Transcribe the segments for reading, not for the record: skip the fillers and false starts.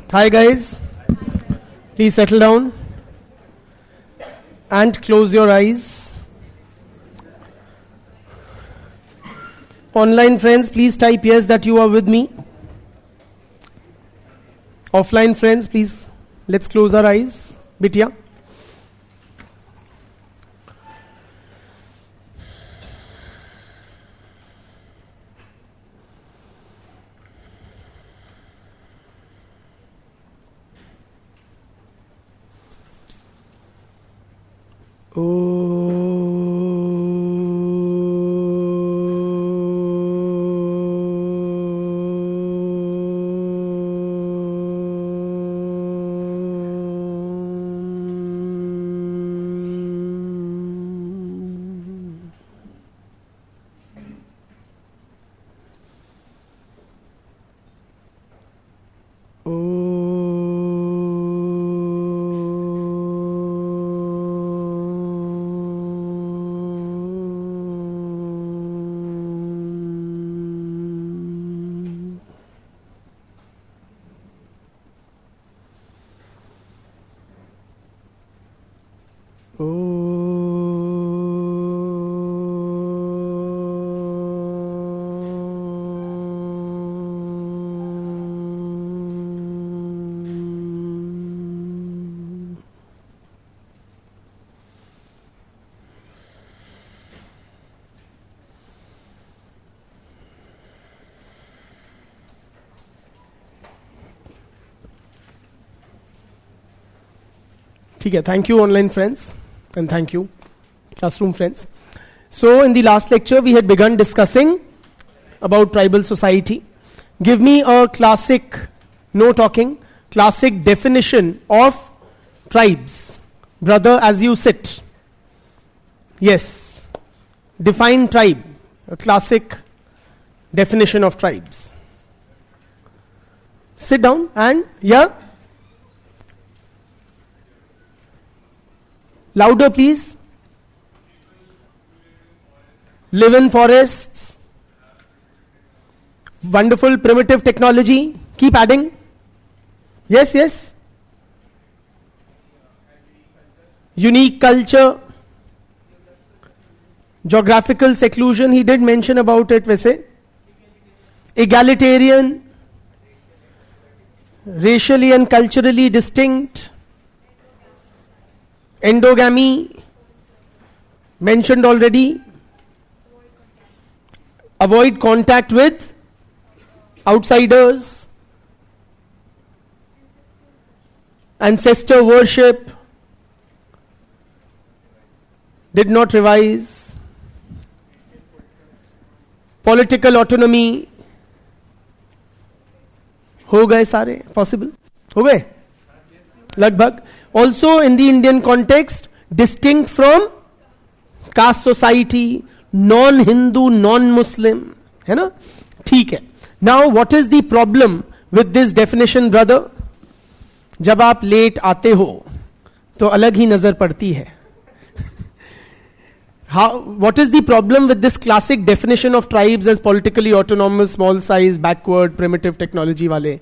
Hi guys, please settle down and close your eyes. Online friends, please type yes that you are with me. Offline friends, please, let's close our eyes. Bitya. Thank you online friends and thank you classroom friends. So in the last lecture we had begun discussing about tribal society. Give me a classic, no talking, classic definition of tribes. Brother, as you sit. Yes. Define tribe. A classic definition of tribes. Sit down and yeah. Louder, please. Live in forests. Wonderful primitive technology. Keep adding. Yes, yes. Unique culture. Geographical seclusion. He did mention about it, वैसे. Egalitarian. Racially and culturally distinct. Endogamy, mentioned already. Avoid contact with outsiders. Ancestor worship. Did not revise. Political autonomy. हो गए सारे possible? हो गए? लगभग. Also in the Indian context, distinct from caste society, non-Hindu, non-Muslim. है ना? ठीक है. Now what is the problem with this definition, brother? जब आप लेट आते हो तो अलग ही नजर पड़ती है. What is the problem with this classic definition of tribes as politically autonomous, small size, backward, primitive technology वाले?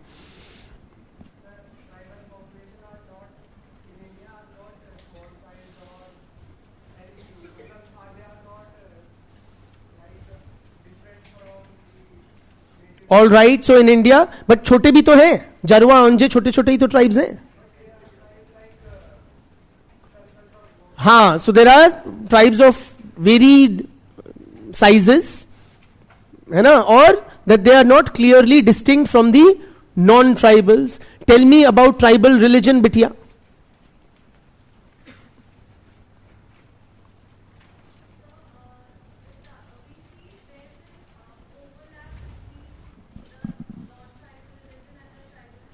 All right, so in India, but छोटे भी तो हैं. जरवा अंजे छोटे छोटे ही तो tribes हैं. हाँ, so there are tribes of varied sizes, है ना, or that they are not clearly distinct from the non-tribals. Tell me about tribal religion, बिटिया.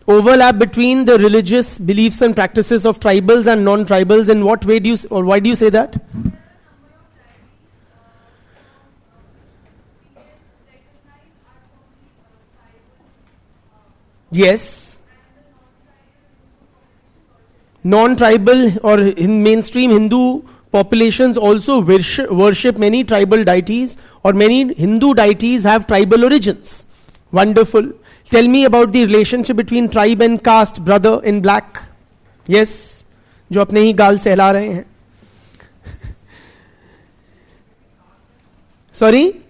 Overlap between the religious beliefs and practices of tribals and non-tribals. In what way do you, or why do you say that? Yes. Non-tribal or in mainstream Hindu populations also worship many tribal deities, or many Hindu deities have tribal origins. Wonderful. Tell me about the relationship between tribe and caste, brother in black. Yes, जो अपने ही गाल सहला रहे हैं. Sorry?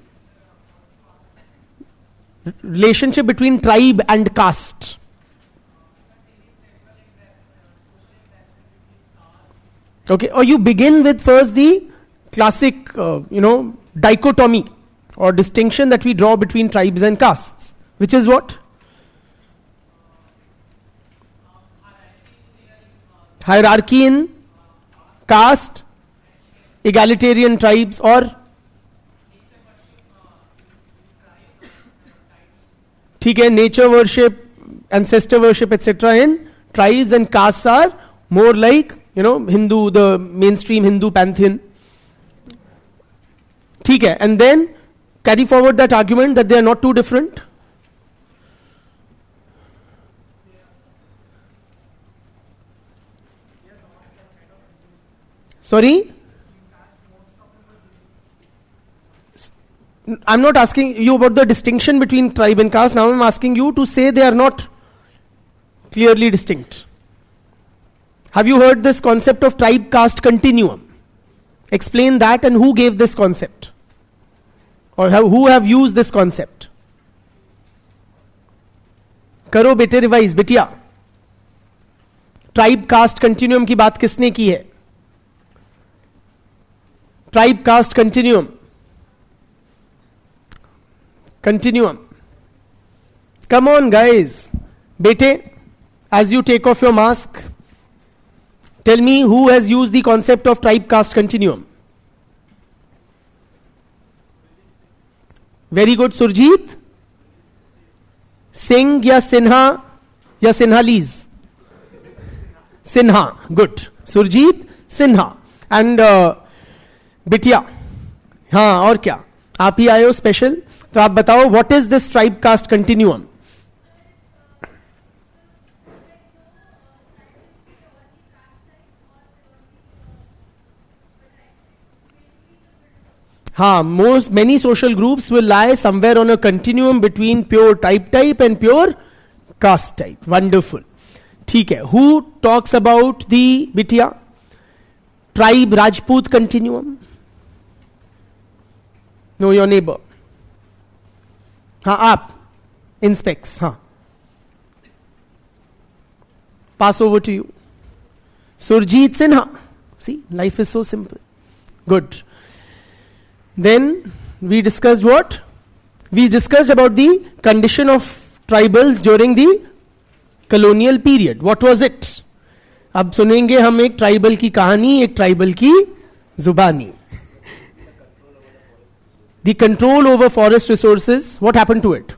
Relationship between tribe and caste. Okay, or you begin with first the classic, dichotomy or distinction that we draw between tribes and castes, which is what? Hierarchy in caste, egalitarian tribes, or ठीक है, nature worship, ancestor worship, etc. in tribes, and castes are more like, Hindu, the mainstream Hindu pantheon. ठीक है, and then carry forward that argument that they are not too different. Sorry? I'm not asking you about the distinction between tribe and caste. Now I'm asking you to say they are not clearly distinct. Have you heard this concept of tribe-caste continuum? Explain that, and who gave this concept? Or who have used this concept? करो बेटे revise बिटिया. Tribe caste continuum की बात किसने की है? Tribe caste continuum. Continuum. Come on, guys. Bete, as you take off your mask, tell me who has used the concept of tribe caste continuum. Very good, Surjit. Singh ya Sinha ya Sinhalese? Sinha. Good. Surjit, Sinha. And Bitya. हाँ, और क्या? आप ही आए हो special. तो आप बताओ, what is this tribe caste continuum? हाँ, many social groups will lie somewhere on a continuum between pure tribe type and pure caste type. Wonderful. ठीक है. Who talks about the Bitya tribe Rajput continuum? No, your neighbor. हाँ, आप inspects. हाँ, pass over to you. Surajit Sinha. See, life is so simple. Good. Then we discussed what? We discussed about the condition of tribals during the colonial period. What was it? अब सुनेंगे हम एक tribal की कहानी, एक ट्राइबल की जुबानी. The control over forest resources, what happened to it?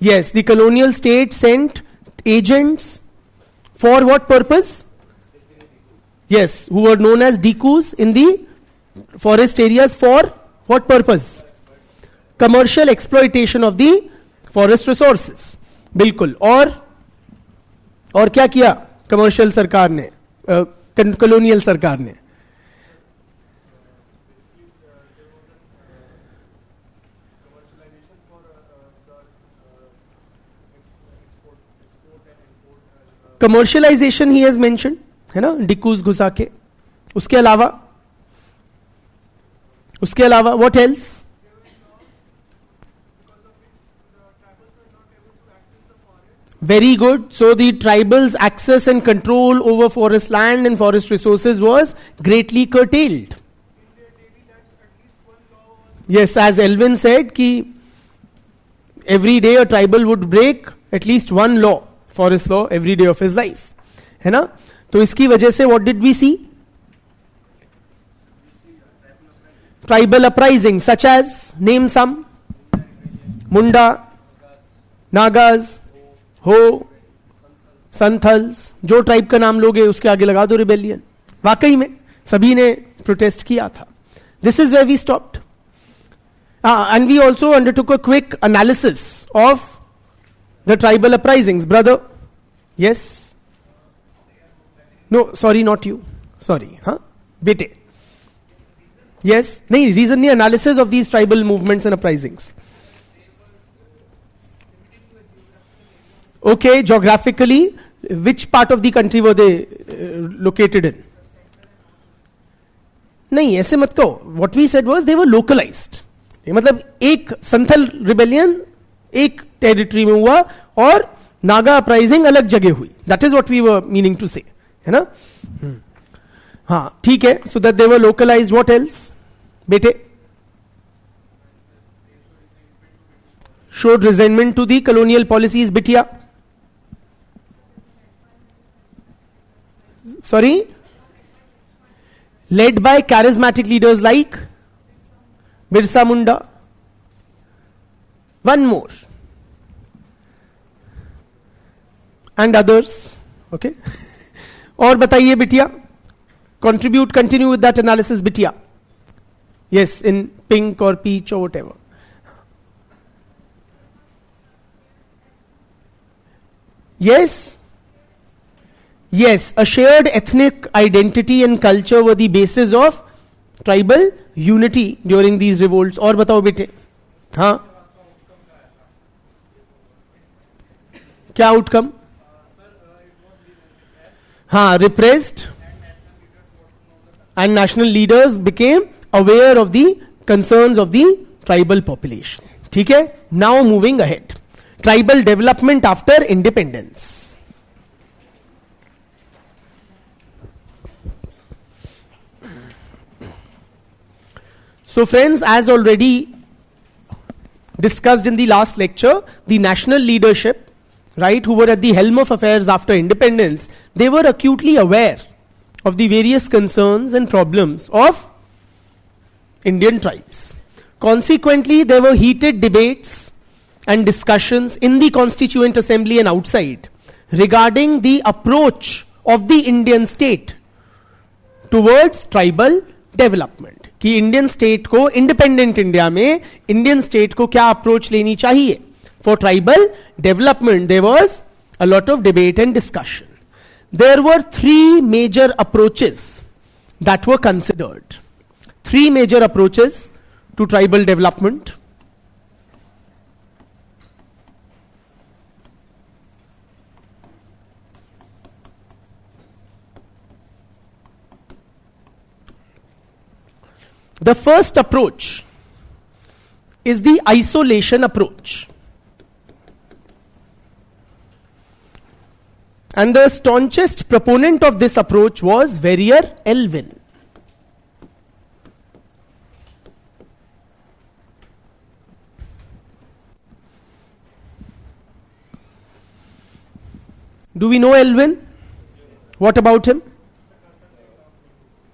Yes, the colonial state sent agents for what purpose? Yes, who were known as dikus in the forest areas for what purpose? Commercial exploitation of the forest resources. बिल्कुल. और क्या किया commercial सरकार ने, colonial सरकार ने? Commercialisation he has mention, है ना, डिकूज घुसा के. उसके अलावा what else? Very good. So the tribals' access and control over forest land and forest resources was greatly curtailed. Yes, as Elvin said, ki every day a tribal would break at least one law, forest law, every day of his life. है ना? तो इसकी वजह से what did we see? Tribal uprising, such as, name some. Munda, Nagas, हो, संथल्स. जो tribe का नाम लोगे उसके आगे लगा दो रिबेलियन. वाकई में सभी ने प्रोटेस्ट किया था. This is where we stopped. And we also undertook a quick analysis of the tribal uprisings. Brother, yes? No, sorry, not you, sorry. हाँ बेटे, Yes, नहीं, reason नहीं, analysis of these tribal movements and uprisings. Okay, geographically, which part of the country were they located in? नहीं, ऐसे मत कहो. What we said was they were localized. मतलब एक संथल रिबेलियन एक टेरिटरी में हुआ और नागा अपराइजिंग अलग जगह हुई. That is what we were meaning to say, है ना? हाँ, ठीक है. So that they were localised. What else बेटे? Showed resentment to the colonial policies. बिटिया, sorry, led by charismatic leaders like Birsa Munda. One more. And others. Okay. और बताइए बिटिया. Contribute, continue with that analysis, बिटिया. Yes, in pink or peach or whatever. Yes. Yes, a shared ethnic identity and culture were the basis of tribal unity during these revolts. और बताओ बेटे. हाँ, क्या outcome? हाँ, repressed and national leaders became aware of the concerns of the tribal population. ठीक है. Now moving ahead. Tribal development after independence. So friends, as already discussed in the last lecture, the national leadership, right, who were at the helm of affairs after independence, they were acutely aware of the various concerns and problems of Indian tribes. Consequently, there were heated debates and discussions in the Constituent Assembly and outside regarding the approach of the Indian state towards tribal development. कि Indian state को, independent India में Indian state को क्या approach लेनी चाहिए for tribal development. There was a lot of debate and discussion. There were 3 major approaches that were considered. 3 major approaches to tribal development. The first approach is the isolation approach. And the staunchest proponent of this approach was Verrier Elwin. Do we know Elwin? What about him?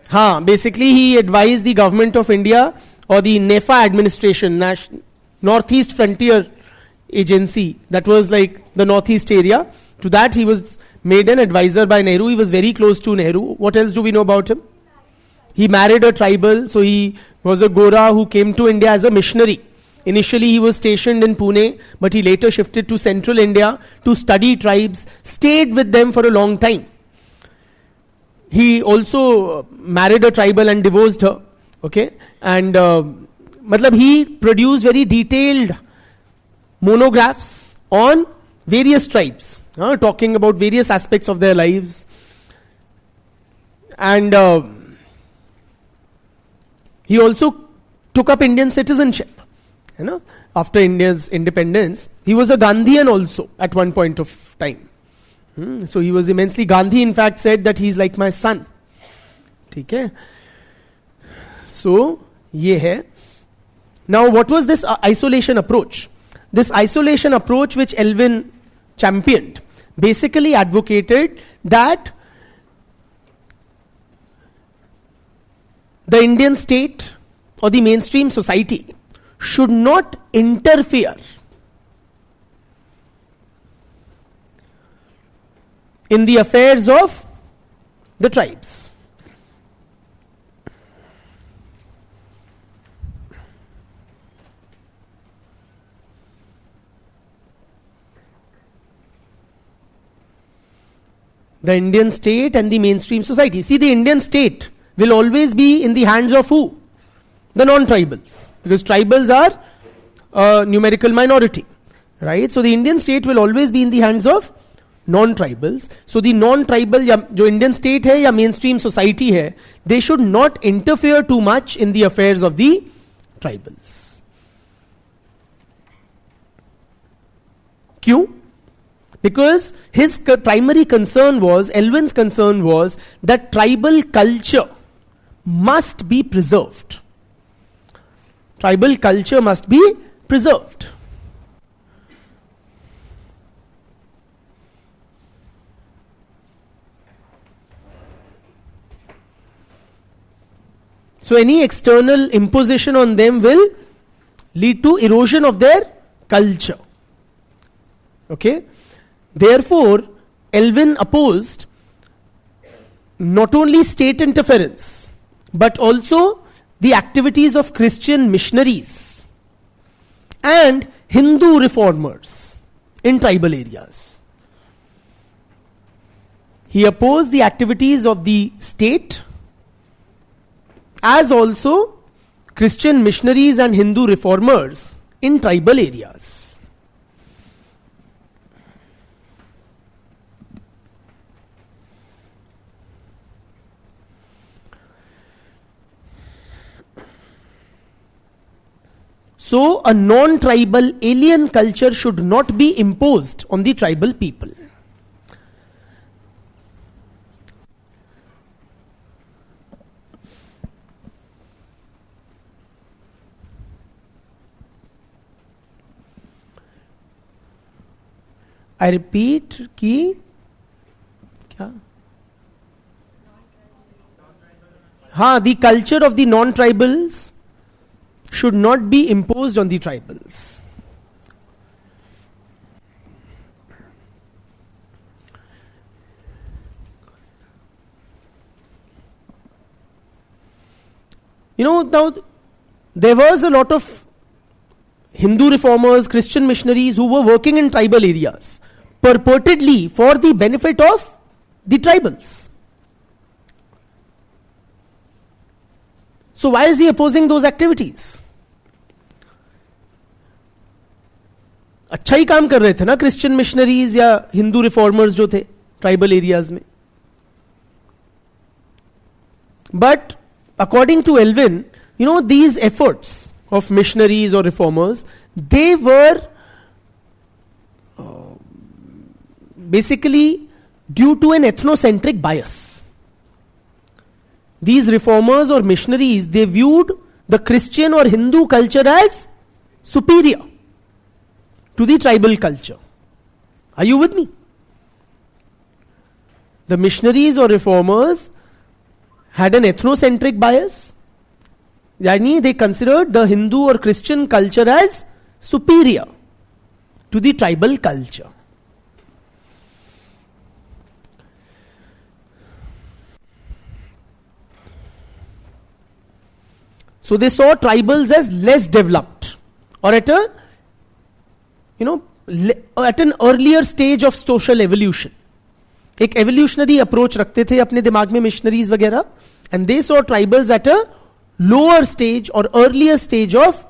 हाँ, basically he advised the government of India or the NEFA administration, Northeast Frontier Agency, that was like the Northeast area. To that he was made an advisor by Nehru. He was very close to Nehru. What else do we know about him? He married a tribal, so he was a Gora who came to India as a missionary. Initially he was stationed in Pune, but he later shifted to central India to study tribes, stayed with them for a long time. He also married a tribal and divorced her. Okay, and he produced very detailed monographs on various tribes, talking about various aspects of their lives. And he also took up Indian citizenship. After India's independence, he was a Gandhian also at one point of time. So he was immensely, Gandhi in fact said that he's like my son. Okay. So ye hai. Now what was this isolation approach? This isolation approach which Elwin championed basically advocated that the Indian state or the mainstream society should not interfere in the affairs of the tribes. The Indian state and the mainstream society. See, the Indian state will always be in the hands of who? The non-tribals, because tribals are a numerical minority, right? So the Indian state will always be in the hands of non-tribals. So the non-tribal, जो Indian state है या mainstream society है, they should not interfere too much in the affairs of the tribals. क्यों? Because his primary concern was, Elvin's concern was, that tribal culture must be preserved. Tribal culture must be preserved. So any external imposition on them will lead to erosion of their culture. Okay? Therefore, Elvin opposed not only state interference, but also the activities of Christian missionaries and Hindu reformers in tribal areas. He opposed the activities of the state as also Christian missionaries and Hindu reformers in tribal areas. So, a non-tribal alien culture should not be imposed on the tribal people. I repeat कि क्या? हाँ, the culture of the non-tribals should not be imposed on the tribals. You know, now there was a lot of Hindu reformers, Christian missionaries who were working in tribal areas, purportedly for the benefit of the tribals. So why is he opposing those activities? अच्छा ही काम कर रहे थे ना Christian missionaries या Hindu reformers जो थे tribal areas में. But according to Elvin, you know, these efforts of missionaries or reformers, they were basically due to an ethnocentric bias. These reformers or missionaries, they viewed the Christian or Hindu culture as superior to the tribal culture. Are you with me? The missionaries or reformers had an ethnocentric bias. Yani they considered the Hindu or Christian culture as superior to the tribal culture. So they saw tribals as less developed, or at a, you know, at an earlier stage of social evolution. एक evolutionary approach रखते थे अपने दिमाग में missionaries वगैरह, and they saw tribals at a lower stage or earlier stage of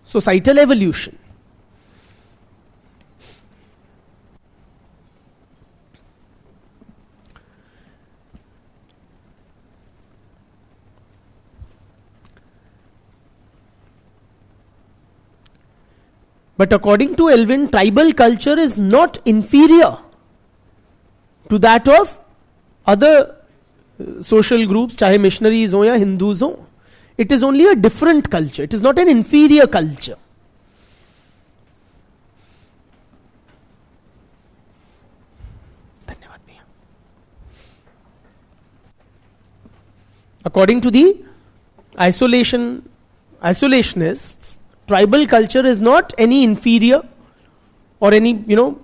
societal evolution. But according to Elvin, tribal culture is not inferior to that of other social groups, चाहे missionaries हो या Hindus हो. It is only a different culture. It is not an inferior culture. धन्यवाद भैया. According to the isolationists, tribal culture is not any inferior or any, you know,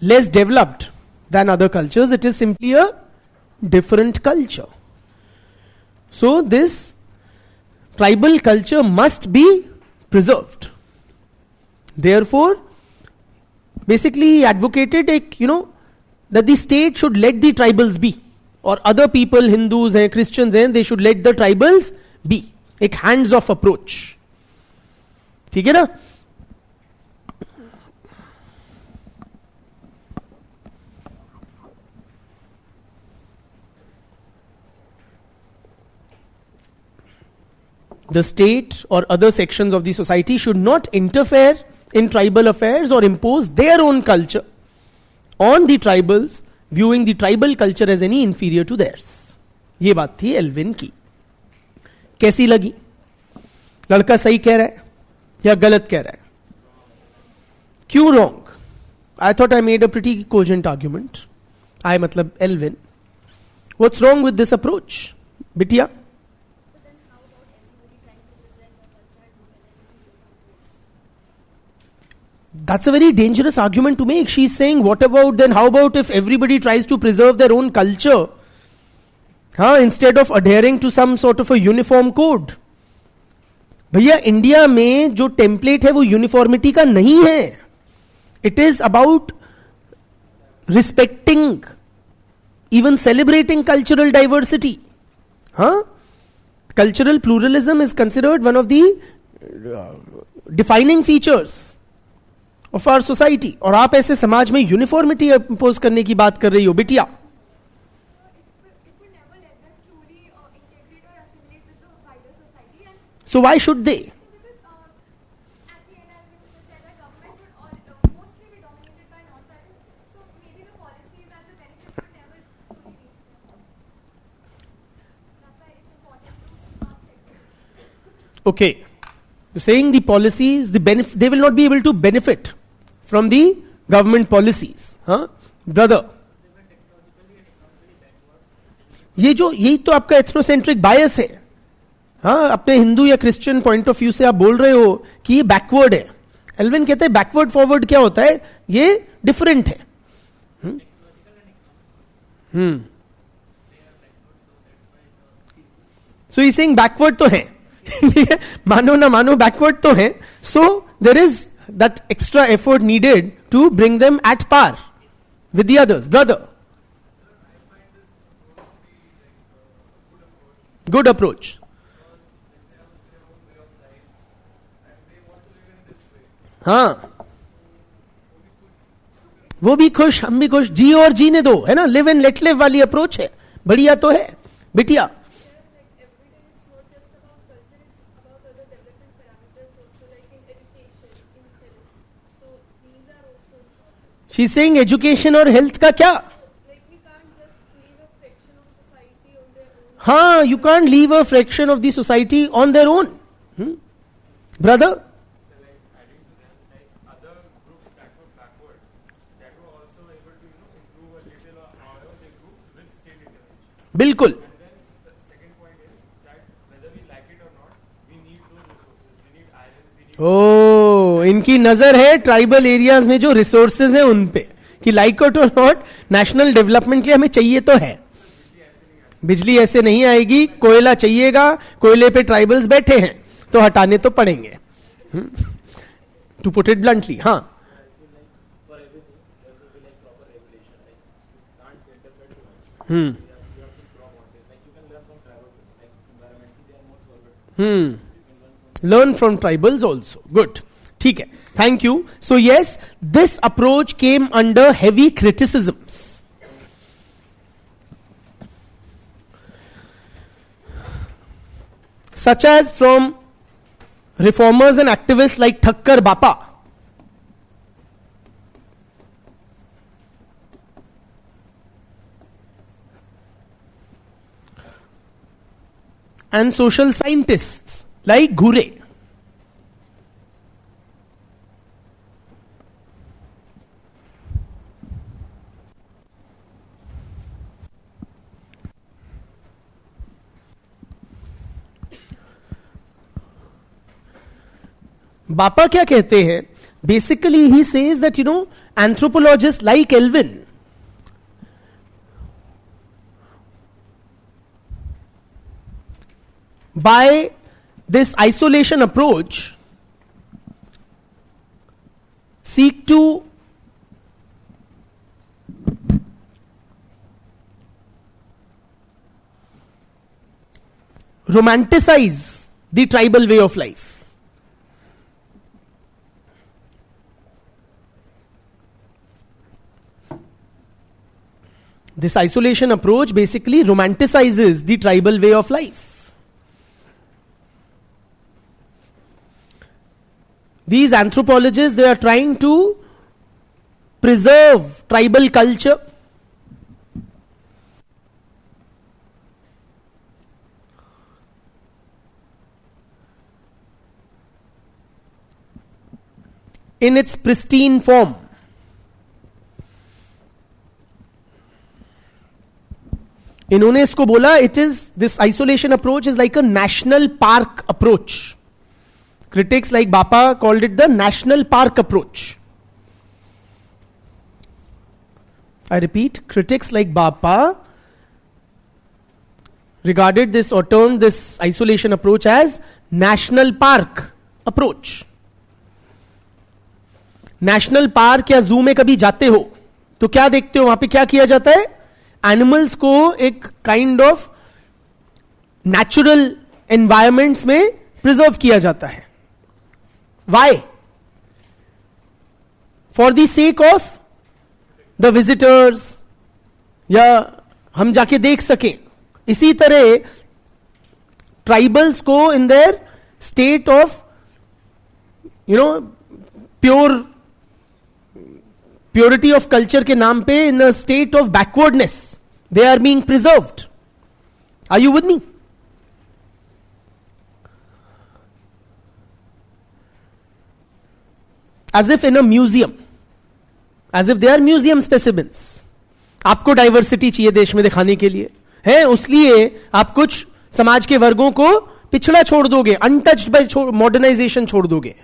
less developed than other cultures. It is simply a different culture. So this tribal culture must be preserved. Therefore, basically he advocated, you know, that the state should let the tribals be, or other people, Hindus and Christians, and they should let the tribals be. एक hands of approach, ठीक है ना. The state or other sections of the society should not interfere in tribal affairs or impose their own culture on the tribals, viewing the tribal culture as any inferior to theirs. ये बात थी Alvin की. कैसी लगी? लड़का सही कह रहा है या गलत कह रहा है? क्यों wrong? I thought I made a pretty cogent argument. I मतलब Alvin. What's wrong with this approach? बिटिया? That's a very dangerous argument to make. She's saying, what about then, how about if everybody tries to preserve their own culture, instead of adhering to some sort of a uniform code? भैया India में जो template है वो uniformity का नहीं है. It is about respecting, even celebrating cultural diversity. Cultural pluralism is considered one of the defining features of our society. और आप ऐसे समाज में यूनिफॉर्मिटी इंपोज करने की बात कर रही हो बिटिया. So why should they? Okay, you're saying the policies, they will not be able to benefit from the government policies, brother? यही तो आपका एथनोसेंट्रिक बायस है. अपने हिंदू या क्रिश्चियन पॉइंट ऑफ व्यू से आप बोल रहे हो कि ये बैकवर्ड है. एल्विन कहते हैं बैकवर्ड फॉरवर्ड क्या होता है? ये डिफरेंट है. सो ई सेइंग बैकवर्ड तो है. मानो ना मानो बैकवर्ड तो है. So there is that extra effort needed to bring them at par with the others. Brother, good approach. वो भी खुश, हम भी खुश, जी और जीने दो, है ना. लिव एंड लेट लिव वाली अप्रोच है. बढ़िया तो है बिटिया. शी इज सेइंग एजुकेशन और हेल्थ का क्या? You can't leave a fraction of the society on their own. Brother, बिल्कुल. ओ, इनकी नजर है ट्राइबल एरियाज में जो रिसोर्सेज हैं उन पे, कि लाइक इट और नॉट नेशनल डेवलपमेंट के लिए हमें चाहिए तो है. बिजली ऐसे नहीं आएगी, कोयला चाहिएगा, कोयले पे ट्राइबल्स बैठे हैं तो हटाने तो पड़ेंगे, to put it bluntly. Learn from tribals also. Good. ठीक है. Thank you. So yes, this approach came under heavy criticisms. Such as from reformers and activists like Thakkar Bapa. And social scientists like Ghure. बापा क्या कहते हैं? Basically he says that, anthropologists like Elvin by this isolation approach seek to romanticize the tribal way of life. This isolation approach basically romanticizes the tribal way of life. These anthropologists, they are trying to preserve tribal culture. In its pristine form. इन्होंने इसको बोला, it is this isolation approach is like a national park approach. Critics like Bapa called it the national park approach. I repeat, critics like Bapa regarded this or termed this isolation approach as national park approach. National park या जू में कभी जाते हो तो क्या देखते हो? वहां पे क्या किया जाता है? एनिमल्स को एक काइंड ऑफ नेचुरल एनवायरमेंट्स में प्रिजर्व किया जाता है. Why? For the sake of the visitors, या हम जाके देख सकें. इसी तरह ट्राइबल्स को in their state of purity of culture के नाम पे, in a state of backwardness, they are being preserved. Are you with me? As if in a museum, as if they are museum specimens. आपको diversity चाहिए देश में दिखाने के लिए है, उसलिए आप कुछ समाज के वर्गों को पिछड़ा छोड़ दोगे, अनटच्ड बाय मॉडर्नाइजेशन छोड़ दोगे.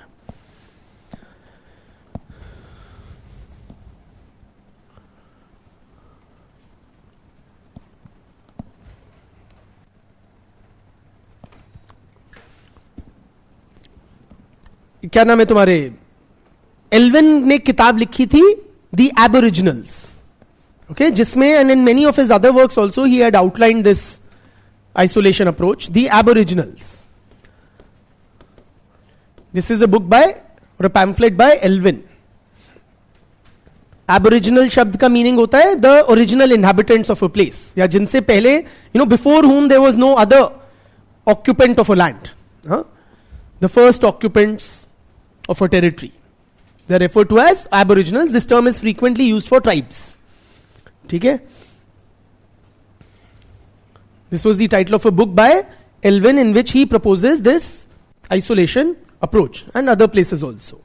क्या नाम है तुम्हारे? एल्विन ने किताब लिखी थी द एबोरिजिनल्स, ओके, जिसमें and in many of his other works also he had outlined this isolation approach, the aboriginals. This is a book by और a pamphlet by Elwin. Aboriginal शब्द का मीनिंग होता है the original inhabitants of a place, या जिनसे पहले before whom there was no other occupant of a land, the first occupants of a territory. They are referred to as aboriginals. This term is frequently used for tribes. ठीक है? This was the title of a book by Elwin in which he proposes this isolation approach, and other places also.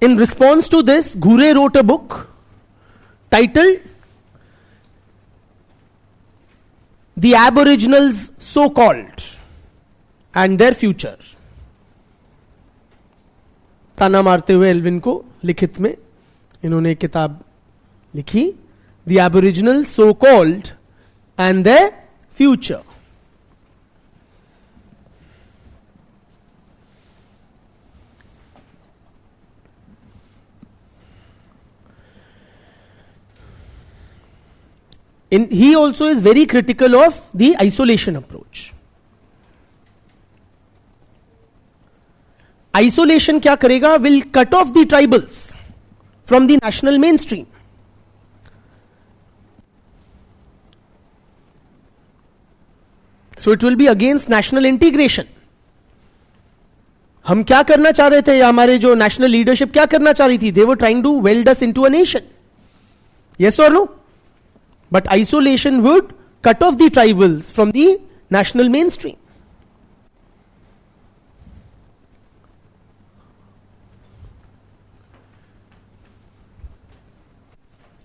In response to this, Ghure wrote a book titled The Aboriginals So Called and Their Future. ताना मारते हुए Alvin को लिखित में इन्होंने एक किताब लिखी, the aboriginal so called and their future. He also is very critical of the isolation approach. Isolation क्या करेगा? Will cut off the tribals from the national mainstream. So it will be against national integration. हम क्या करना चाह रहे थे, या हमारे जो नेशनल लीडरशिप क्या करना चाह रही थी? They were trying to weld us into a nation. Yes or no? But isolation would cut off the tribals from the national mainstream.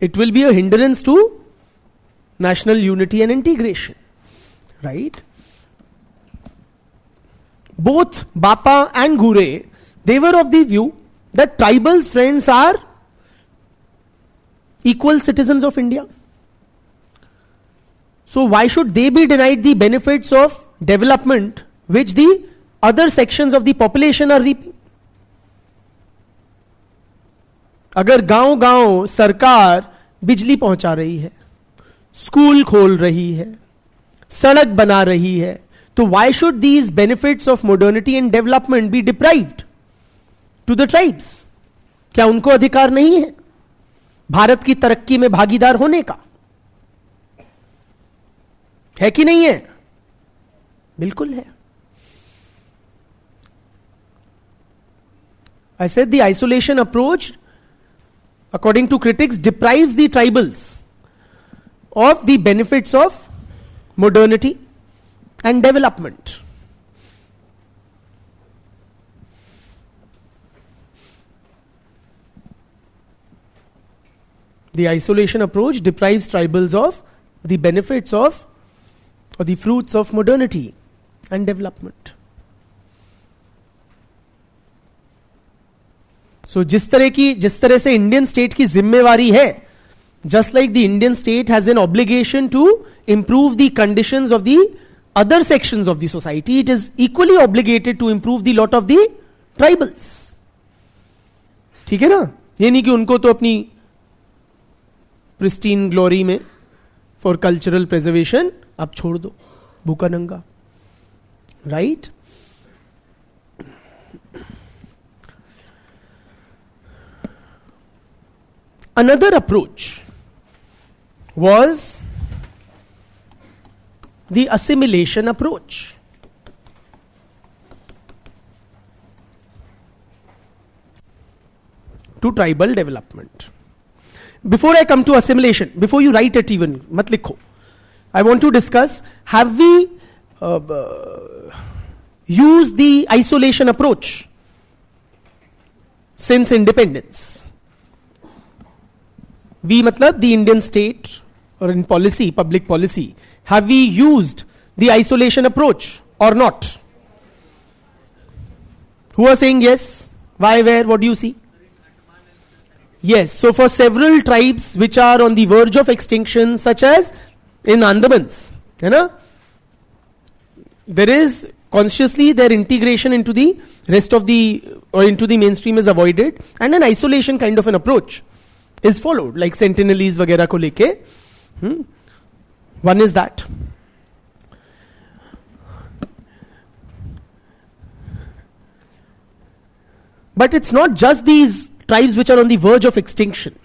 It will be a hindrance to national unity and integration, right? Both Bapa and Ghure, they were of the view that tribals, friends, are equal citizens of India. So why should they be denied the benefits of development which the other sections of the population are reaping? अगर गांव गांव सरकार बिजली पहुंचा रही है, school खोल रही है, सड़क बना रही है, तो why should these benefits of modernity and development be deprived to the tribes? क्या उनको अधिकार नहीं है भारत की तरक्की में भागीदार होने का? है कि नहीं है? बिल्कुल है. I said the isolation approach, according to critics, deprives the tribals of the benefits of modernity and development. The isolation approach deprives tribals of the benefits of or the fruits of modernity and development. So जिस तरह से Indian state की जिम्मेवारी है, just like the Indian state has an obligation to improve the conditions of the other sections of the society, it is equally obligated to improve the lot of the tribals. ठीक है ना? ये नहीं कि उनको तो अपनी प्रिस्टीन ग्लोरी में फॉर कल्चरल प्रिजर्वेशन अब छोड़ दो भूखा नंगा, right? Another approach was the assimilation approach. To tribal development. Before I come to assimilation, before you write it even, mat likho, I want to discuss, have we used the isolation approach since independence? We matlab the Indian state or in policy, public policy, have we used the isolation approach or not? Who are saying yes? Why, where, what do you see? Yes, so for several tribes which are on the verge of extinction, such as in Andamans, you know, there is consciously their integration into the rest of the, or into the mainstream is avoided, and an isolation kind of an approach is followed, like Sentinelese वगैरह को लेके. One is that. But it's not just these tribes which are on the verge of extinction.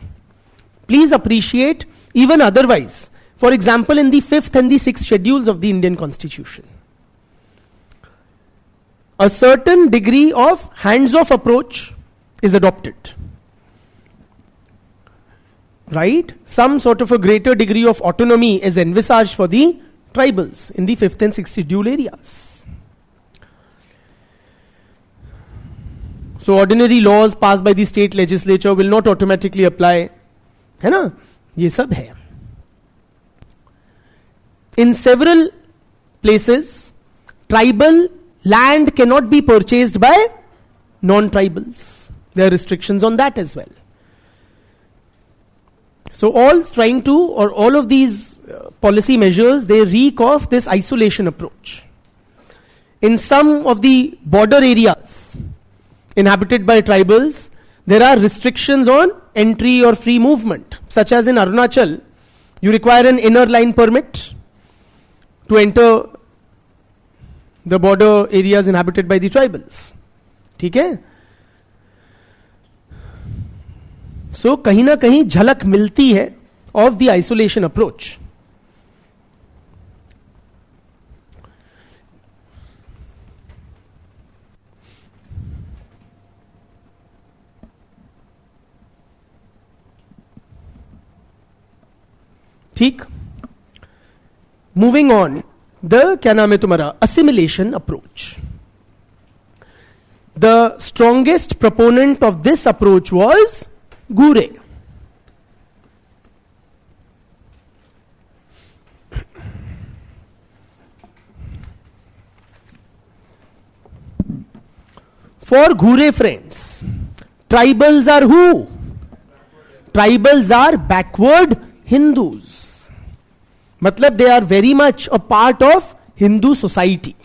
Please appreciate even otherwise. For example, in the 5th and the 6th schedules of the Indian Constitution, a certain degree of hands-off approach is adopted. Right? Some sort of a greater degree of autonomy is envisaged for the tribals in the 5th and 6th schedule areas. So ordinary laws passed by the state legislature will not automatically apply. है ना? ये सब है. In several places, tribal land cannot be purchased by non-tribals. There are restrictions on that as well. So all of these policy measures, they reek of this isolation approach. In some of the border areas inhabited by tribals, there are restrictions on entry or free movement, such as in Arunachal, you require an inner line permit to enter the border areas inhabited by the tribals. ठीक है? So कहीं ना कहीं झलक मिलती है of the isolation approach. ठीक? Moving on, क्या नाम है तुम्हारा? Assimilation approach. The strongest proponent of this approach was Gure. For Gure friends, tribals are who? Tribals are backward Hindus. Matlab they are very much a part of Hindu society,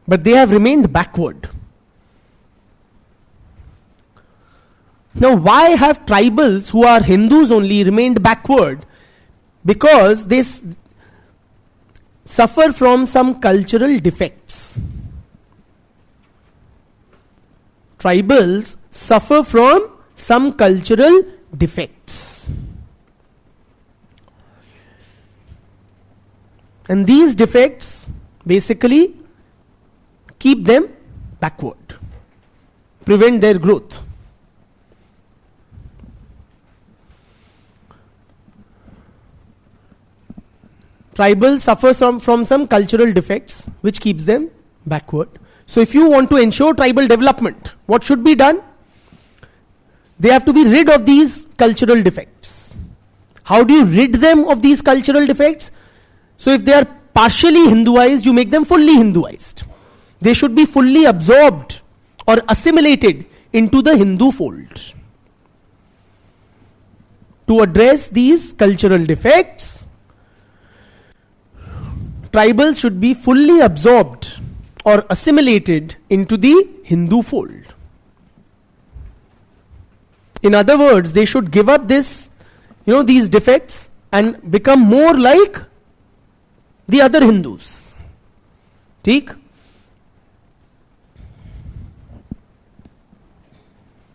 but they have remained backward. Now, why have tribals who are Hindus only remained backward? Because suffer from some cultural defects. Tribals suffer from some cultural defects. And these defects basically keep them backward, prevent their growth. Tribals suffer from some cultural defects which keeps them backward. So if you want to ensure tribal development, what should be done? They have to be rid of these cultural defects. How do you rid them of these cultural defects? So if they are partially Hinduized, you make them fully Hinduized. They should be fully absorbed or assimilated into the Hindu fold. To address these cultural defects, tribals should be fully absorbed or assimilated into the Hindu fold. In other words, they should give up this, these defects and become more like the other Hindus. ठीक?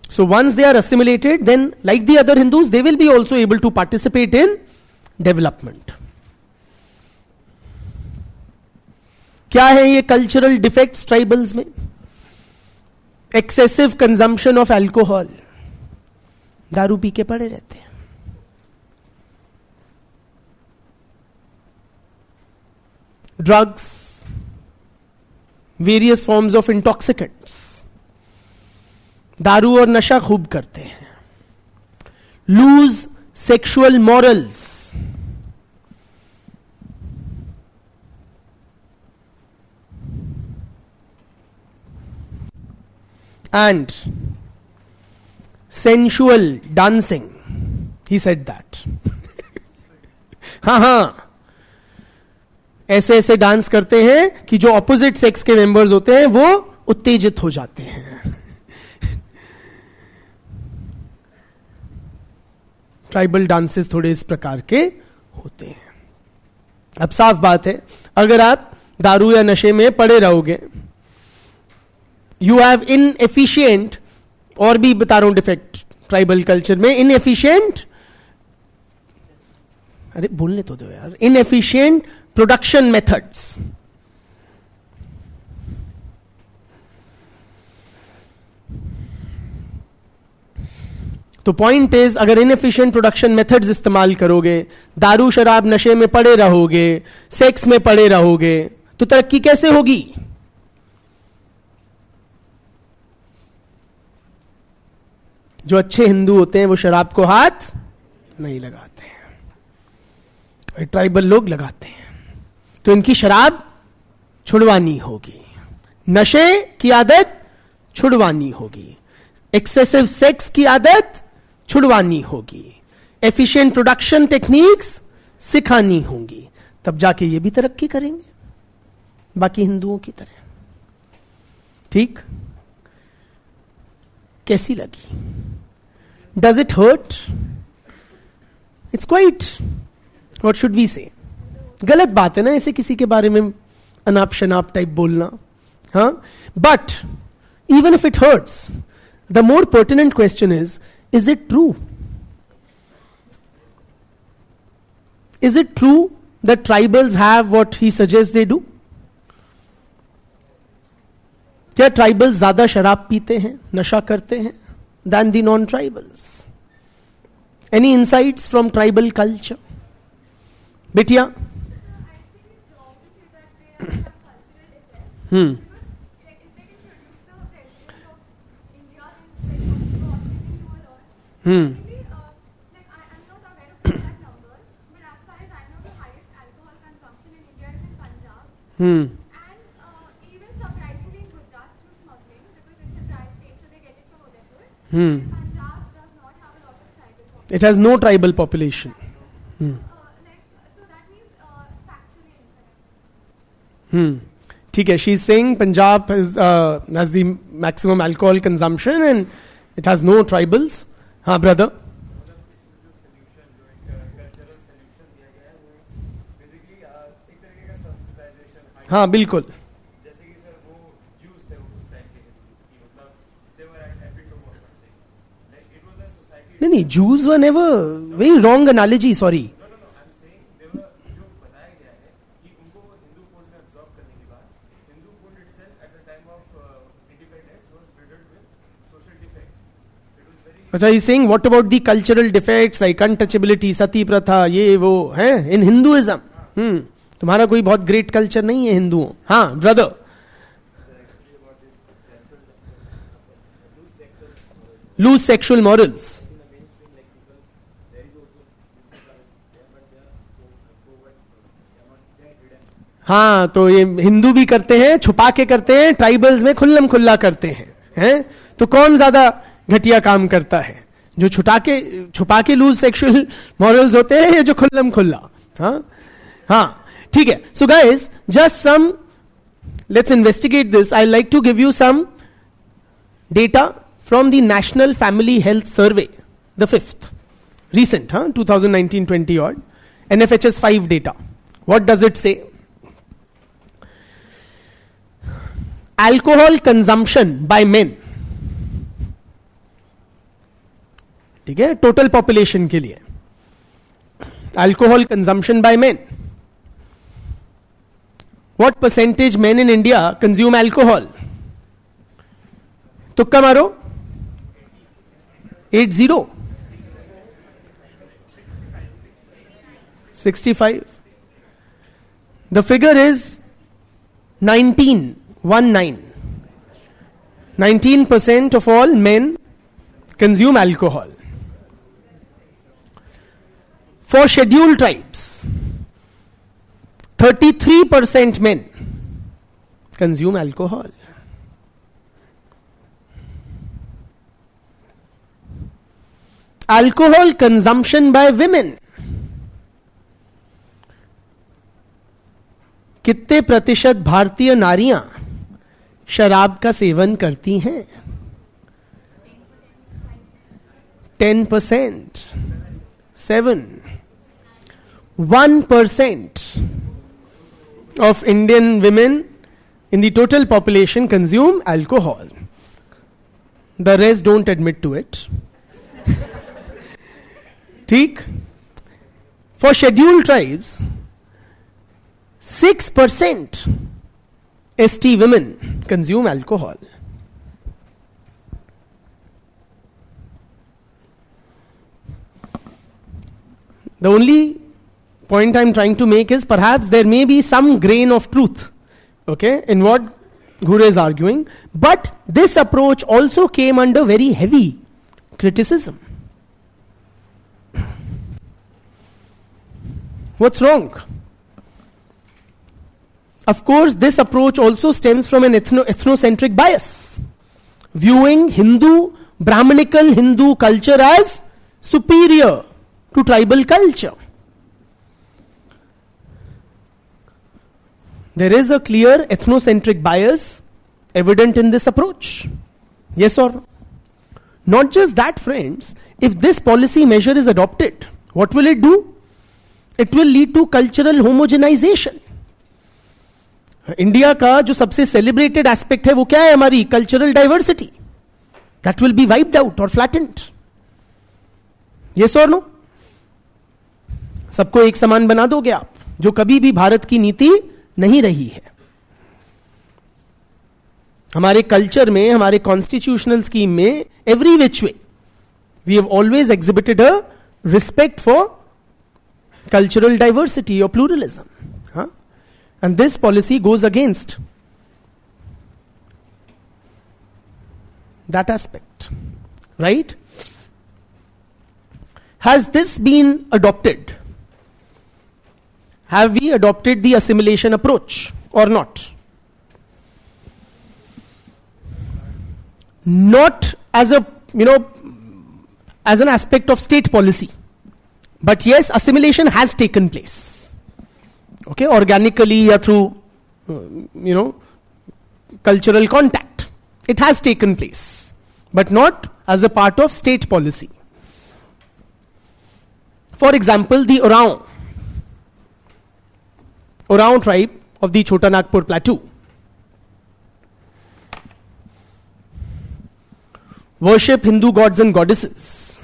So once they are assimilated, then like the other Hindus, they will be also able to participate in development. क्या है ये cultural defects tribals में? Excessive consumption of alcohol, दारू पी के पड़े रहते हैं. Drugs, various forms of intoxicants, दारू और नशा खूब करते हैं. Loose sexual morals, and sensual dancing. He said that. हाँ, ऐसे ऐसे डांस करते हैं कि जो ऑपोजिट सेक्स के मेंबर्स होते हैं वो उत्तेजित हो जाते हैं. ट्राइबल डांसेस थोड़े इस प्रकार के होते हैं. अब साफ बात है, अगर आप दारू या नशे में पड़े रहोगे, यू हैव इनएफिशिएंट, और भी बता रहा हूं डिफेक्ट ट्राइबल कल्चर में, इनएफिशिएंट, अरे बोलने तो दो यार, इनएफिशिएंट प्रोडक्शन मेथड्स. तो पॉइंट इज, अगर इनएफिशिएंट प्रोडक्शन मेथड्स इस्तेमाल करोगे, दारू शराब नशे में पड़े रहोगे, सेक्स में पड़े रहोगे, तो तरक्की कैसे होगी? जो अच्छे हिंदू होते हैं वो शराब को हाथ नहीं लगाते हैं, ट्राइबल लोग लगाते हैं. तो इनकी शराब छुड़वानी होगी, नशे की आदत छुड़वानी होगी, एक्सेसिव सेक्स की आदत छुड़वानी होगी, एफिशिएंट प्रोडक्शन टेक्निक्स सिखानी होंगी. तब जाके ये भी तरक्की करेंगे बाकी हिंदुओं की तरह. ठीक? कैसी लगी? Does it hurt? It's quite, what should we say? गलत बात है ना ऐसे किसी के बारे में अनाप शनाप टाइप बोलना. हाँ, but even if it hurts, the more pertinent question is it true? Is it true that tribals have what he suggests they do? क्या ट्राइबल्स ज्यादा शराब पीते हैं, नशा करते हैं than the non-tribals? Any insights from tribal culture? Bitya? It has no tribal population. So that means factually incorrect. ठीक है, she is saying Punjab has the maximum alcohol consumption and it has no tribals. हाँ brother. Cultural solution दिया गया है वो basically एक तरीके का हाँ बिल्कुल. जैसे कि सर वो Jews थे उस टाइम के Hindus की मतलब they were at epitome or something. Like it was a society. नहीं, Jews were never, very wrong analogy, sorry. No, I'm saying they were जो बताया गया है कि उनको हिंदू फोल्ड में absorb करने के बाद Hindu fold itself at the time of independence was riddled with social defects. It was very. अच्छा, he's saying what about the cultural defects like untouchability, sati pratha, ये वो हैं in Hinduism. तुम्हारा कोई बहुत ग्रेट कल्चर नहीं है हिंदुओं. हाँ ब्रदर. Loose sexual morals. हाँ, तो ये हिंदू भी करते हैं, छुपा के करते हैं, ट्राइबल्स में खुल्लम खुल्ला करते हैं. तो कौन ज्यादा घटिया काम करता है, जो छुपा के लूज सेक्सुअल मॉरल्स होते हैं या जो खुल्लम खुल्ला. हाँ ठीक है. So guys, just some, let's investigate this. I like to give you some data from the national family health survey, the 5th recent 2019-20 odd NFHS 5 data. What does it say? Alcohol consumption by men, ठीक है, total population के लिए alcohol consumption by men. What percentage men in India consume alcohol? तुक्का मारो. 80, 65. The figure is 19. 19% of all men consume alcohol. For scheduled tribes, 33% men consume alcohol. Alcohol consumption by women, कितने प्रतिशत भारतीय नारियां शराब का seven करती हैं? 10%. 7. 1% of Indian women in the total population consume alcohol. The rest don't admit to it. ठीक. For scheduled tribes, 6% ST women consume alcohol. The only point I'm trying to make is perhaps there may be some grain of truth, okay, in what Guru is arguing, but this approach also came under very heavy criticism. What's wrong? Of course, this approach also stems from an ethnocentric bias, viewing Hindu, Brahmanical Hindu culture as superior to tribal culture. There is a clear ethnocentric bias evident in this approach. Yes or no? Not just that, friends, if this policy measure is adopted, what will it do? It will lead to cultural homogenization. India का जो सबसे celebrated aspect है वो क्या है? हमारी cultural diversity. That will be wiped out और flattened. Yes और नो? सबको एक समान बना दोगे आप, जो कभी भी भारत की नीति नहीं रही है. हमारे कल्चर में, हमारे कॉन्स्टिट्यूशनल स्कीम में, every which way we have always exhibited a respect for cultural diversity or pluralism. And this policy goes against that aspect. Right? Has this been adopted? Have we adopted the assimilation approach or not? Not as a, as an aspect of state policy. But yes, assimilation has taken place. Okay, organically or through, cultural contact. It has taken place. But not as a part of state policy. For example, the Oraon tribe of the Chota Nagpur plateau. Worship Hindu gods and goddesses.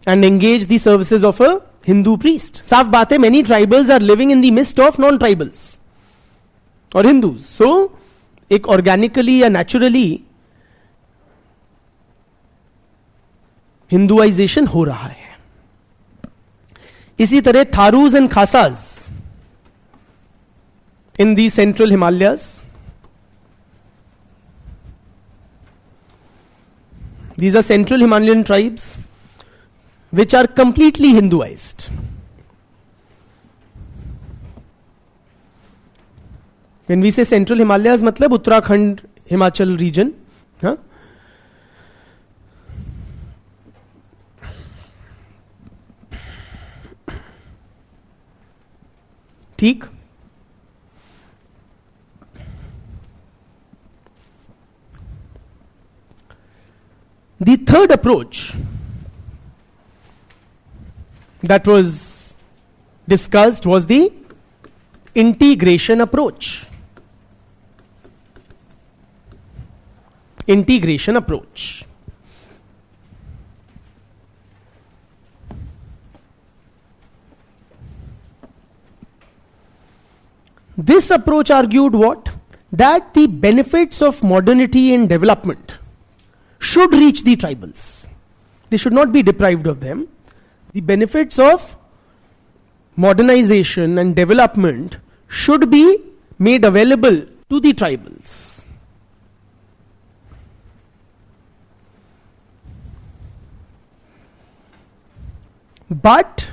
And engage the services of a Hindu priest. साफ बात है, many tribals are living in the midst of non-tribals or Hindus. So, एक organically या naturally हिंदुआइजेशन हो रहा है. इसी तरह थारूज and खासाज in the central Himalayas. These are central Himalayan tribes which are completely Hinduized. When we say central Himalayas, matlab Uttarakhand, Himachal region. Huh? ठीक. The third approach that was discussed was the integration approach. Integration approach. This approach argued what? That the benefits of modernity and development should reach the tribals. They should not be deprived of them. The benefits of modernization and development should be made available to the tribals. But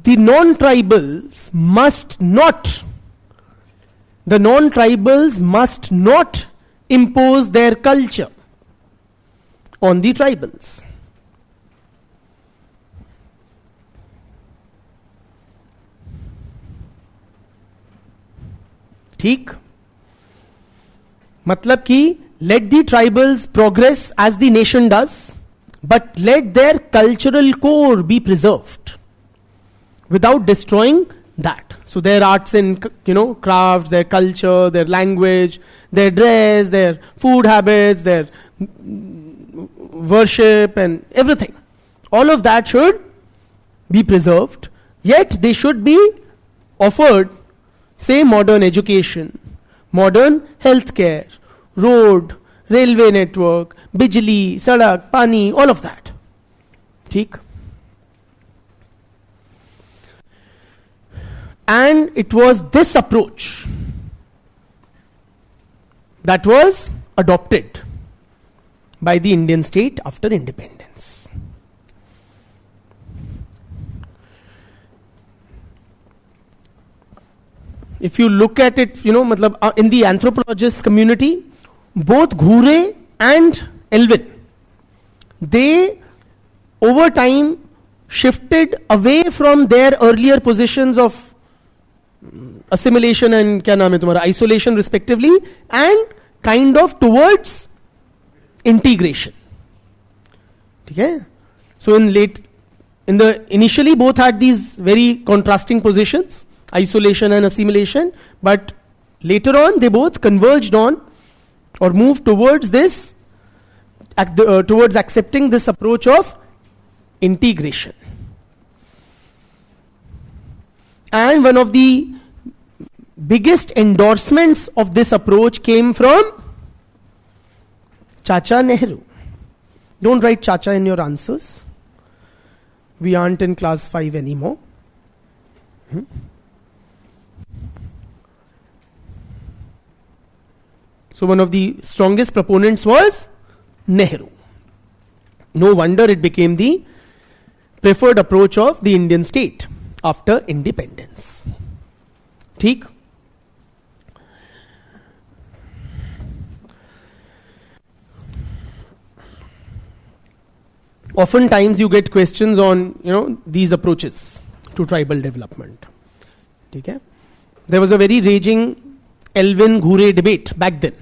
the non-tribals must not impose their culture on the tribals. ठीक. मतलब कि let the tribals progress as the nation does, but let their cultural core be preserved without destroying that. So their arts and crafts, their culture, their language, their dress, their food habits, their worship and everything, all of that should be preserved. Yet they should be offered, say, modern education, modern healthcare, road, railway network, bijli, sadak, pani, all of that. ठीक. And it was this approach that was adopted by the Indian state after independence. If you look at it, in the anthropologist community, both Ghure and Elvin, they over time shifted away from their earlier positions of assimilation and isolation respectively, and kind of towards integration. Okay? So initially both had these very contrasting positions, isolation and assimilation, but later on they both converged on or moved towards this, towards accepting this approach of integration. And one of the biggest endorsements of this approach came from Chacha Nehru. Don't write Chacha in your answers. We aren't in class 5 anymore. So one of the strongest proponents was Nehru. No wonder it became the preferred approach of the Indian state after independence. ठीक. Oftentimes you get questions on these approaches to tribal development. Okay? There was a very raging Elvin Ghure debate back then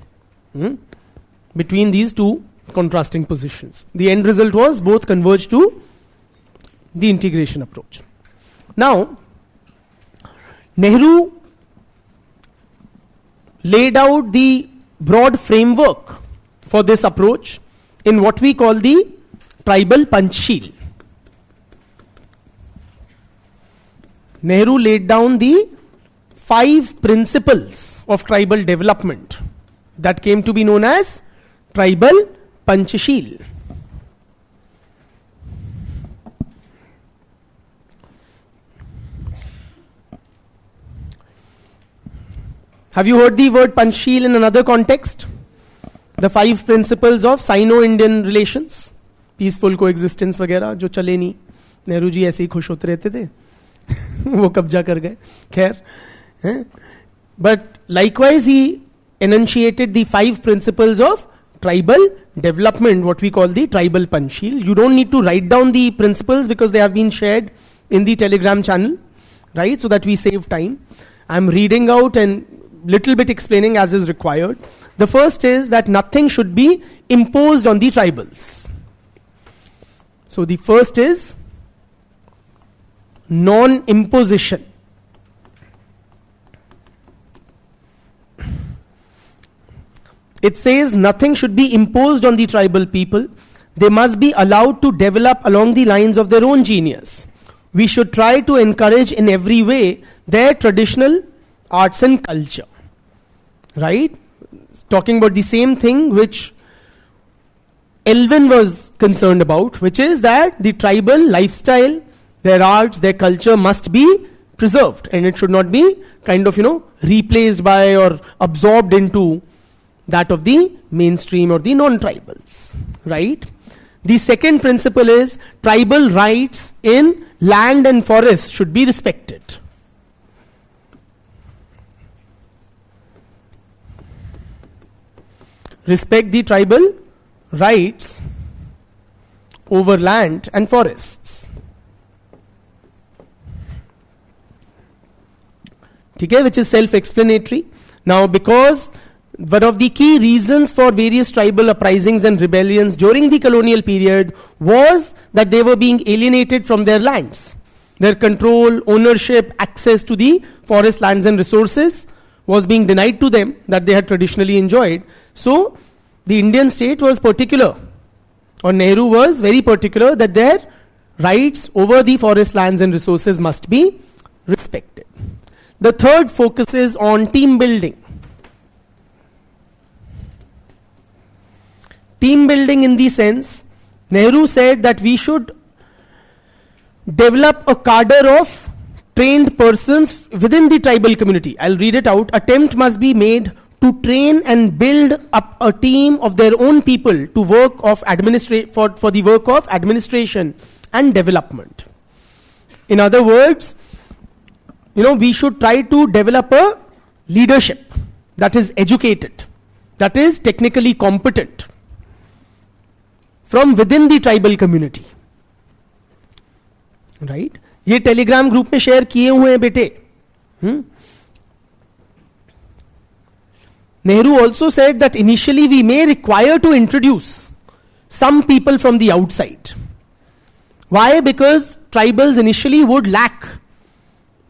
between these two contrasting positions. The end result was both converged to the integration approach. Now, Nehru laid out the broad framework for this approach in what we call the tribal Panchsheel. Nehru laid down the 5 principles of tribal development that came to be known as tribal Panchsheel. Have you heard the word Panchsheel in another context? The 5 principles of Sino-Indian relations, peaceful coexistence वगैरह जो चले नहीं, नेहरू जी ऐसे ही खुश होते रहते थे वो कब्जा कर गए, खैर. But likewise he enunciated the 5 principles of tribal development, what we call the tribal Panchsheel. You don't need to write down the principles because they have been shared in the Telegram channel, right? So that we save time. I'm reading out and little bit explaining as is required. The first is that nothing should be imposed on the tribals. So the first is non-imposition. It says nothing should be imposed on the tribal people. They must be allowed to develop along the lines of their own genius. We should try to encourage in every way their traditional arts and culture. Right? Talking about the same thing which Elvin was concerned about, which is that the tribal lifestyle, their arts, their culture must be preserved and it should not be kind of, replaced by or absorbed into that of the mainstream or the non-tribals. Right? The second principle is tribal rights in land and forest should be respected. Respect the tribal rights over land and forests. Okay, which is self-explanatory. Now, because one of the key reasons for various tribal uprisings and rebellions during the colonial period was that they were being alienated from their lands. Their control, ownership, access to the forest lands and resources was being denied to them that they had traditionally enjoyed. So, the Indian state was particular, or Nehru was very particular, that their rights over the forest lands and resources must be respected. The third focuses on team building. Team building in the sense, Nehru said that we should develop a cadre of trained persons within the tribal community. I'll read it out. Attempt must be made to train and build up a team of their own people to work of for the work of administration and development. In other words, we should try to develop a leadership that is educated, that is technically competent from within the tribal community. Right? ये Telegram group में share किए हुए हैं बेटे. Nehru also said that initially we may require to introduce some people from the outside. Why? Because tribals initially would lack.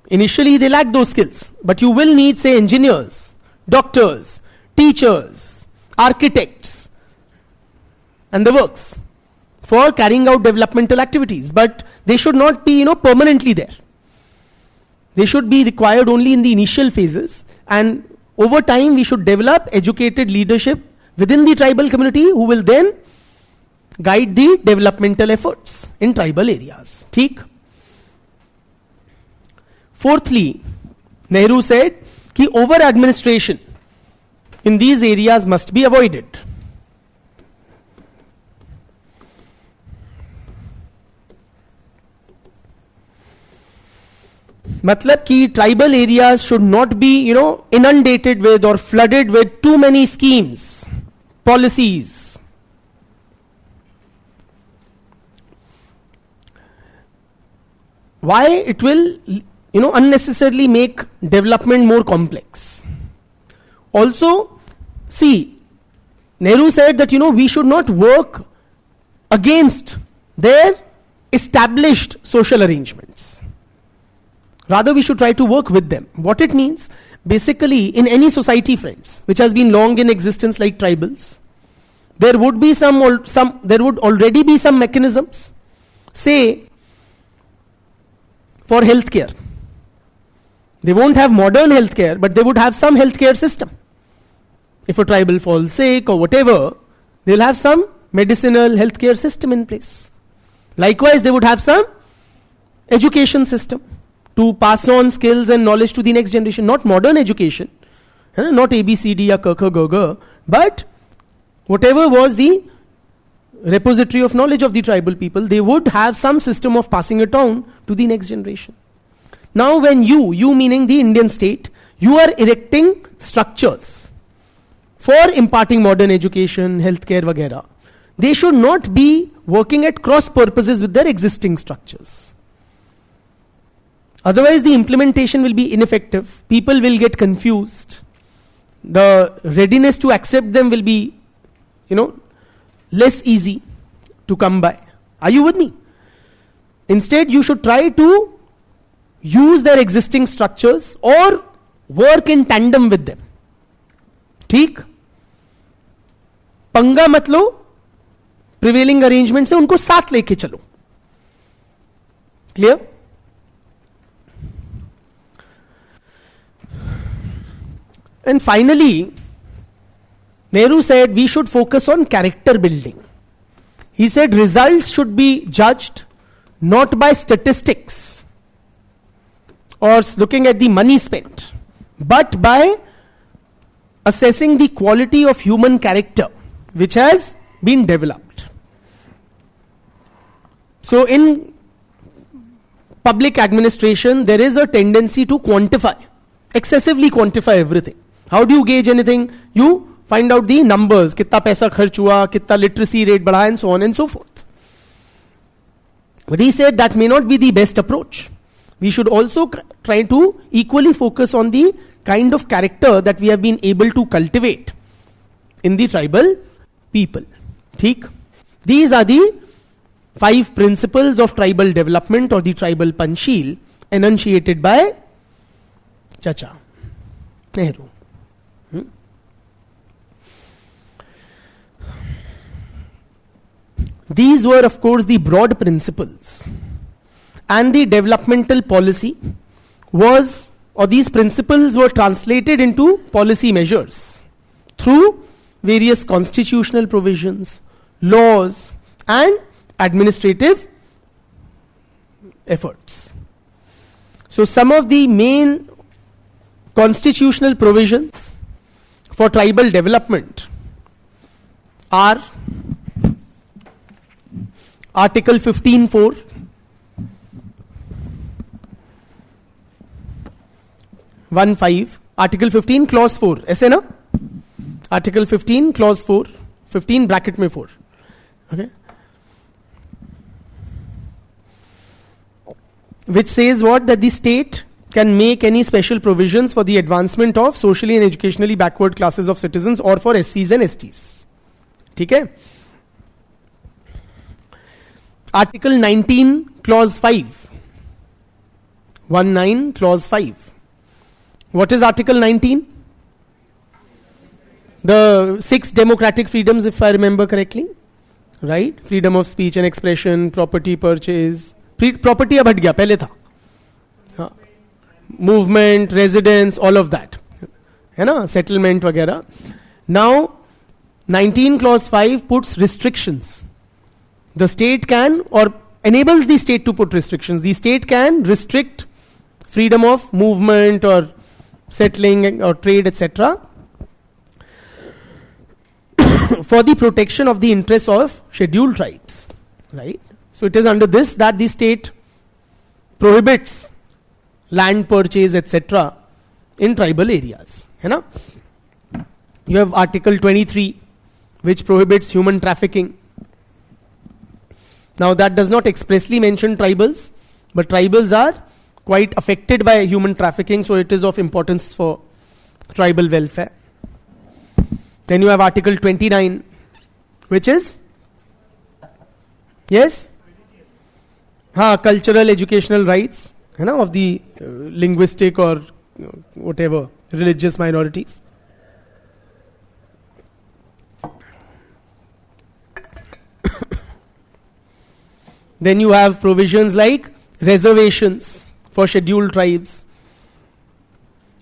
Initially they lack those skills. But you will need, say, engineers, doctors, teachers, architects, and the works for carrying out developmental activities. But they should not be, permanently there. They should be required only in the initial phases, and over time we should develop educated leadership within the tribal community who will then guide the developmental efforts in tribal areas. ठीक? Fourthly, Nehru said कि over administration in these areas must be avoided. मतलब कि tribal areas should not be, inundated with or flooded with too many schemes, policies. Why? It will, unnecessarily make development more complex. Also, see, Nehru said that, we should not work against their established social arrangements. Rather, we should try to work with them. What it means, basically, in any society, friends, which has been long in existence like tribals, there would be there would already be some mechanisms, say, for healthcare. They won't have modern healthcare, but they would have some healthcare system. If a tribal falls sick or whatever, they'll have some medicinal healthcare system in place. Likewise, they would have some education system to pass on skills and knowledge to the next generation. Not modern education, not ABCD or K, but whatever was the repository of knowledge of the tribal people, they would have some system of passing it on to the next generation. Now when you meaning the Indian state, you are erecting structures for imparting modern education, healthcare, vagera, they should not be working at cross purposes with their existing structures. Otherwise, the implementation will be ineffective. People will get confused. The readiness to accept them will be, less easy to come by. Are you with me? Instead, you should try to use their existing structures or work in tandem with them. ठीक? पंगा मत लो, prevailing arrangement से उनको साथ लेके चलो. Clear? And finally, Nehru said we should focus on character building. He said results should be judged not by statistics or looking at the money spent, but by assessing the quality of human character which has been developed. So in public administration, there is a tendency to quantify, excessively quantify everything. How do you gauge anything? You find out the numbers, कितना पैसा खर्च हुआ, कितना literacy rate बढ़ा, and so on and so forth. But he said that may not be the best approach. We should also try to equally focus on the kind of character that we have been able to cultivate in the tribal people. ठीक? These are the 5 principles of tribal development or the tribal Panchil enunciated by Chacha Nehru. These were, of course, the broad principles. And the developmental policy was, or these principles were translated into policy measures through various constitutional provisions, laws, and administrative efforts. So some of the main constitutional provisions for tribal development are Article 15(4), Article 15 clause 4, ऐसे ना? Article 15 clause 4, 15 bracket में 4. Okay? Which says what? That the state can make any special provisions for the advancement of socially and educationally backward classes of citizens or for SCs and STs. ठीक है? Article 19 clause 5. 19 clause 5. What is Article 19? The 6 democratic freedoms, if I remember correctly. Right? Freedom of speech and expression, property purchase. Property अब हट गया, पहले था. Movement, residence, all of that. है ना? Settlement वगैरह. Now, 19 clause 5 puts restrictions. The state can, or enables the state to put restrictions. The state can restrict freedom of movement or settling or trade, etc. for the protection of the interests of scheduled tribes. Right? So it is under this that the state prohibits land purchase, etc. in tribal areas. है ना? You have Article 23, which prohibits human trafficking. Now that does not expressly mention tribals, but tribals are quite affected by human trafficking, so it is of importance for tribal welfare. Then you have Article 29, which is, yes, cultural educational rights, of the linguistic or whatever religious minorities. Then you have provisions like reservations for scheduled tribes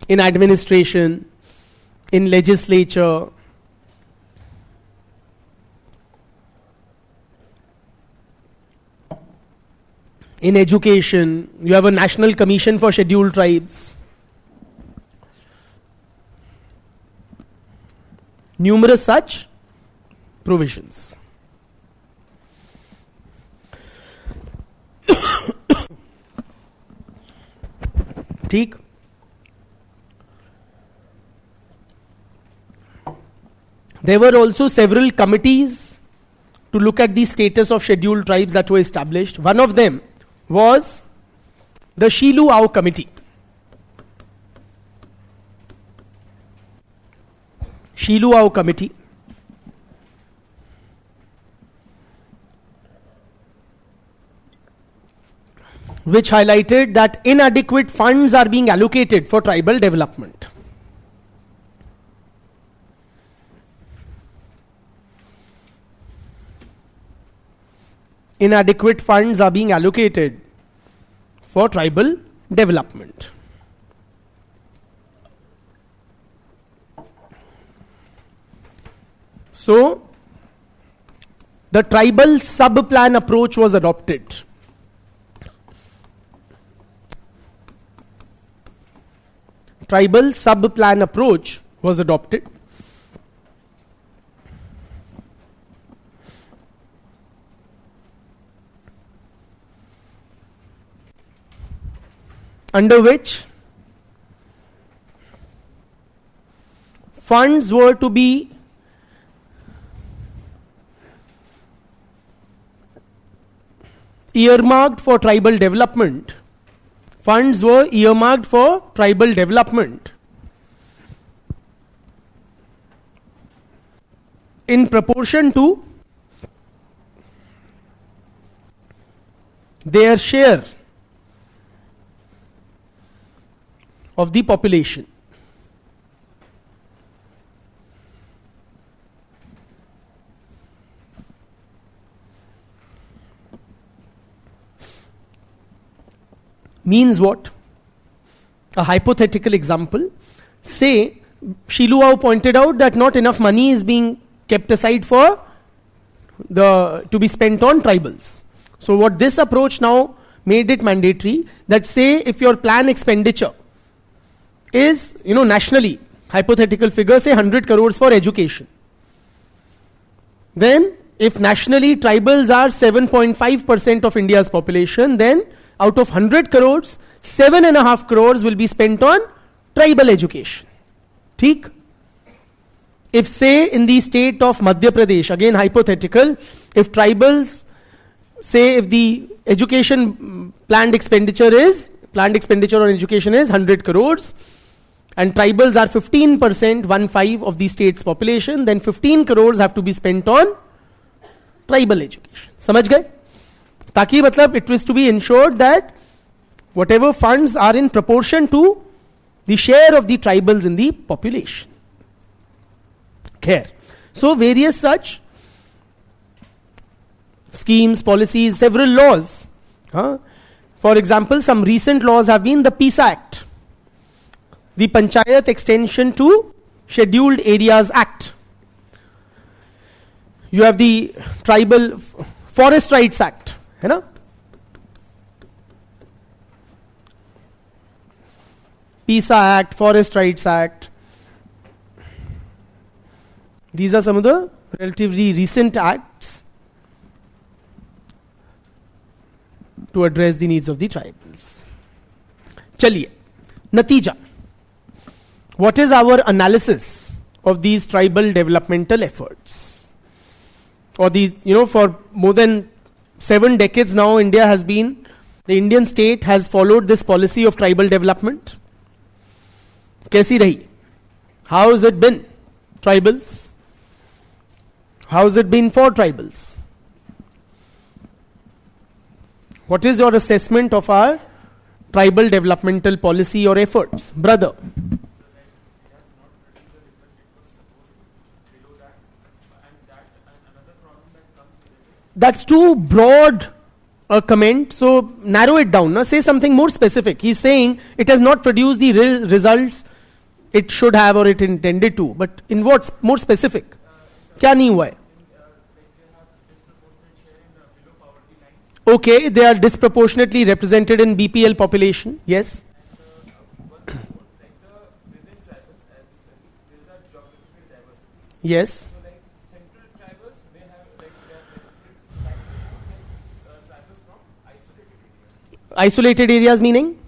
in administration, in legislature, in education. You have a National Commission for Scheduled Tribes. Numerous such provisions. ठीक. There were also several committees to look at the status of scheduled tribes that were established. One of them was the Shiluau Committee. Shiluau Committee. Which highlighted that inadequate funds are being allocated for tribal development. Inadequate funds are being allocated for tribal development. So, the tribal sub-plan approach was adopted. Tribal sub-plan approach was adopted. Under which funds were to be earmarked for tribal development. Funds were earmarked for tribal development in proportion to their share of the population. Means what? A hypothetical example. Say, Shiluau pointed out that not enough money is being kept aside for to be spent on tribals. So what this approach now made it mandatory that say if your plan expenditure is, nationally, hypothetical figure, say 100 crores for education. Then, if nationally tribals are 7.5% of India's population, then out of 100 crores, 7.5 crores will be spent on tribal education. Theek? If say in the state of Madhya Pradesh, again hypothetical, if tribals, say if the education planned expenditure on education is 100 crores, and tribals are 15%, 1/5 of the state's population, then 15 crores have to be spent on tribal education. समझ गए? ताकि मतलब it was to be ensured that whatever funds are in proportion to the share of the tribals in the population. Care. So various such schemes, policies, several laws. For example, some recent laws have been the Peace Act, the Panchayat Extension to Scheduled Areas Act. You have the Tribal Forest Rights Act. है ना? PISA Act, Forest Rights Act. These are some of the relatively recent acts to address the needs of the tribals. चलिए, नतीजा. What is our analysis of these tribal developmental efforts? Or for more than 7 decades now, the Indian state has followed this policy of tribal development. कैसी रही? How has it been? Tribals, How's it been for tribals? What is your assessment of our tribal developmental policy or efforts? Brother. That's too broad a comment, so narrow it down. Say something more specific. He's saying it has not produced the results it should have or it intended to. But in what more specific? क्या नहीं हुआ है? Okay, they are disproportionately represented in BPL population. Yes. Yes. Isolated areas meaning?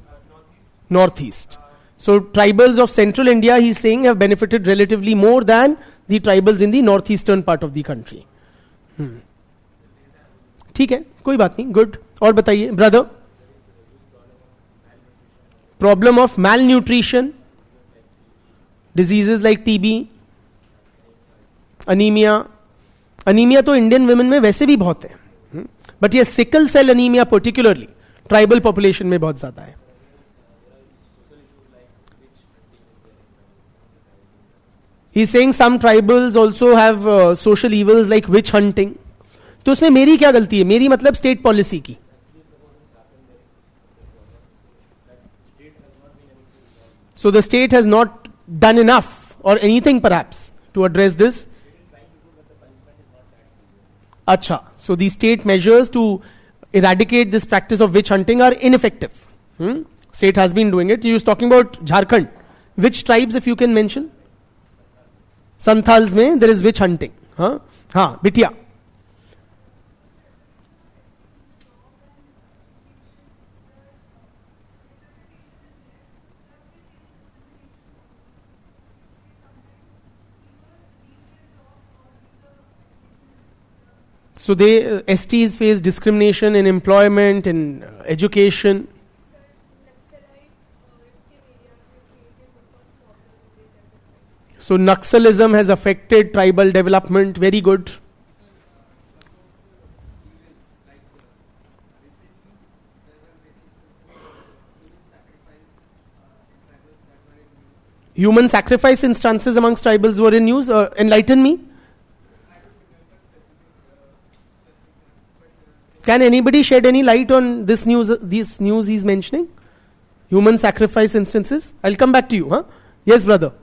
Northeast. So tribals of central India, he's saying, have benefited relatively more than the tribals in the northeastern part of the country. ठीक है, कोई बात नहीं, good. और बताइए, brother. Problem of malnutrition, diseases like TB, anemia. Anemia तो Indian women में वैसे भी बहुत है, but ये sickle cell anemia particularly tribal population में बहुत ज्यादा है. He's saying some tribals also have social evils like witch hunting. तो उसमें मेरी क्या गलती है? मेरी मतलब स्टेट पॉलिसी की. So the state has not done enough or anything perhaps to address this. Acha. So the state measures to eradicate this practice of witch hunting are ineffective. State has been doing it. He was talking about Jharkhand. Which tribes, if you can mention? Santhals mein there is witch hunting. Bitya. So they STs face discrimination in employment, in education. So Naxalism has affected tribal development. Very good. Human sacrifice instances amongst tribals were in news. Enlighten me. Can anybody shed any light on this news he's mentioning? Human sacrifice instances. I'll come back to you. Yes, brother.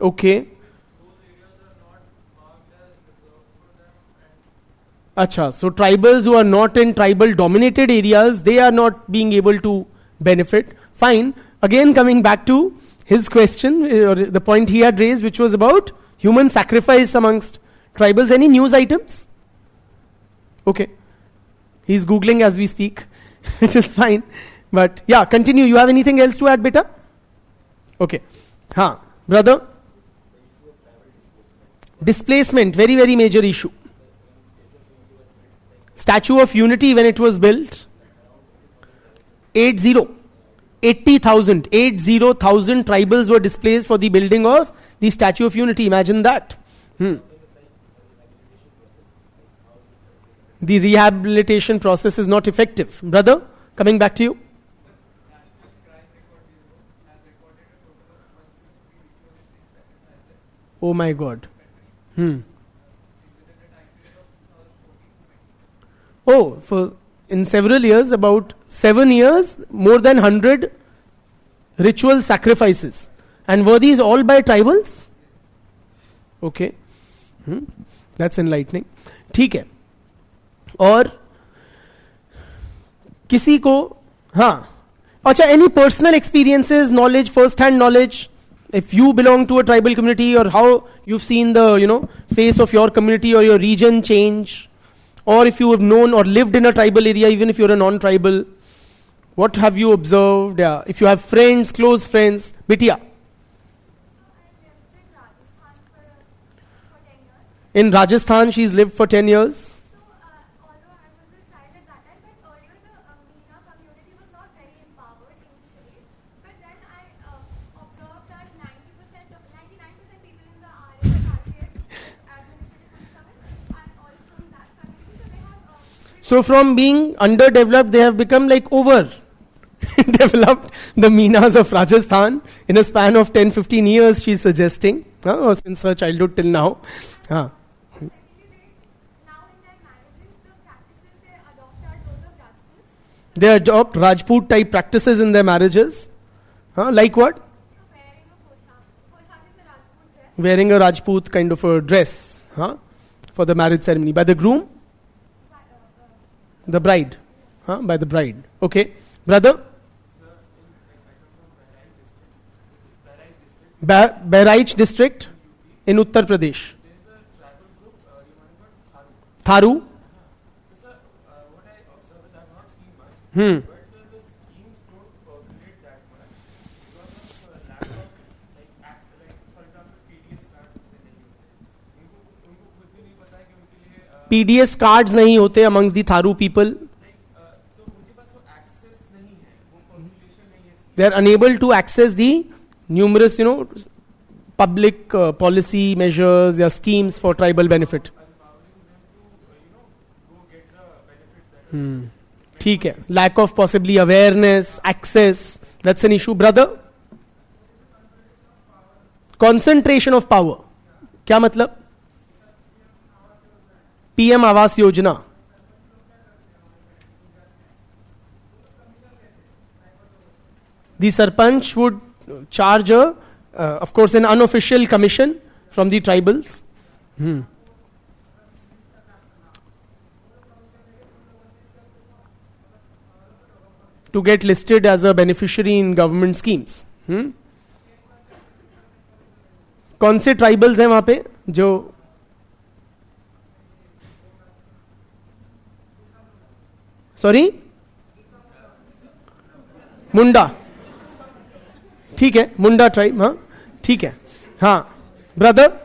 Okay. Acha, so tribals who are not in tribal dominated areas, they are not being able to benefit. Fine. Again, coming back to his question, or the point he had raised, which was about human sacrifice amongst tribals. Any news items? Okay. He's Googling as we speak, which is fine. But yeah, continue. You have anything else to add, beta? Okay. Brother? Displacement, very, very major issue. Statue of Unity, when it was built, 80,000 tribals were displaced for the building of the Statue of Unity. Imagine that. The rehabilitation process is not effective. Brother, coming back to you. Oh my God. Oh, for in several years, about 7 years, more than 100 ritual sacrifices. And were these all by tribals? Okay. That's enlightening. ठीक है. और किसी को अच्छा, any personal experiences, knowledge, first-hand knowledge, if you belong to a tribal community, or how you've seen the face of your community or your region change, or if you have known or lived in a tribal area, even if you're a non-tribal, what have you observed? If you have friends, close friends, Bitya. I left the In Rajasthan, she's lived for 10 years. So, although I was a child at that time, but earlier the Meena community was not very empowered initially. But then I observed that 99% people in the RAS, RPS, administrative police service, are all from that community. So they have. So from being underdeveloped, they have become like over developed. The Meenas of Rajasthan in a span of 10-15 years, she's suggesting, or since her childhood till now. Secondly, now in their marriages, the practices they adopt are those of Rajputs. They adopt Rajput type practices in their marriages. Like what? So wearing a poshak. Poshak is a Rajput dress. Wearing a Rajput kind of a dress for the marriage ceremony. By the groom? The bride. By the bride. Okay. Brother? Bahraich district in Uttar Pradesh. There's a tribal group, you remember Tharu? Tharu? So, sir, what I observe is I've not seen much, but sir, the schemes don't percolate that much because of lack of like acts, like for example PDS cards होते नहीं होते. उनको खुद भी नहीं पता है कि उनके लिए PDS cards नहीं होते amongst the Tharu people. like तो उनके पास वो access नहीं है, वो percolation नहीं है. They are unable to access the numerous, public policy measures or schemes for tribal benefit. Empowering them to go get the benefits that ठीक है. Lack of possibly awareness, access, that's an issue. Brother? Concentration of power. क्या मतलब? PM Awas Yojana. The Sarpanch would charge of course, an unofficial commission from the tribals. To get listed as a beneficiary in government schemes. कौन से tribals हैं वहां पे जो sorry मुंडा ठीक है मुंडा ट्राइब हाँ ठीक है हाँ brother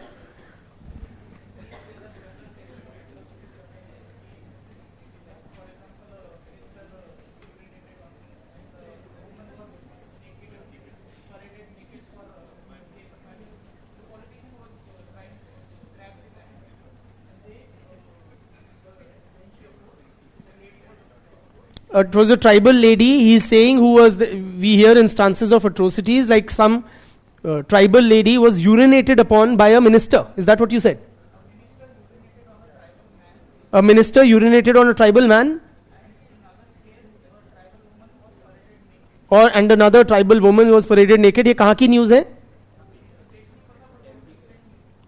it was a tribal lady, he's saying, who was, we hear instances of atrocities, like some tribal lady was urinated upon by a minister. Is that what you said? A minister urinated on a tribal man? And another tribal woman was paraded naked. ये कहाँ की news है?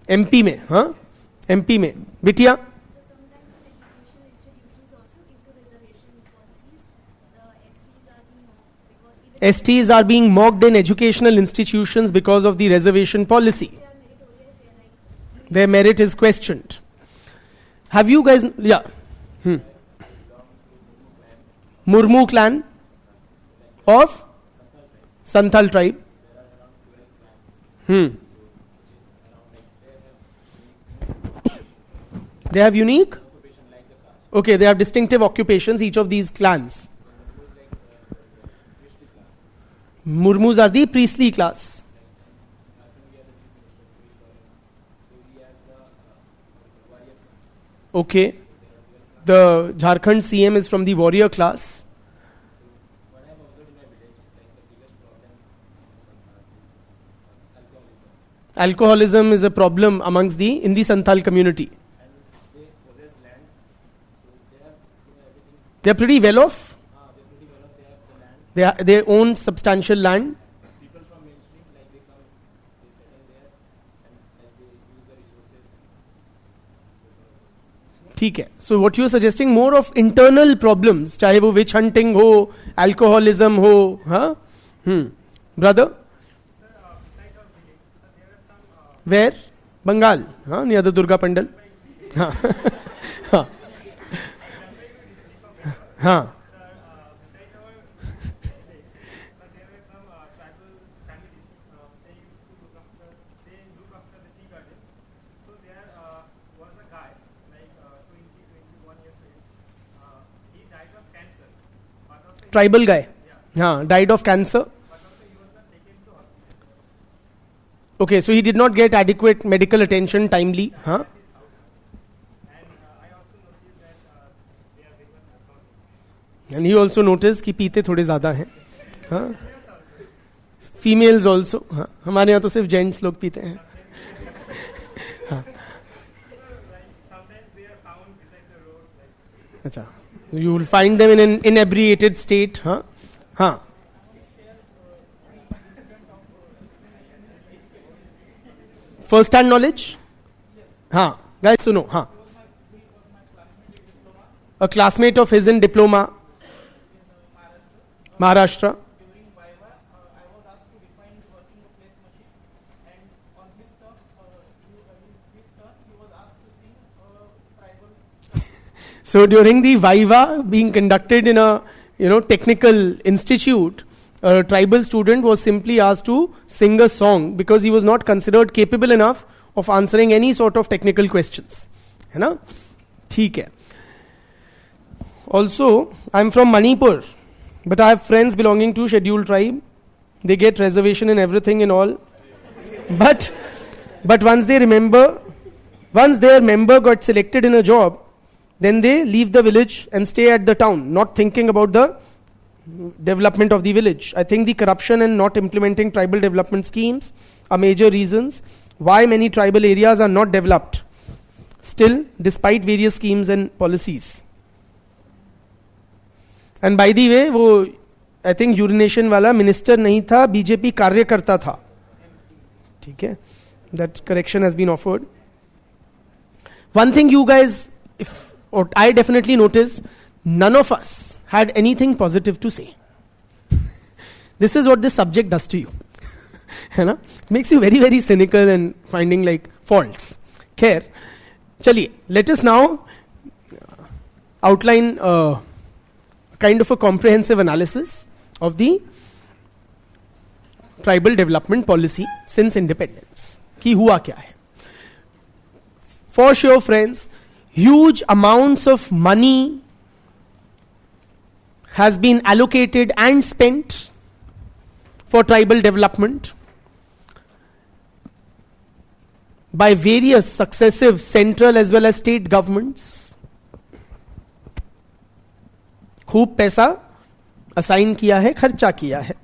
MP में, हाँ? MP में. बिटिया? STs are being mocked in educational institutions because of the reservation policy. Their merit is questioned. Have you guys, yeah. Murmu clan of Santhal tribe. They have unique? Okay, they have distinctive occupations, each of these clans. Murmus are the priestly class. Okay. The Jharkhand CM is from the warrior class. Alcoholism is a problem amongst in the Santhal community. They are pretty well off. They own substantial land. people from mainstream, like they come, they settle there, and they use the resources. ठीक है. So what you are suggesting, more of internal problems, चाहे वो witch hunting हो, alcoholism हो, हाँ? Brother? Where? Bengal, हाँ? Near the Durga Pandal. हाँ. हाँ. हाँ. Was tribal guy. Died of cancer. Okay, so he did not get adequate medical attention timely. And he also noticed कि पीते थोड़े ज़्यादा हैं. Females also. हमारे यहाँ तो सिर्फ जेंट्स लोग पीते हैं. अच्छा, you will find them in an inebriated state. First hand knowledge? Guys, सुनो. A classmate of his in diploma, Maharashtra. So during the Viva being conducted in a technical institute, a tribal student was simply asked to sing a song because he was not considered capable enough of answering any sort of technical questions. है ना? ठीक है. Also, I'm from Manipur, but I have friends belonging to scheduled tribe. They get reservation in everything and all. But once their member got selected in a job, then they leave the village and stay at the town, not thinking about the development of the village. I think the corruption and not implementing tribal development schemes are major reasons why many tribal areas are not developed still, despite various schemes and policies. And by the way, वो I think urination वाला minister नहीं था, BJP कार्यकर्ता था. ठीक है? That correction has been offered. One thing you guys, or I definitely noticed, none of us had anything positive to say. This is what this subject does to you. It makes you very, very cynical and finding like faults. Khair, chaliye, let us now outline kind of a comprehensive analysis of the tribal development policy since independence. Ki hua kya hai? For sure, friends, huge amounts of money has been allocated and spent for tribal development by various successive central as well as state governments. खूब पैसा assign किया है, खर्चा किया है.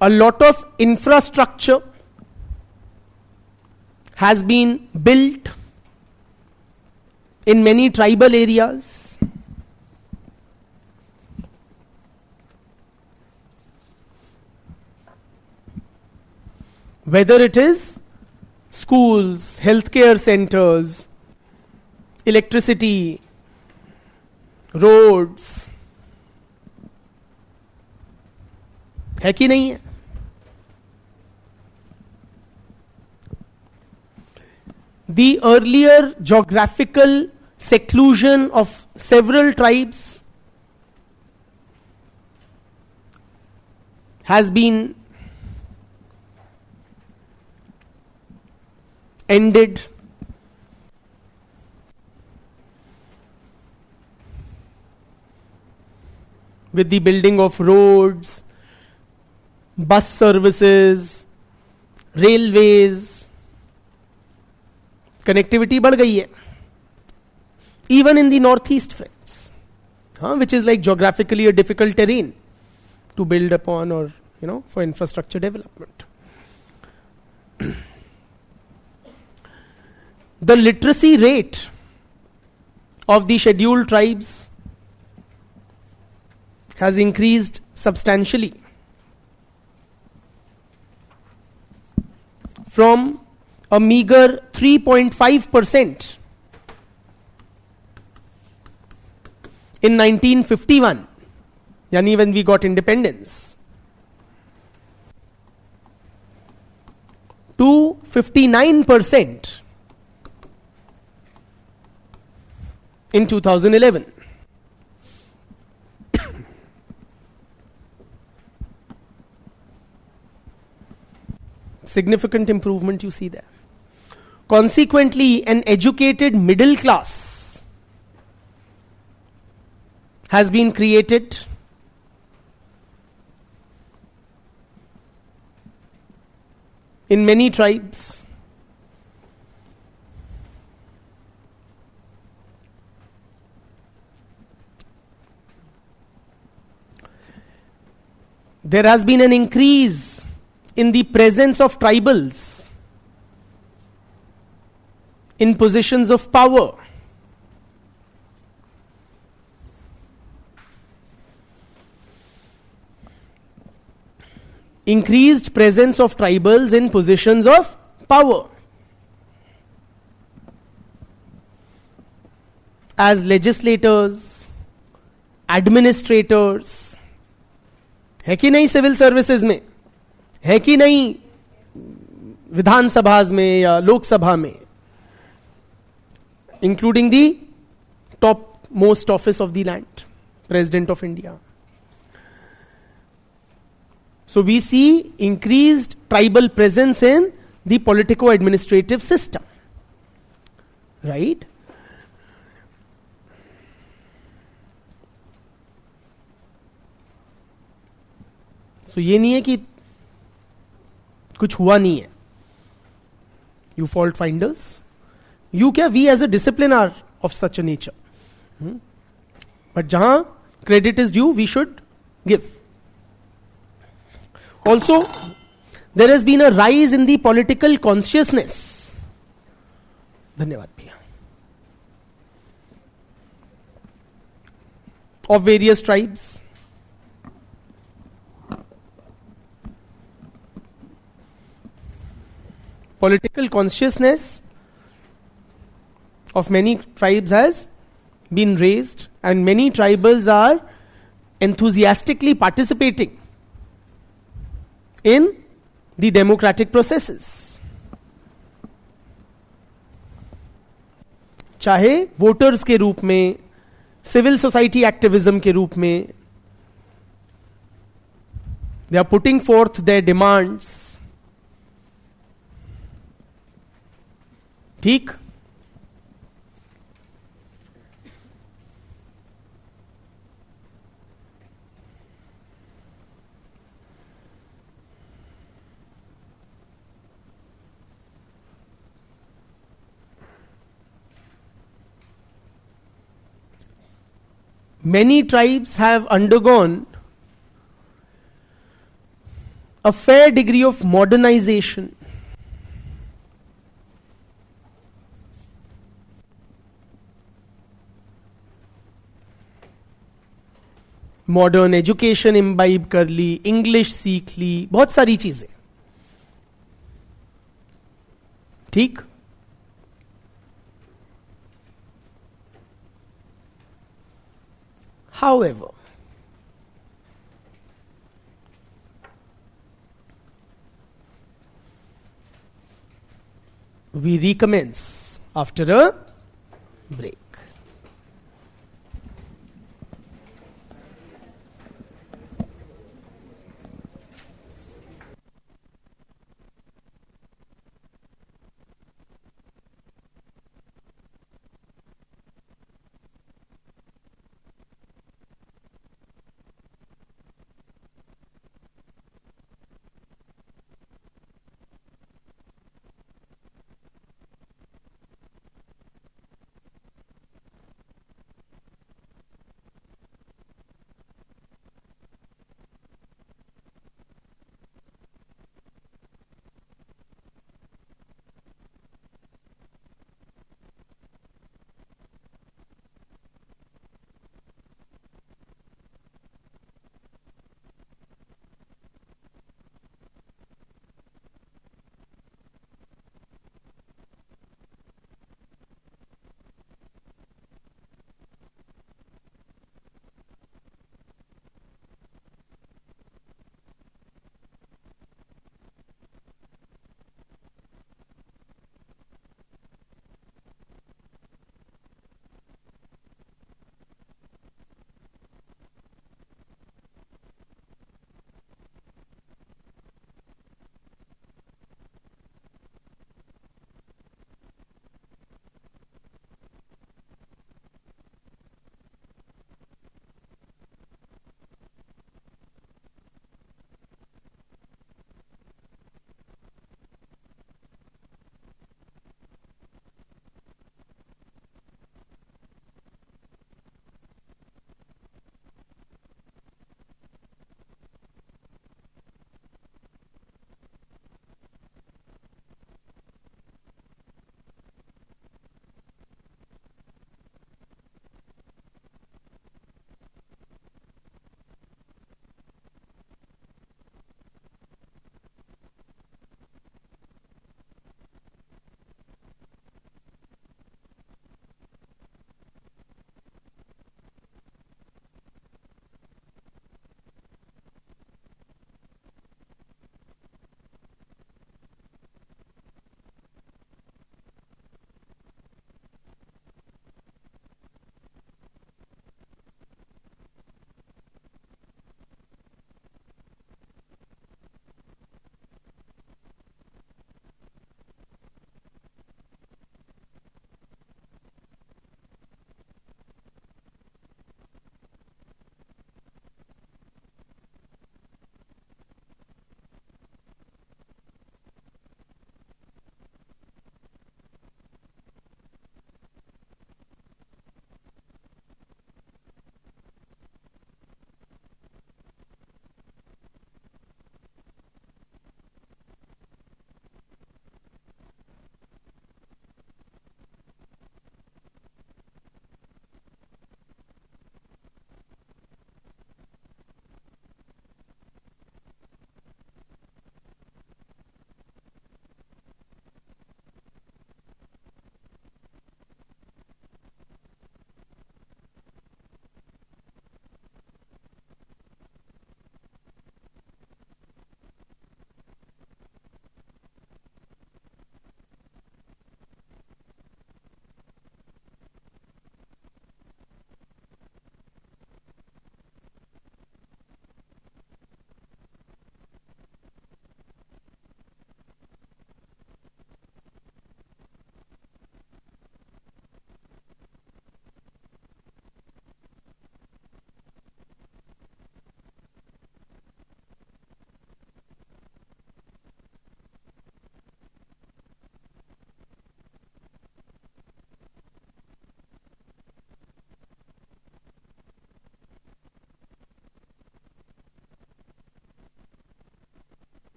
A lot of infrastructure has been built in many tribal areas. Whether it is schools, healthcare centers, electricity, roads, है कि नहीं है? The earlier geographical seclusion of several tribes has been ended. With the building of roads, bus services, railways, connectivity बढ़ गई है. Even in the northeast, friends, which is like geographically a difficult terrain to build upon or for infrastructure development. The literacy rate of the scheduled tribes has increased substantially from a meager 3.5% in 1951, yani when we got independence, to 59% in 2011. Significant improvement you see there. Consequently, an educated middle class has been created. In many tribes. There has been an increase in the presence of tribals in positions of power. Increased presence of tribals in positions of power. As legislators, administrators, है कि नहीं civil services में, है कि नहीं विधानसभा में या लोकसभा में, including the top most office of the land, president of India. So we see increased tribal presence in the politico-administrative system. Right? So ये नहीं है कि कुछ हुआ नहीं है. You fault finders. You क्या, we as a discipline are of such a nature. But जहां credit is due, we should give. Also, there has been a rise in the political consciousness. धन्यवाद भैया. Of various tribes. Political consciousness of many tribes has been raised, and many tribals are enthusiastically participating in the democratic processes. चाहे voters के रूप में, civil society activism के रूप में, they are putting forth their demands. ठीक. Many tribes have undergone a fair degree of modernization. Modern education imbibe कर ली, English सीख ली, बहुत सारी चीजें. ठीक. However, we recommence after a break.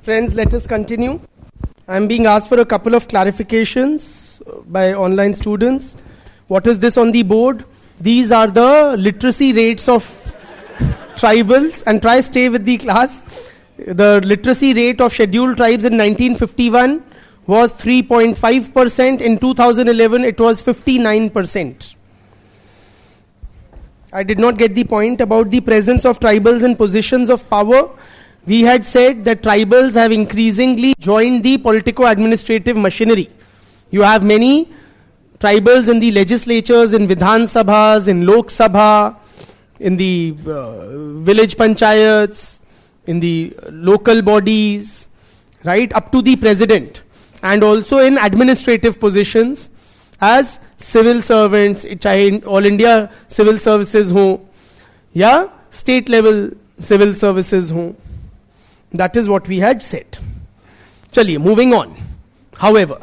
Friends, let us continue. I'm being asked for a couple of clarifications by online students. What is this on the board? These are the literacy rates of tribals, and try stay with the class. The literacy rate of scheduled tribes in 1951 was 3.5%. In 2011, it was 59%. I did not get the point about the presence of tribals in positions of power. We had said that tribals have increasingly joined the politico-administrative machinery. You have many tribals in the legislatures, in Vidhan Sabhas, in Lok Sabha, in the village panchayats, in the local bodies, right, up to the president, and also in administrative positions as civil servants, चाहे all India civil services हो या state level civil services हो. That is what we had said. चलिए, moving on. However,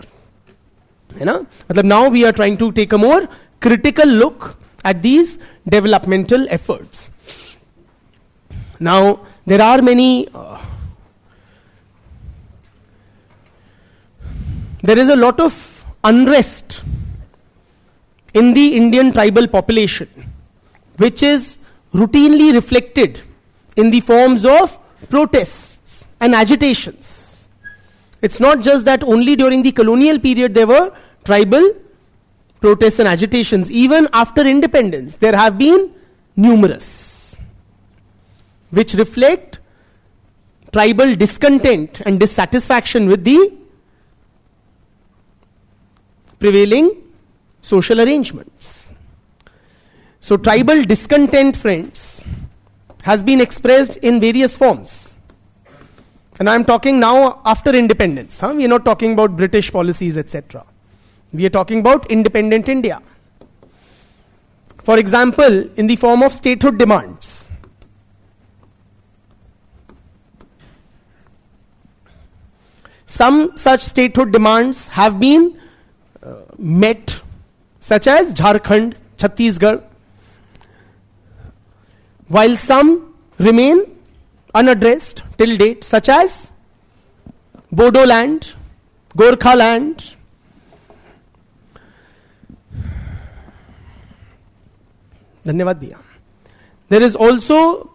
है ना, मतलब now we are trying to take a more critical look at these developmental efforts. Now there are many there is a lot of unrest in the Indian tribal population, which is routinely reflected in the forms of protests and agitations. It's not just that only during the colonial period there were tribal protests and agitations. Even after independence, there have been numerous, which reflect tribal discontent and dissatisfaction with the prevailing social arrangements. So tribal discontent, friends, has been expressed in various forms. And I'm talking now after independence. We are not talking about British policies, etc. We are talking about independent India. For example, in the form of statehood demands. Some such statehood demands have been met, such as Jharkhand, Chhattisgarh, while some remain unaddressed till date, such as Bodo land, Gorkha land. Dhanyavad bhaiya. There is also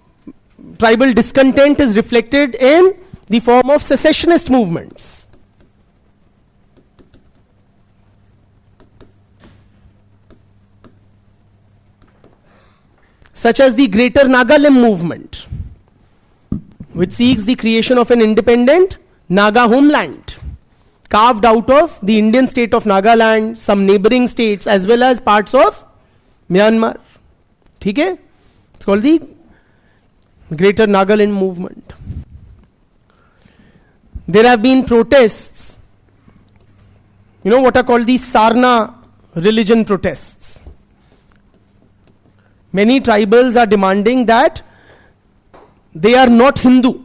tribal discontent is reflected in the form of secessionist movements. Such as the Greater Nagalim movement, which seeks the creation of an independent Naga homeland, carved out of the Indian state of Nagaland, some neighboring states, as well as parts of Myanmar. ठीक है? It's called the Greater Nagaland movement. There have been protests, what are called the Sarna religion protests. Many tribals are demanding that they are not Hindu.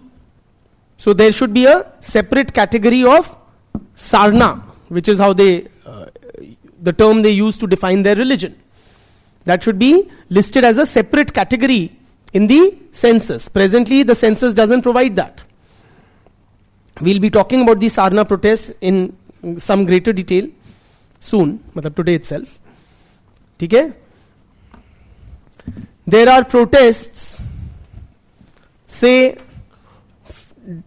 So there should be a separate category of Sarna, which is how the term they use to define their religion. That should be listed as a separate category in the census. Presently, the census doesn't provide that. We'll be talking about the Sarna protests in some greater detail soon, matlab today itself. Okay? There are protests, say,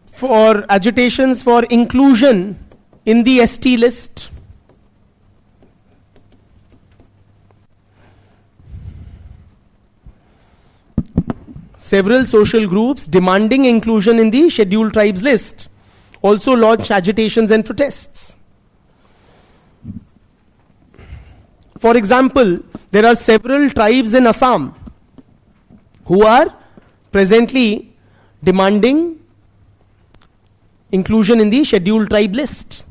for agitations for inclusion in the ST list. Several social groups demanding inclusion in the scheduled tribes list also launched agitations and protests. For example, there are several tribes in Assam who are presently demanding inclusion in the scheduled tribe list.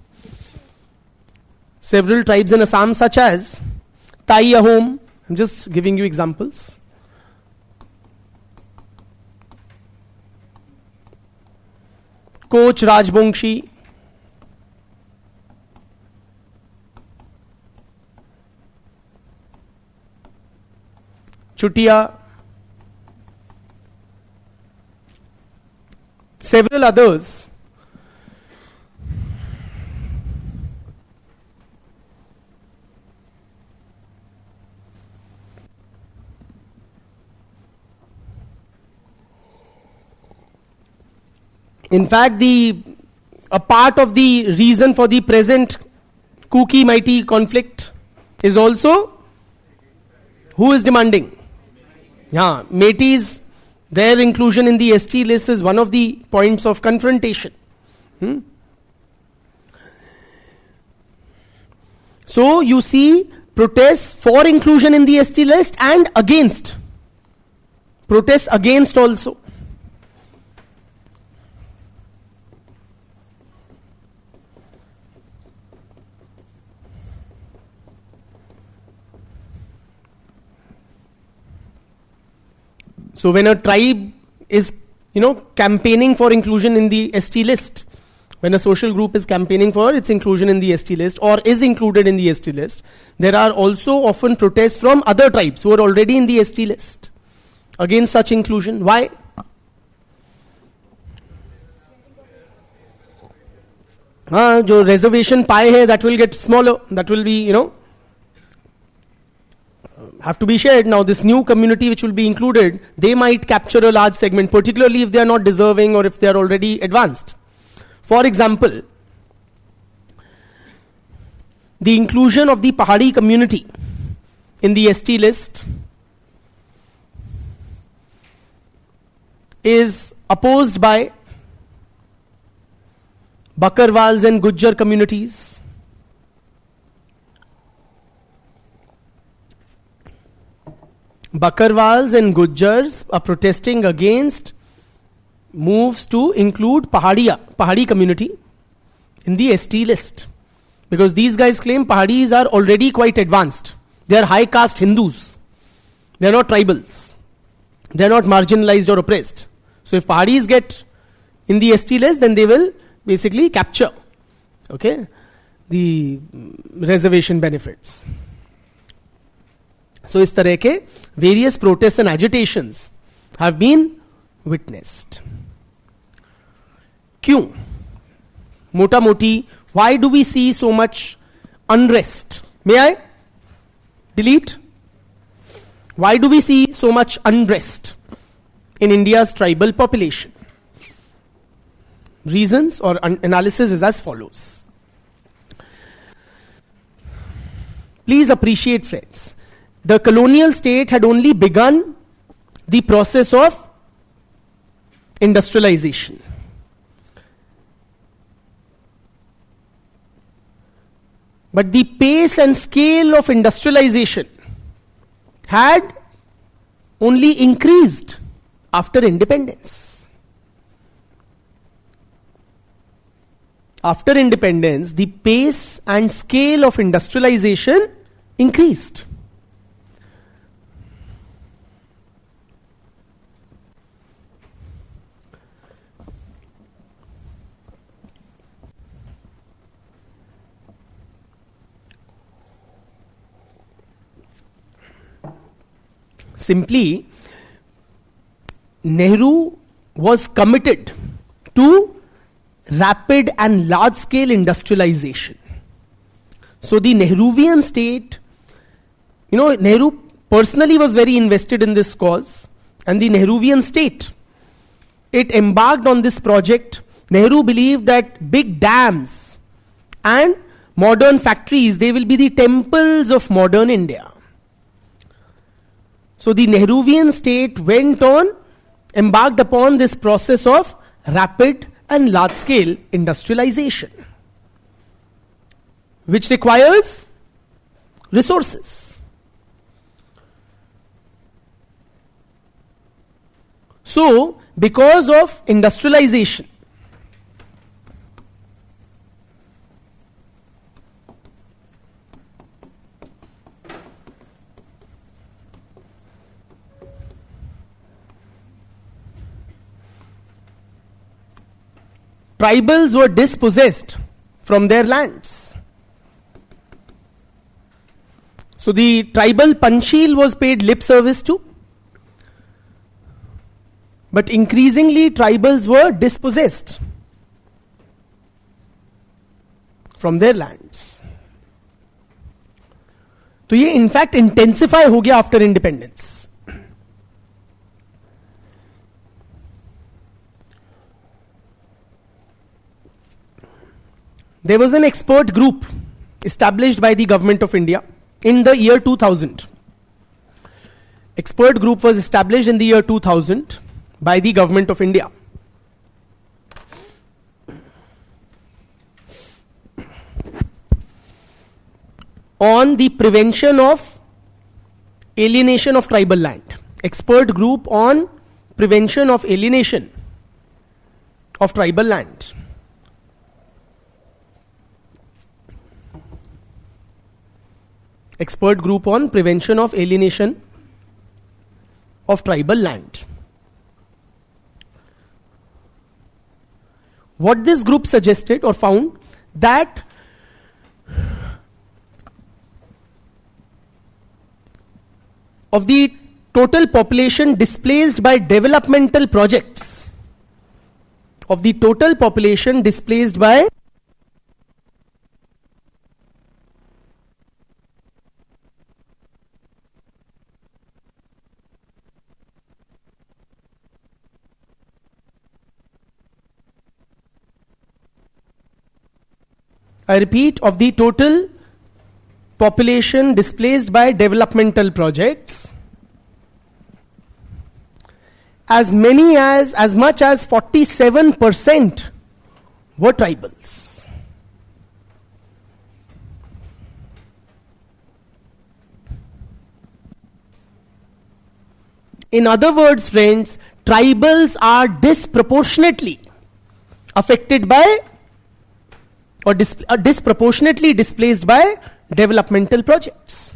Several tribes in Assam, such as Tai Ahom, I'm just giving you examples. Koch Rajbongshi, Chutia, several others In fact, a part of the reason for the present kooky mighty conflict is also who is demanding? Yeah, Metis, their inclusion in the ST list is one of the points of confrontation. So you see protests for inclusion in the ST list and against. Protests against also. So when a tribe is, campaigning for inclusion in the ST list, when a social group is campaigning for its inclusion in the ST list or is included in the ST list, there are also often protests from other tribes who are already in the ST list against such inclusion. Why? जो reservation pie है, that will get smaller, that will be, have to be shared. Now this new community which will be included, they might capture a large segment, particularly if they are not deserving or if they are already advanced. For example, the inclusion of the Pahadi community in the ST list is opposed by Bakarwals and Gujjar communities. Bakarwals and Gujjars are protesting against moves to include Pahadi community in the ST list. Because these guys claim Pahadis are already quite advanced. They are high caste Hindus. They are not tribals. They are not marginalized or oppressed. So if Pahadis get in the ST list, then they will basically capture, the reservation benefits. So इस तरह के various protests and agitations have been witnessed. क्यों? मोटा मोटी, why do we see so much unrest? May I delete? Why do we see so much unrest in India's tribal population? Reasons or analysis is as follows. Please appreciate, friends, the colonial state had only begun the process of industrialization. But the pace and scale of industrialization had only increased after independence. After independence, the pace and scale of industrialization increased. Simply, Nehru was committed to rapid and large-scale industrialization. So the Nehruvian state, Nehru personally was very invested in this cause, and the Nehruvian state, it embarked on this project. Nehru believed that big dams and modern factories, they will be the temples of modern India. So the Nehruvian state embarked upon this process of rapid and large-scale industrialization, which requires resources. So, because of industrialization, tribals were dispossessed from their lands. So the tribal Panchil was paid lip service to, but increasingly tribals were dispossessed from their lands. तो ये in fact intensify हो गया after independence. there was an expert group established by the government of India in the year 2000. Expert group was established in the year 2000 by the government of India. On the prevention of alienation of tribal land. Expert group on prevention of alienation of tribal land. Expert group on prevention of alienation of tribal land. What this group suggested or found that of the total population displaced by developmental projects, of the total population displaced by I repeat, of the total population displaced by developmental projects, as much as 47% were tribals. In other words, friends, tribals are disproportionately affected by or disproportionately displaced by developmental projects.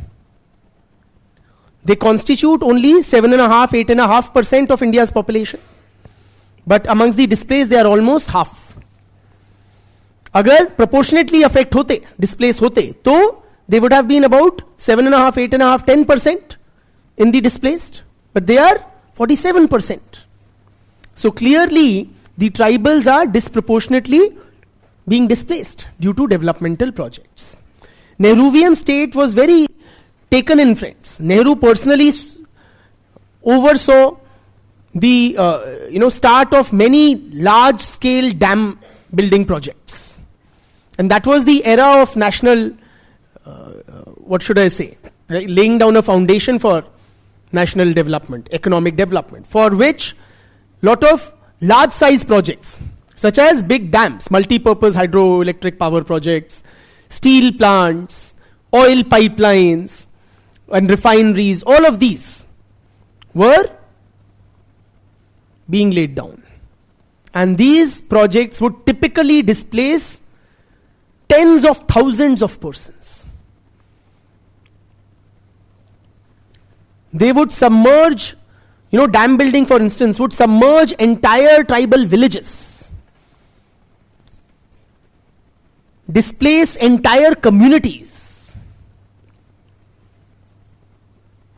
They constitute only 8.5% of India's population. But amongst the displaced, they are almost half. Agar proportionately affect hote, displaced hote, तो they would have been about 7.5, 8.5, 10% in the displaced. But they are 47%. So clearly, the tribals are disproportionately being displaced due to developmental projects. Nehruvian state was very taken in, friends. Nehru personally oversaw the start of many large-scale dam building projects, and that was the era of national, laying down a foundation for national development, economic development, for which lot of large-size projects, such as big dams, multi-purpose hydroelectric power projects, steel plants, oil pipelines, and refineries, all of these were being laid down. And these projects would typically displace tens of thousands of persons. They would submerge, dam building, for instance, would submerge entire tribal villages, displace entire communities.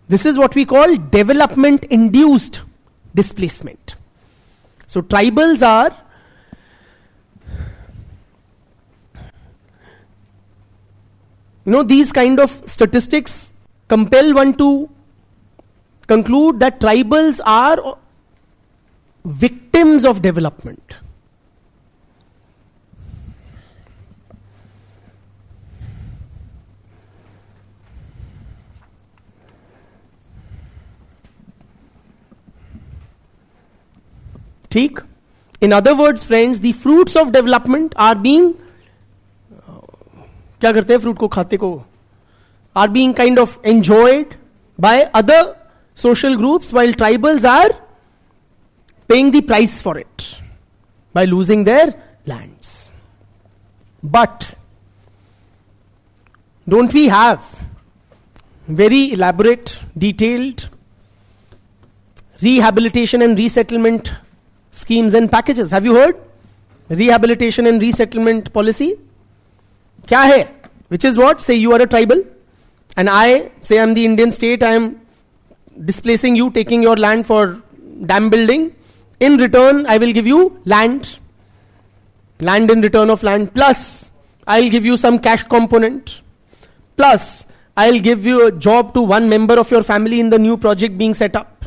This is what we call development-induced displacement. So tribals are these kind of statistics compel one to conclude that tribals are victims of development. ठीक? In other words, friends, the fruits of development are being क्या करते हैं fruit को खाते को are being kind of enjoyed by other social groups, while tribals are paying the price for it by losing their lands. But don't we have very elaborate, detailed rehabilitation and resettlement schemes and packages? Have you heard? Rehabilitation and resettlement policy. क्या है? Which is what? Say you are a tribal and I say I'm the Indian state, I am displacing you, taking your land for dam building. In return, I will give you land in return of land, plus I'll give you some cash component, plus I'll give you a job to one member of your family in the new project being set up.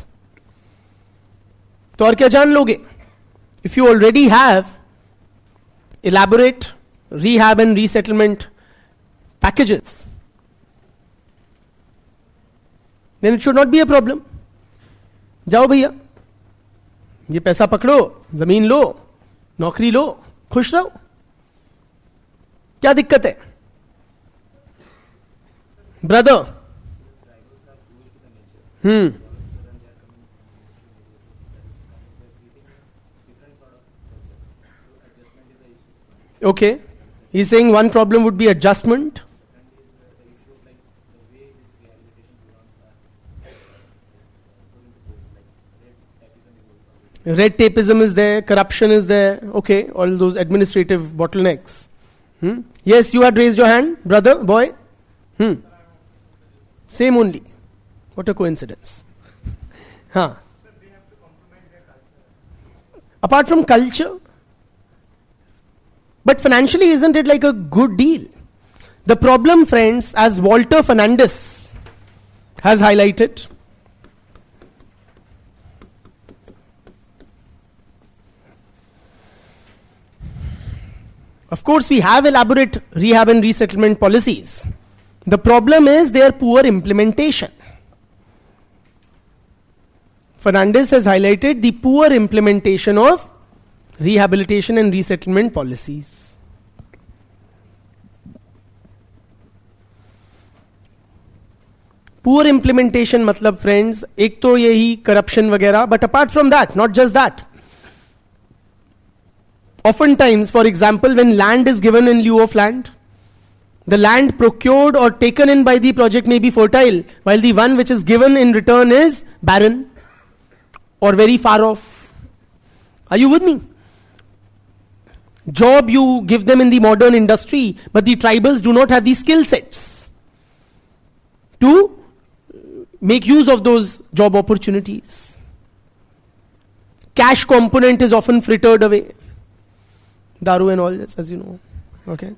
तो और क्या जान लोगे? If you already have elaborate rehab and resettlement packages, then it should not be a problem. जाओ भैया, ये पैसा पकड़ो, जमीन लो, नौकरी लो, खुश रहो, क्या दिक्कत है? Brother, okay. He's saying one problem would be adjustment. Red tapeism is there, corruption is there, okay, all those administrative bottlenecks. Yes, you had raised your hand, brother, boy. Same only. What a coincidence. Huh. Apart from culture, but financially, isn't it like a good deal? The problem, friends, as Walter Fernandez has highlighted, of course, we have elaborate rehab and resettlement policies. The problem is their poor implementation. Fernandez has highlighted the poor implementation of rehabilitation and resettlement policies. Poor implementation matlab, friends, ek to yehi corruption वगैरह, but apart from that, not just that. Oftentimes, for example, when land is given in lieu of land, the land procured or taken in by the project may be fertile, while the one which is given in return is barren or very far off. Are you with me? Job you give them in the modern industry, but the tribals do not have the skill sets to make use of those job opportunities. Cash component is often frittered away. Daru and all this, as you know. Okay.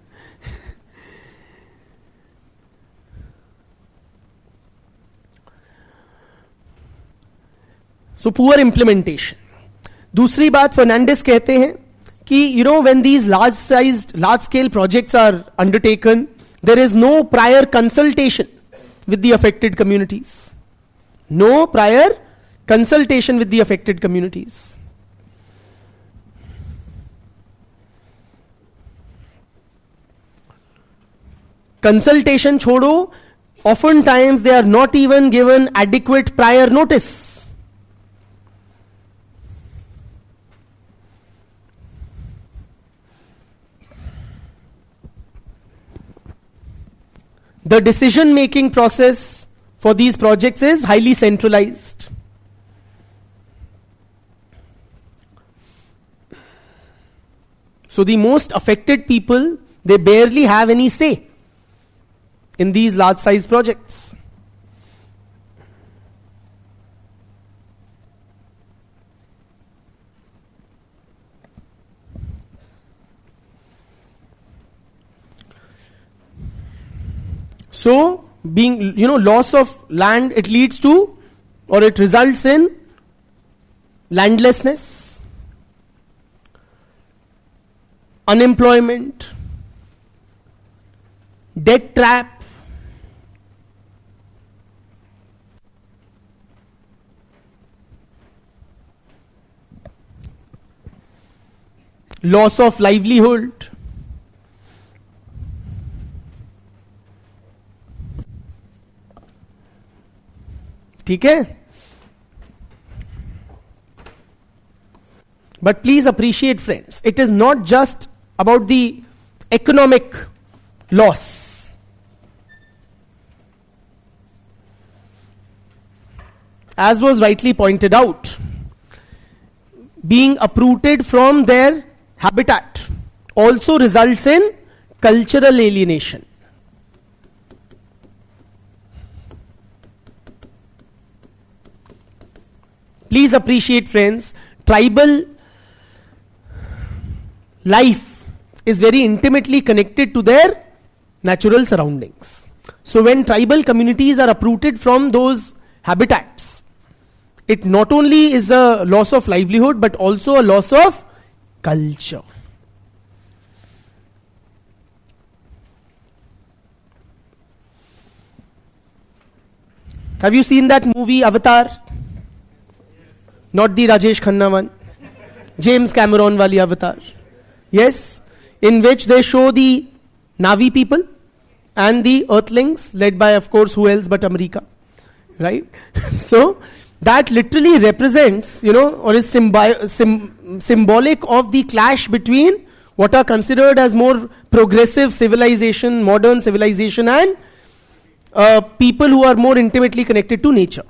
So poor implementation. दूसरी बात फर्नांडिस कहते हैं कि when these large scale projects are undertaken, there is no prior consultation with the affected communities. No prior consultation with the affected communities. Consultation छोड़ो, oftentimes they are not even given adequate prior notice. The decision-making process for these projects is highly centralized. So the most affected people, they barely have any say in these large-size projects. So, being, loss of land, it leads to, or it results in landlessness, unemployment, debt trap, loss of livelihood. ठीक है? But please appreciate, friends, it is not just about the economic loss. As was rightly pointed out, being uprooted from their habitat also results in cultural alienation. Please appreciate, friends, tribal life is very intimately connected to their natural surroundings. So when tribal communities are uprooted from those habitats, it not only is a loss of livelihood, but also a loss of culture. Have you seen that movie Avatar? Not the Rajesh Khanna one. James Cameron wali Avatar. Yes, in which they show the Navi people and the Earthlings, led by, of course, who else but America, right? So that literally represents, or is symbolic of the clash between what are considered as more progressive civilization, modern civilization, and people who are more intimately connected to nature.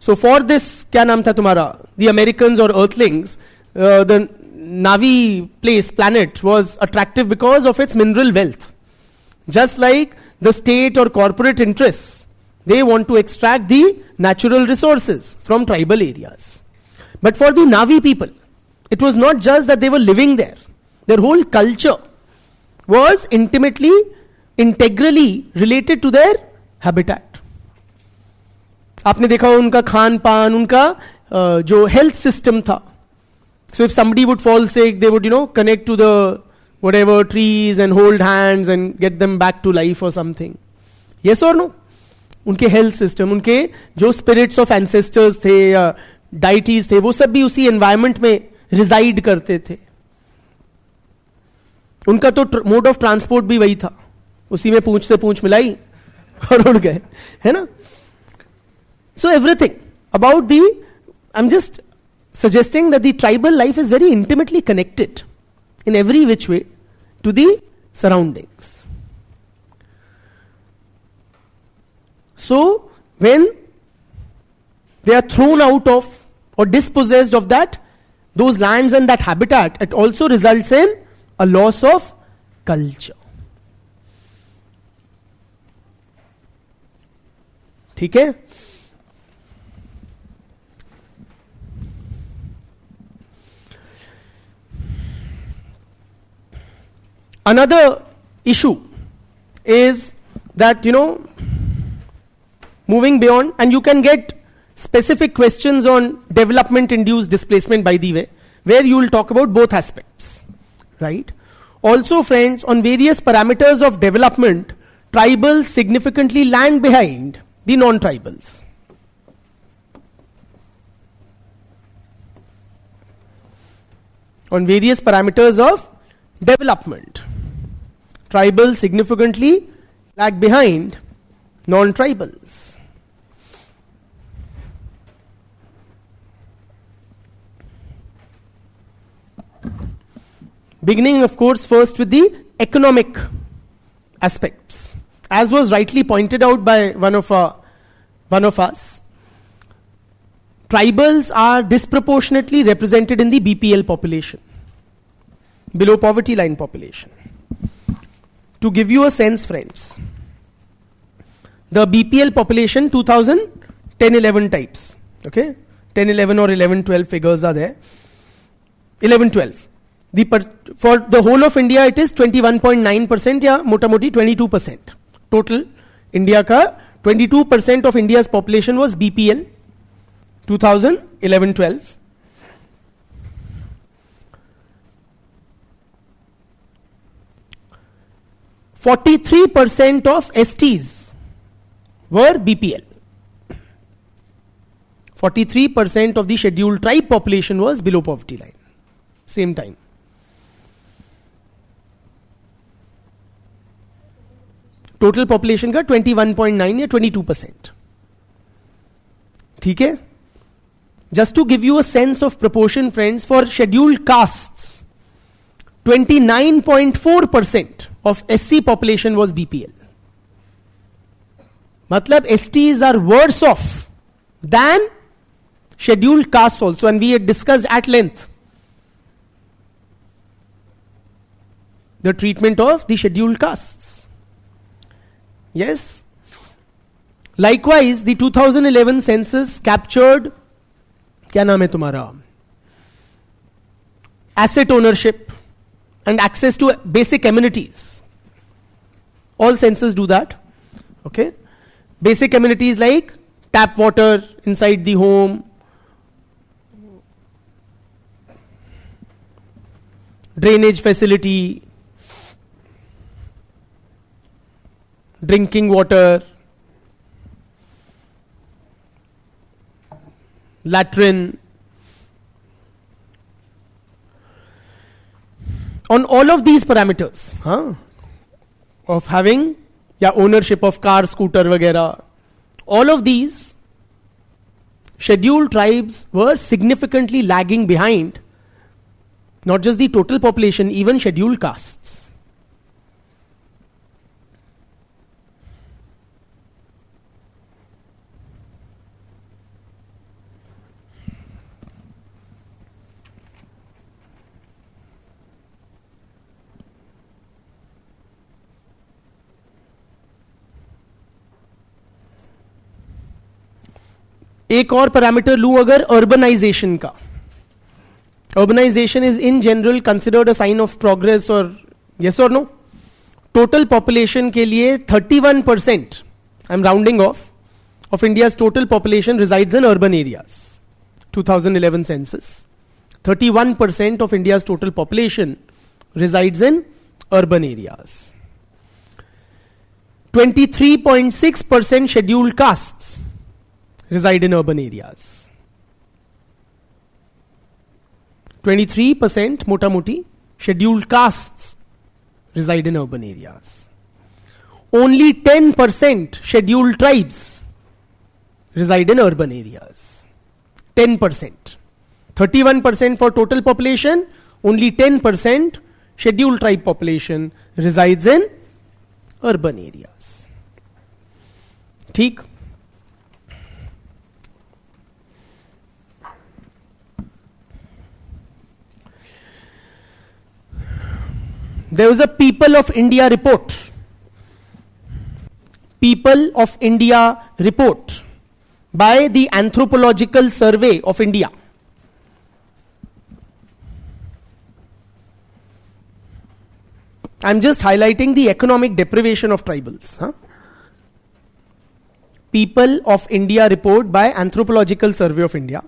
So for this, kya naam tha tumhara? The Americans or Earthlings, the Navi planet was attractive because of its mineral wealth. Just like the state or corporate interests, they want to extract the natural resources from tribal areas. But for the Navi people, it was not just that they were living there. Their whole culture was intimately, integrally related to their habitat. आपने देखा उनका खान पान, उनका जो health system था. So if somebody would fall sick, they would, connect to the whatever trees and hold hands and get them back to life or something. Yes or no? उनके health system, उनके जो spirits of ancestors थे, deities थे, वो सब भी उसी environment में reside करते थे. उनका तो mode of transport भी वही था. उसी में पूंछ से पूंछ मिलाई और उड़ गए, है ना? So everything about I'm just suggesting that the tribal life is very intimately connected in every which way to the surroundings. So when they are thrown out of or dispossessed of those lands and that habitat, it also results in a loss of culture. ठीक है? Another issue is that, moving beyond, and you can get specific questions on development-induced displacement, by the way, where you will talk about both aspects, right? Also, friends, on various parameters of development, tribals significantly lag behind the non-tribals. On various parameters of development, tribals significantly lag behind non-tribals. Beginning, of course, first with the economic aspects. As was rightly pointed out by one of us, tribals are disproportionately represented in the BPL population, below poverty line population. To give you a sense, friends, the BPL population 2010-11 types, okay, 10-11 or 11-12 figures are there. 11-12. For the whole of India, it is 21.9%, yeah, mota moti 22%. Total India ka 22% of India's population was BPL 2011-12. %43% of STs were BPL. 43% of the scheduled tribe population was below poverty line. Same time. Total population का 21.9 या 22%. ठीक है? Just to give you a sense of proportion, friends, for scheduled castes, 29.4% of SC population was BPL. Matlab STs are worse off than scheduled castes also, and we had discussed at length the treatment of the scheduled castes. Yes. Likewise, the 2011 census captured, क्या नाम है तुम्हारा, asset ownership and access to basic amenities. All census do that. Okay. Basic amenities like tap water inside the home, drainage facility, drinking water, latrine. On all of these parameters of having ownership of car, scooter, वगैरह, all of these scheduled tribes were significantly lagging behind not just the total population, even scheduled castes. एक और parameter लूं अगर urbanisation का. Urbanization is in general considered a sign of progress, or yes or no? Total population के लिए 31%, I'm rounding off, of India's total population resides in urban areas. 2011 census. 31% of India's total population resides in urban areas. 23.6% scheduled castes reside in urban areas. 23% mota moti scheduled castes reside in urban areas. Only 10% scheduled tribes reside in urban areas. 10%. 31% for total population, only 10% scheduled tribe population resides in urban areas. ठीक. There was a People of India report. People of India report by the Anthropological Survey of India. I'm just highlighting the economic deprivation of tribals. People of India report by Anthropological Survey of India.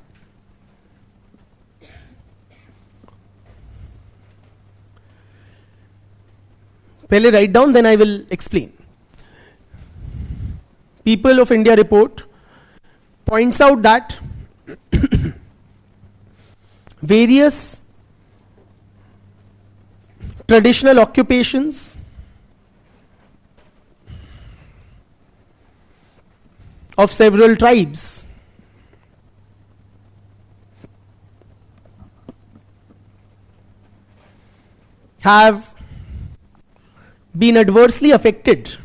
Pehle write down, then I will explain. People of India report points out that various traditional occupations of several tribes have been adversely affected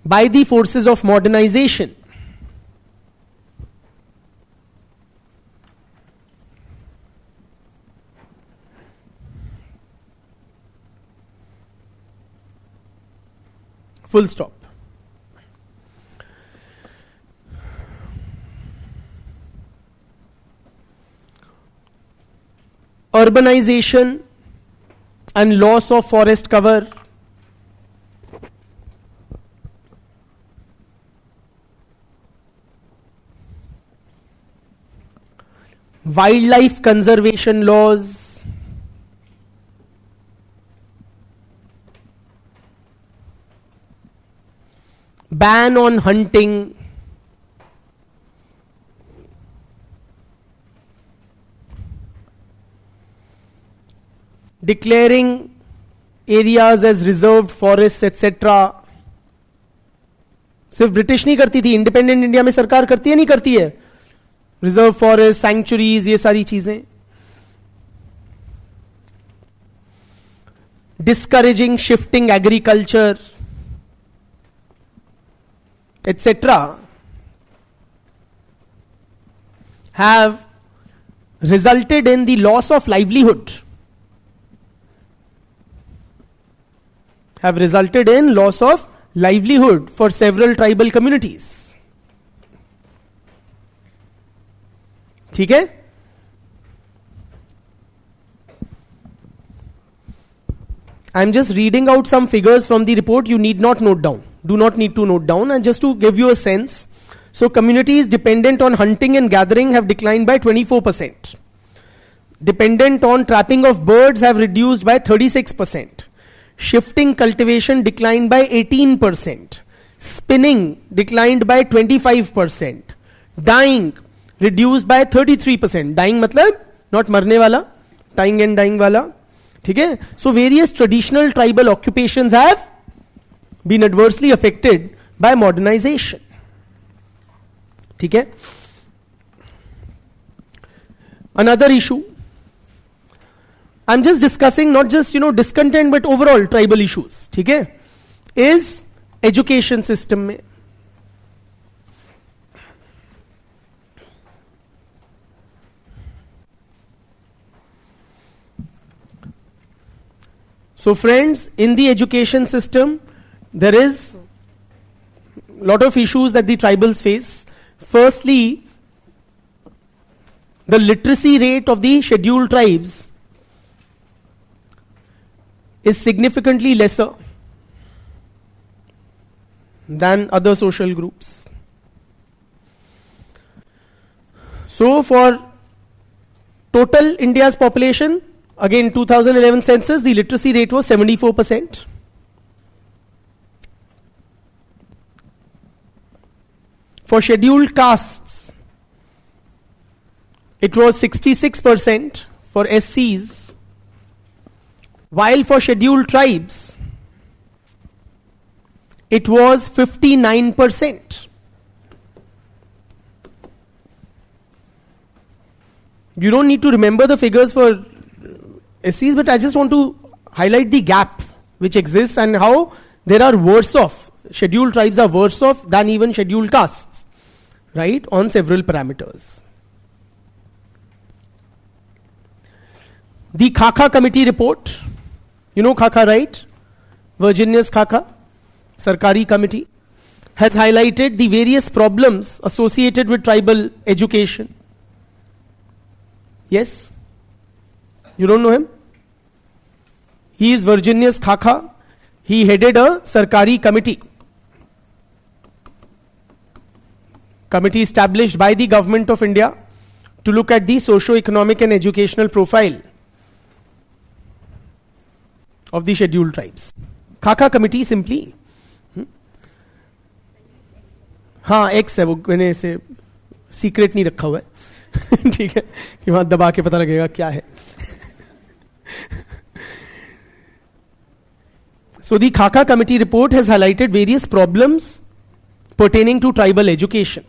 by the forces of modernization. Full stop. Urbanization and loss of forest cover, wildlife conservation laws, ban on hunting, declaring areas as reserved forests, etc. सिर्फ British नहीं करती थी, independent India में सरकार करती है नहीं करती है. रिजर्व फॉरेस्ट, सैंक्चुरीज, ये सारी चीजें. Discouraging shifting agriculture, etc. have resulted in the loss of livelihood. Have resulted in loss of livelihood for several tribal communities. ठीक है? I'm just reading out some figures from the report. You need not note down. Do not need to note down. And just to give you a sense, so communities dependent on hunting and gathering have declined by 24%. Dependent on trapping of birds have reduced by 36%. shifting cultivation declined by 18%, spinning declined by 25%, dyeing reduced by 33%. Dyeing मतलब not मरने वाला, tying and dyeing वाला, ठीक है? So various traditional tribal occupations have been adversely affected by modernization. ठीक है? Another issue, I'm just discussing not just discontent but overall tribal issues, ठीक है, is education system में. So friends, in the education system there is a lot of issues that the tribals face. Firstly, the literacy rate of the scheduled tribes is significantly lesser than other social groups. So for total India's population, again 2011 census, the literacy rate was 74%. For scheduled castes, it was 66% for SCs, while for scheduled tribes, it was 59%. You don't need to remember the figures for SCs, but I just want to highlight the gap which exists and how there are worse off. Scheduled tribes are worse off than even scheduled castes, right, on several parameters. The Khaka committee report, you know Khaka, right? Virginius Khaka, Sarkari committee, has highlighted the various problems associated with tribal education. Yes? You don't know him? He is Virginius Khaka. He headed a Sarkari committee. Committee established by the government of India to look at the socio-economic and educational profile of the scheduled tribes. Khaka committee simply. हाँ x है वो, मैंने इसे secret नहीं रखा हुआ है ठीक है कि वहां दबा के पता लगेगा क्या है. So the Khaka committee report has highlighted various problems pertaining to tribal education.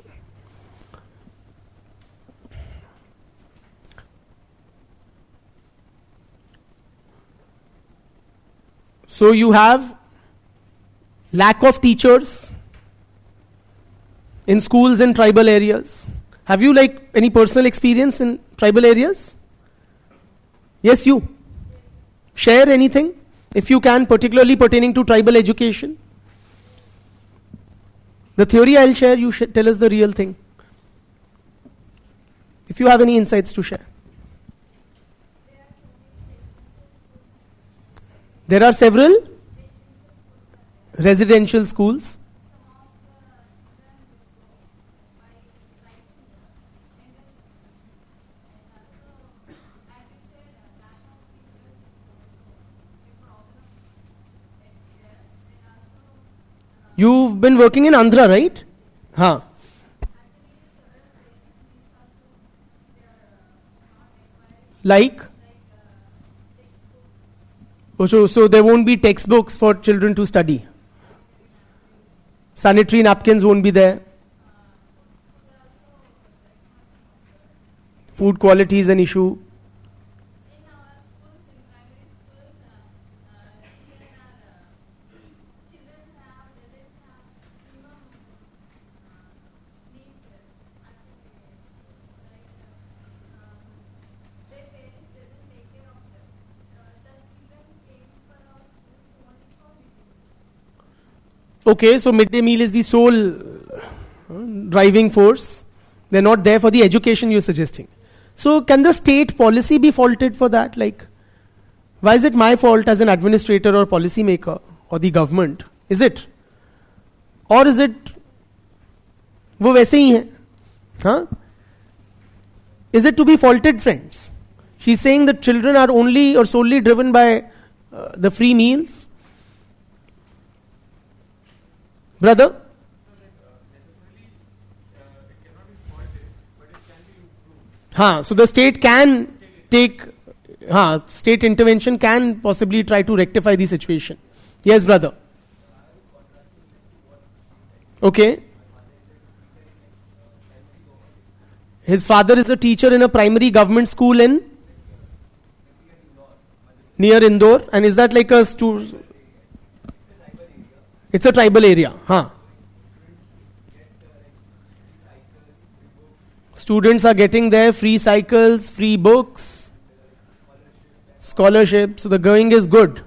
So you have lack of teachers in schools in tribal areas. Have you any personal experience in tribal areas? Yes, you. Share anything, if you can, particularly pertaining to tribal education. The theory I'll share, you tell us the real thing. If you have any insights to share. There are several residential schools. You've been working in Andhra, right? Huh. Like? So there won't be textbooks for children to study. Sanitary napkins won't be there. Food quality is an issue. Okay, so midday meal is the sole driving force. They're not there for the education you're suggesting. So can the state policy be faulted for that? Why is it my fault as an administrator or policy maker or the government? Is it? Or is it वो वैसे ही है? Huh? Is it to be faulted, friends? She's saying that children are only or solely driven by the free meals. Brother? Necessarily, it cannot be faulted, but it can be improved. So the state can take, state intervention can possibly try to rectify the situation. Yes, brother. Okay. His father is a teacher in a primary government school in near Indore, and is that like a it's a tribal area, Students are getting there free cycles, free books, scholarship, so the going is good.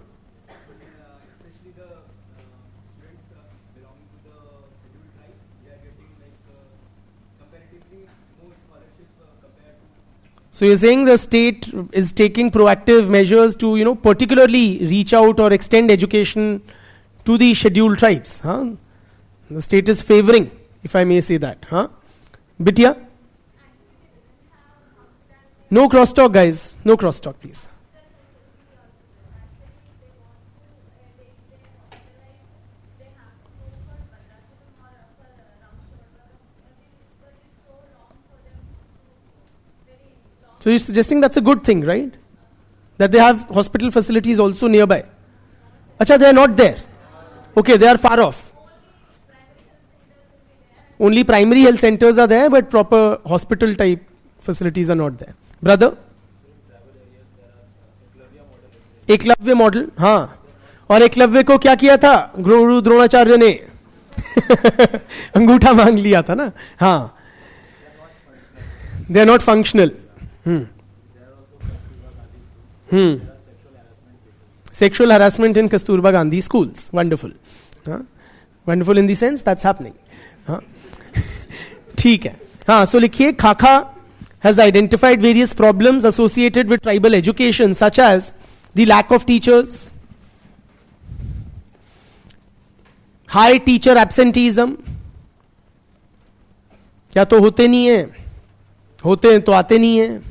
Especially the students belonging to the scheduled tribe, they are getting comparatively more scholarship compared to. So you're saying the state is taking proactive measures to, particularly reach out or extend education to the scheduled tribes. The state is favoring, if I may say that. Bitya? No crosstalk, guys. No crosstalk, please. So you're suggesting that's a good thing, right? That they have hospital facilities also nearby. Acha, they are not there. Okay, they are far off. Only primary health centers are there, but proper hospital type facilities are not there. Brother? Eklavya model, और एकलव्य को क्या किया था गुरु द्रोणाचार्य ने? अंगूठा मांग लिया था ना. They are not functional. Sexual harassment in Kasturba Gandhi schools. Wonderful. Wonderful in the sense that's happening. ठीक है. So लिखिए, Khaka has identified various problems associated with tribal education, such as the lack of teachers, high teacher absenteeism, या तो होते नहीं है, होते हैं तो आते नहीं है,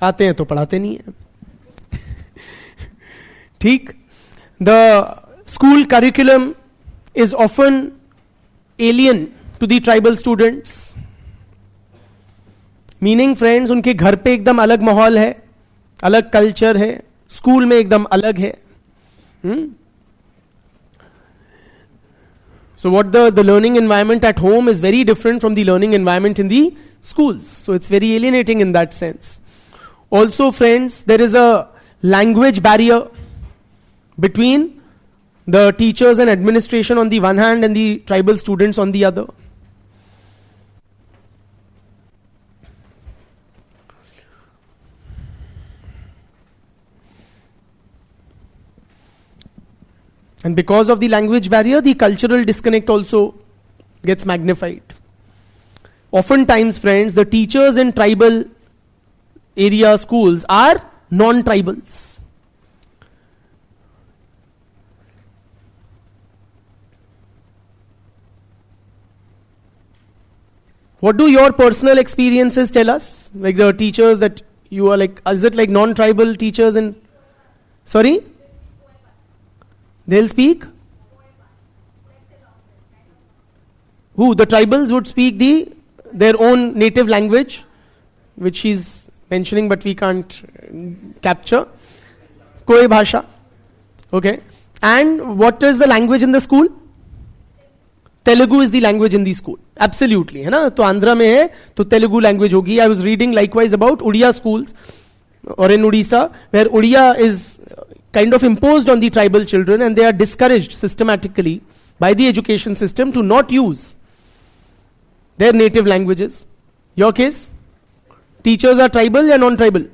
आते हैं तो पढ़ाते नहीं है. ठीक. The school curriculum is often alien to the tribal students. Meaning friends, उनके घर पे एकदम अलग माहौल है, अलग कल्चर है, स्कूल में एकदम अलग है. So what the learning environment at home is very different from the learning environment in the schools. So it's very alienating in that sense. Also, friends, there is a language barrier between the teachers and administration on the one hand and the tribal students on the other. And because of the language barrier, the cultural disconnect also gets magnified. Oftentimes, friends, the teachers in tribal area schools are non-tribals. What do your personal experiences tell us? Like the teachers that you are like, is it like non-tribal teachers in, sorry? They'll speak? Who? The tribals would speak their own native language, which she's mentioning but we can't capture. Koi bhasha. Okay. And what is the language in the school? Telugu is the language in the school. Absolutely. है ना? तो आंध्रा में है तो Telugu language होगी. I was reading likewise about Odia schools or in Odisha where Odia is kind of imposed on the tribal children and they are discouraged systematically by the education system to not use their native languages. Your case? Teachers are tribal or non-tribal?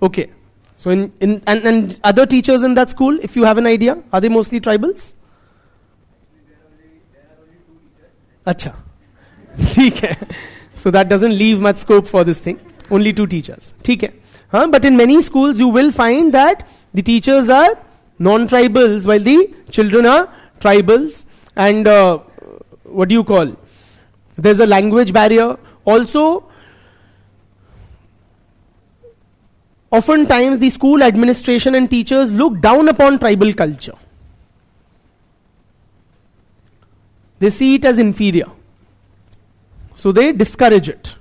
Okay. So and other teachers in that school, if you have an idea, are they mostly tribals? Acha. ठीक है. So that doesn't leave much scope for this thing. Only 2 teachers. ठीक है. But in many schools you will find that the teachers are non-tribals while the children are tribals. And what do you call? There's a language barrier. Also, oftentimes the school administration and teachers look down upon tribal culture. they see it as inferior. So they discourage it.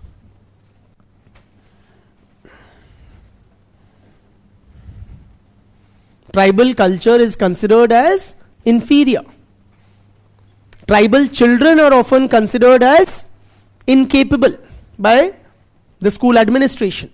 Tribal culture is considered as inferior. Tribal children are often considered as incapable by the school administration.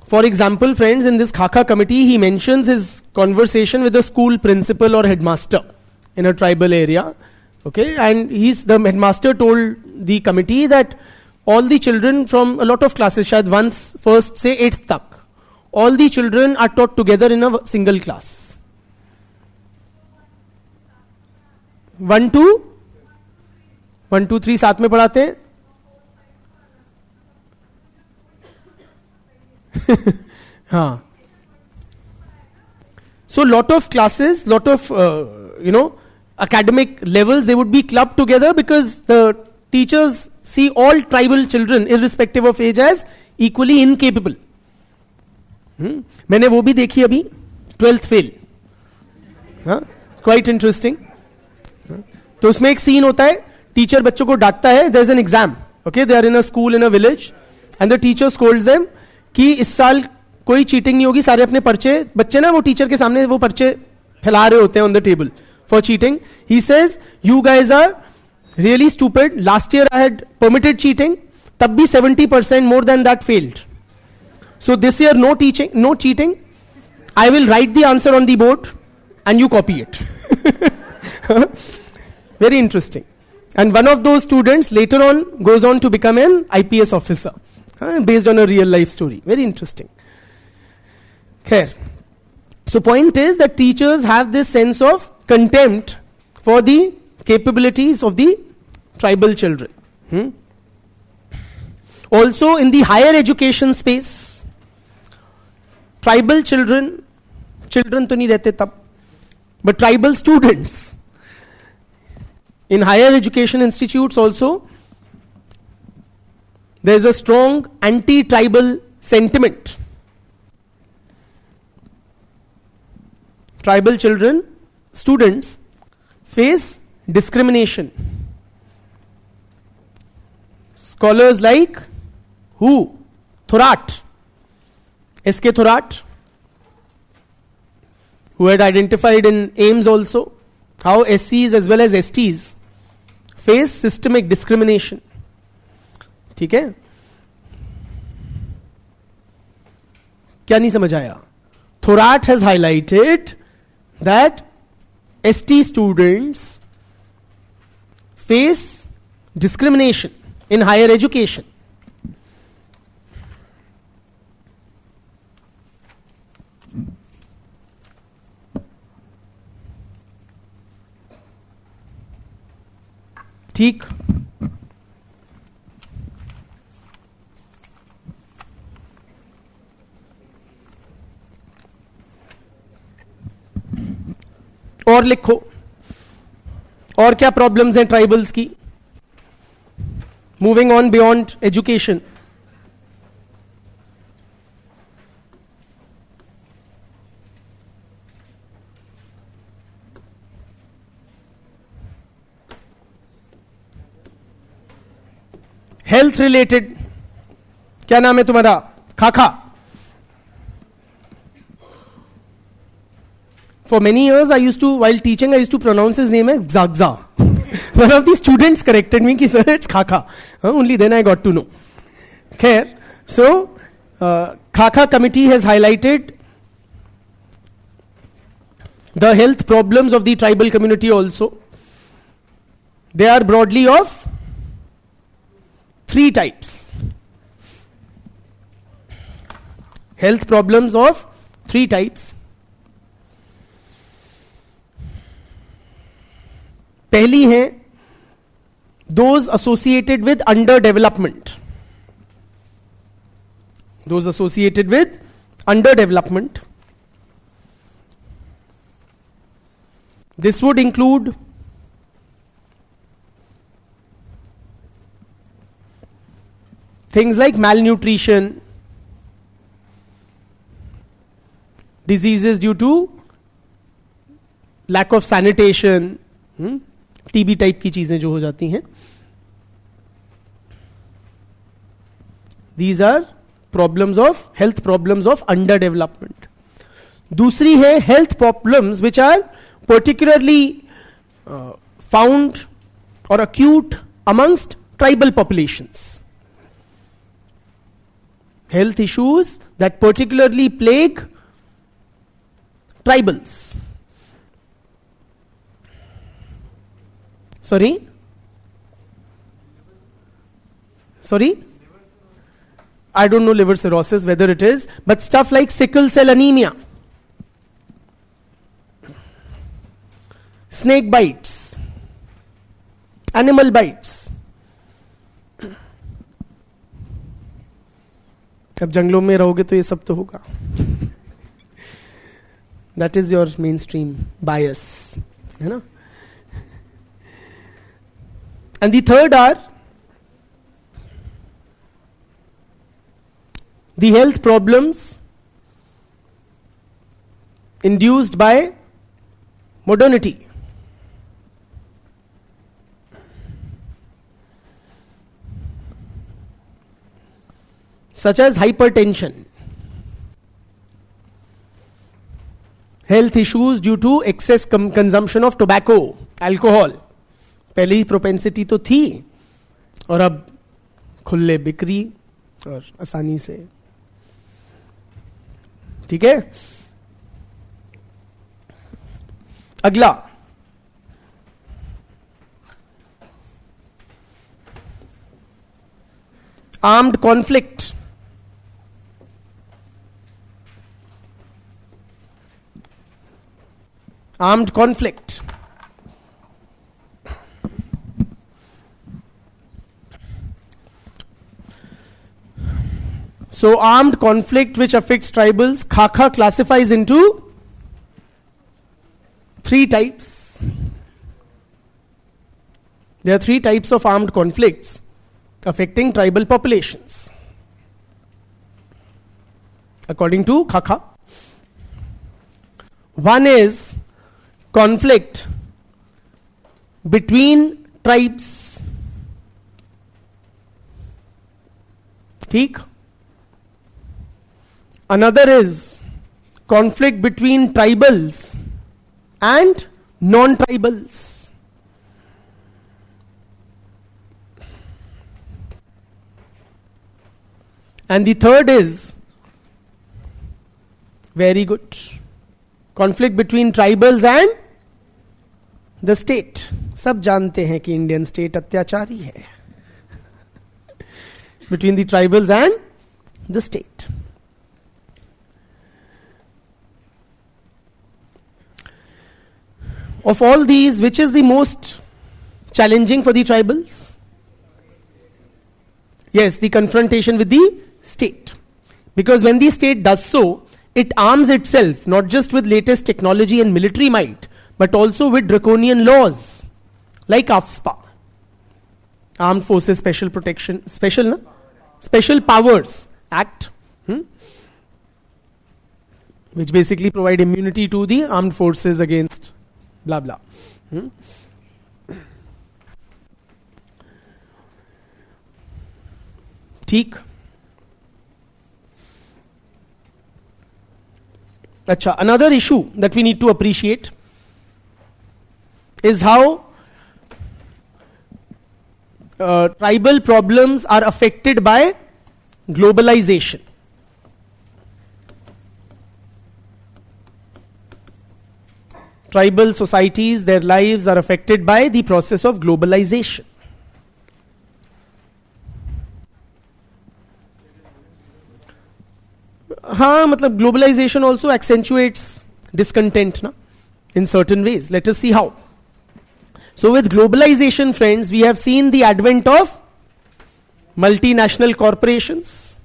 For example, friends, in this Khaka committee, he mentions his conversation with the school principal or headmaster in a tribal area. Okay, and the headmaster told the committee that all the children from a lot of classes, shayad once, first say 8th tak, all the children are taught together in a single class. 1 2 3 साथ में पढ़ाते हैं. हाँ. So lot of classes, lot of academic levels, they would be clubbed together because the teachers see all tribal children, irrespective of age, as equally incapable. मैंने वो भी देखी अभी, 12th फेल. Quite interesting. तो उसमें एक सीन होता है, टीचर बच्चों को डांटता है, there is an exam. Okay, they are in a school in a village, and the teacher scolds them कि इस साल कोई चीटिंग नहीं होगी, सारे अपने पर्चे, बच्चे ना वो टीचर के सामने वो पर्चे फैला रहे होते हैं on the table for cheating. He says you guys are really stupid, last year I had permitted cheating, तब भी 70% more than that failed. So this year no teaching, no cheating, I will write the answer on the board and you copy it. Very interesting. And one of those students later on goes on to become an IPS officer, based on a real life story. Very interesting. Khair. So point is that teachers have this sense of contempt for the capabilities of the tribal children. Also in the higher education space, tribal children तो नहीं रहते तब, but tribal students in higher education institutes also, there is a strong anti-tribal sentiment. Tribal children, students, face discrimination. Scholars like who? Thorat, S.K. Thorat, who had identified in Ames also how SCs as well as STs face systemic discrimination. ठीक है, क्या नहीं समझ आया? Thorat has highlighted that ST students face discrimination in higher education. ठीक. और लिखो, और क्या प्रॉब्लम्स हैं ट्राइबल्स की? Moving on beyond education. Health related, क्या नाम है तुम्हारा? खाखा. For many years, while teaching, I used to pronounce his name as Zagza. One of the students corrected me, ki sir, it's Khaka. Only then I got to know. Khair. So, Khaka committee has highlighted the health problems of the tribal community also. They are broadly of 3 types. Health problems of 3 types. पहली है those associated with underdevelopment. Those associated with underdevelopment. This would include things like malnutrition, diseases due to lack of sanitation, TB type की चीजें जो हो जाती हैं. These are problems of health problems of underdevelopment. दूसरी है health problems which are particularly found or acute amongst tribal populations. Health issues that particularly plague tribals. Sorry? I don't know liver cirrhosis, whether it is, but stuff like sickle cell anemia, snake bites, animal bites. अब जंगलों में रहोगे तो ये सब तो होगा. That is your mainstream bias, है ना? And the third are the health problems induced by modernity. Such as hypertension, health issues due to excess consumption of tobacco, alcohol. पहले ही प्रोपेंसिटी तो थी और अब खुले बिक्री और आसानी से. ठीक है. अगला armed conflict. Armed conflict. So armed conflict which affects tribals, Khakha classifies into 3 types. There are 3 types of armed conflicts affecting tribal populations, according to Khakha. One is conflict between tribes. ठीक. Another is conflict between tribals and non-tribals. And the third is, very good, conflict between tribals and the state. सब जानते हैं कि Indian state अत्याचारी है. Between the tribals and the state. Of all these, which is the most challenging for the tribals? Yes, the confrontation with the state. Because when the state does so, it arms itself not just with latest technology and military might, but also with draconian laws like AFSPA, Armed Forces Special Powers Act, which basically provide immunity to the armed forces against blah blah. ठीक. अच्छा, another issue that we need to appreciate is how tribal problems are affected by globalization. Tribal societies, their lives are affected by the process of globalization. हाँ, मतलब globalization also accentuates discontent na, in certain ways. Let us see how. So with globalization, friends, we have seen the advent of multinational corporations.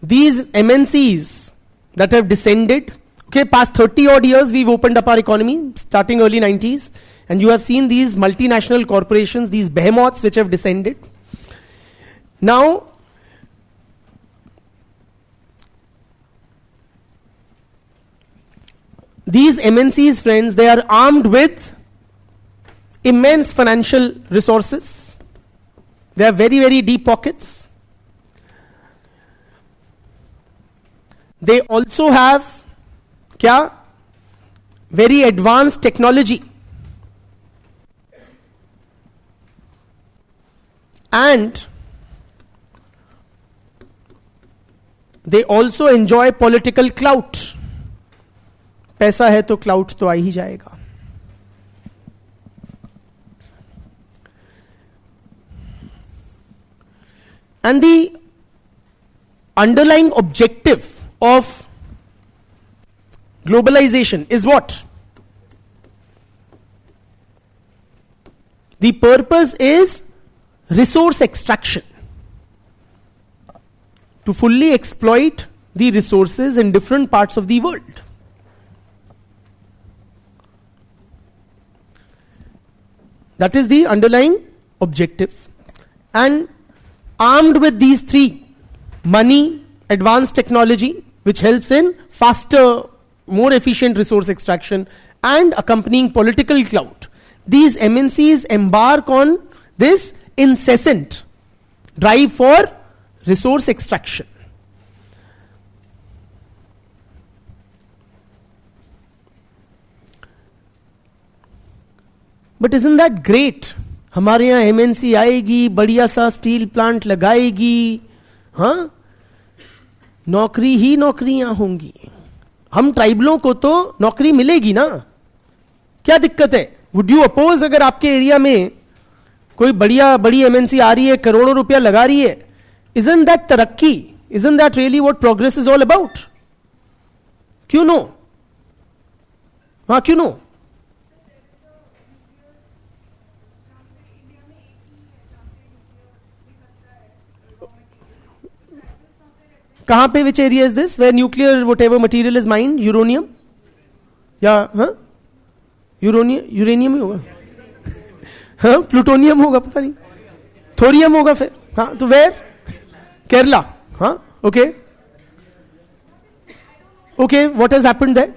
These MNCs that have descended, okay, past 30 odd years we've opened up our economy, starting early 90s. And you have seen these multinational corporations, these behemoths which have descended. Now, these MNCs, friends, they are armed with immense financial resources. They have very, very deep pockets. They also have very advanced technology. And they also enjoy political clout. पैसा है तो clout तो आ ही जाएगा. And the underlying objective of globalization is what? The purpose is resource extraction. To fully exploit the resources in different parts of the world. That is the underlying objective. And armed with these three, money, advanced technology, which helps in faster, more efficient resource extraction, and accompanying political clout, these MNCs embark on this incessant drive for resource extraction. But isn't that great? हमारे यहाँ MNC आएगी, बढ़िया सा steel plant लगाएगी, हाँ, नौकरी ही नौकरियां होंगी. हम ट्राइबलों को तो नौकरी मिलेगी ना, क्या दिक्कत है? वुड यू अपोज अगर आपके एरिया में कोई बड़ी एमएनसी आ रही है, करोड़ों रुपया लगा रही है? Isn't that तरक्की? Isn't that really what progress is all about? क्यों नो? हाँ, क्यों नो? कहां पे, which area is this where nuclear whatever material is mined? Uranium या यूरेनियम ही होगा, हाँ, प्लूटोनियम होगा, पता नहीं, थोरियम होगा फिर, हाँ, तो वेयर? केरला, हाँ, okay, what has happened there?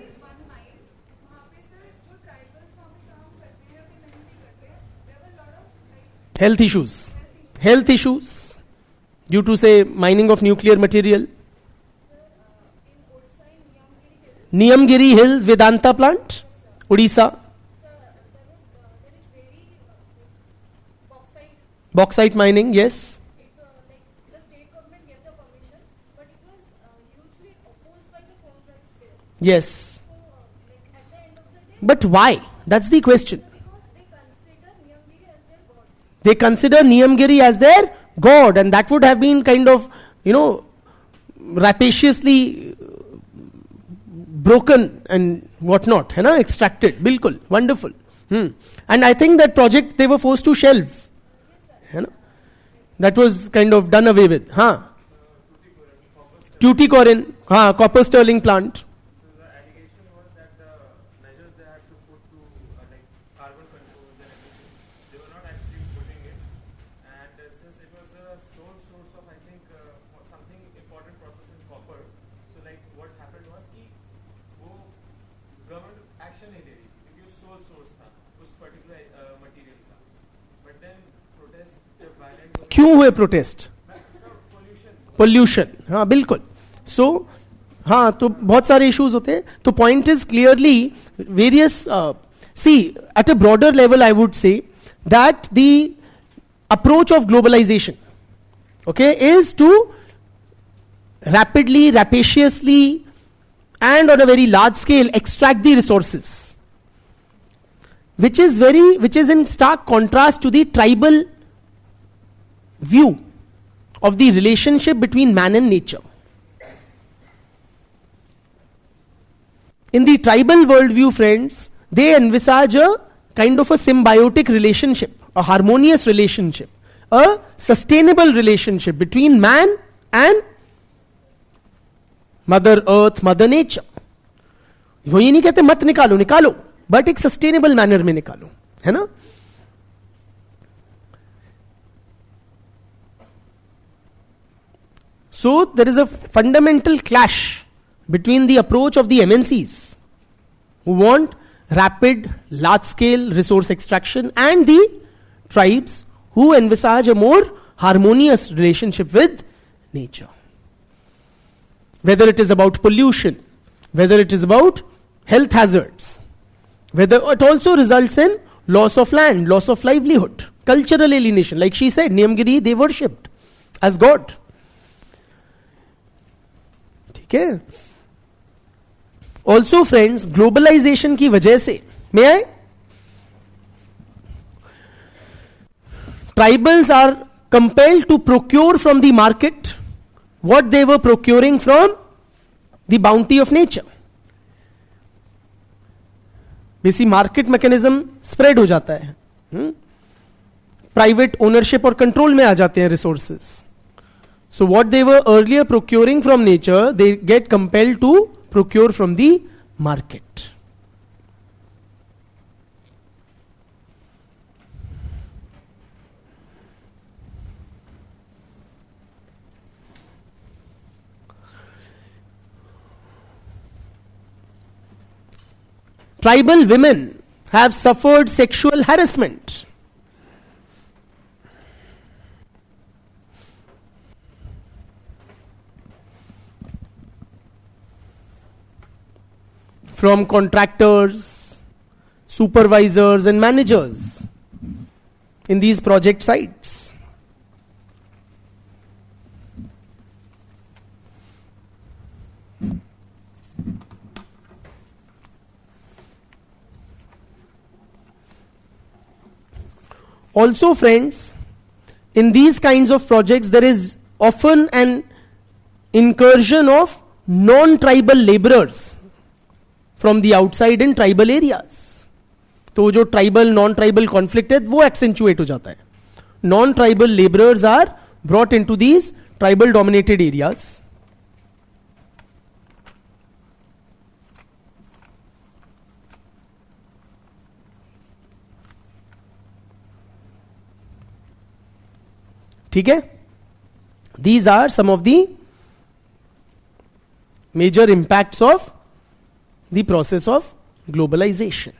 health issues due to, say, mining of nuclear material. Niyamgiri Hills, Vedanta plant, Odisha. Bauxite mining, yes. The state government gave the permission, but it was hugely opposed by the coal rights there. Yes. So, at the end of the day, But why? That's the question. because they consider Niyamgiri as their god. They consider Niyamgiri as their god, and that would have been kind of, rapaciously broken and whatnot, है ना, extracted, बिल्कुल, wonderful. And I think that project they were forced to shelve, है ना, that was kind of done away with, हाँ. Tuticorin, हाँ, copper sterling plant. So the allegation was that the measures they had to put to like carbon controls and everything, they were not actually putting it. And since it was a sole source of, I think, for something important process in copper, so like what happened was कि वो government action नहीं ले रही क्योंकि वो sole source था उस particular material का. But then protest जब violent हुए, क्यों हुए protest? पोल्यूशन, हाँ, बिल्कुल. सो हाँ, तो बहुत सारे इश्यूज होते हैं. तो point is clearly various. See, at a broader level I would say that the approach of globalisation, okay, is to rapidly, rapaciously, and on a very large scale extract the resources, which is in stark contrast to the tribal view of the relationship between man and nature. In the tribal worldview, friends, they envisage a kind of a symbiotic relationship, a harmonious relationship, a sustainable relationship between man and Mother Earth, Mother Nature. वो ये नहीं कहते मत निकालो, but एक sustainable manner में निकालो, है ना. So there is a fundamental clash between the approach of the MNCs who want rapid, large-scale resource extraction and the tribes who envisage a more harmonious relationship with nature. Whether it is about pollution, whether it is about health hazards, whether it also results in loss of land, loss of livelihood, cultural alienation. Like she said, Niyamgiri they worshipped as God. Okay. Also friends, globalization की वजह से, may I? Tribals are compelled to procure from the market what they were procuring from the bounty of nature. बेसी market mechanism spread हो जाता है, private ownership और control में आ जाते हैं resources. So what they were earlier procuring from nature, they get compelled to procure from the market. Tribal women have suffered sexual harassment. From contractors, supervisors and managers in these project sites. Also friends, in these kinds of projects there is often an incursion of non-tribal laborers from the outside in tribal areas. तो जो tribal non tribal conflict है वो accentuate हो जाता है. Non tribal labourers are brought into these tribal dominated areas. ठीक है. These are some of the major impacts of the process of globalization.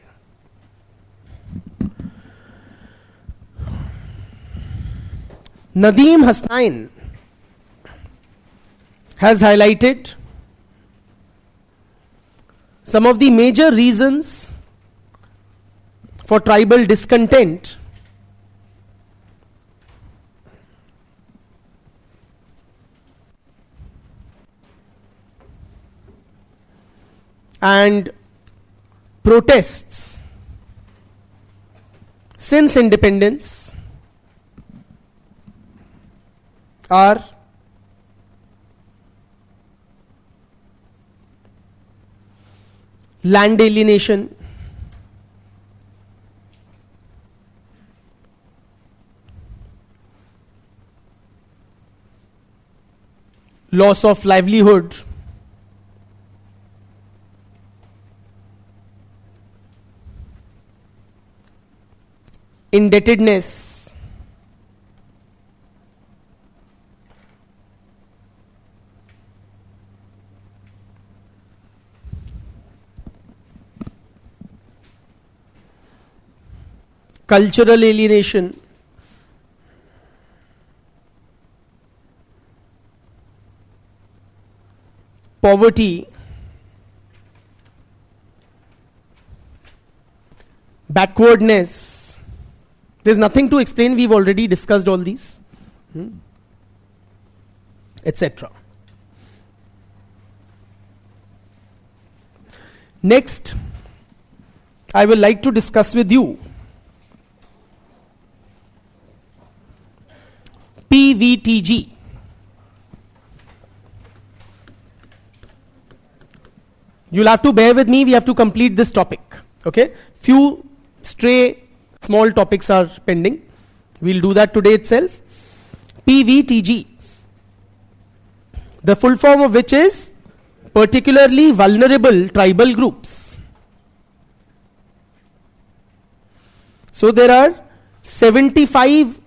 Nadeem Hasnain has highlighted some of the major reasons for tribal discontent and protests since independence are land alienation, loss of livelihood, indebtedness, cultural alienation, poverty, backwardness. There's nothing to explain, we've already discussed all these, etc. Next, I will like to discuss with you PVTG. You'll have to bear with me, we have to complete this topic. Okay? Few stray small topics are pending. We'll do that today itself. PVTG, the full form of which is particularly vulnerable tribal groups. So there are 75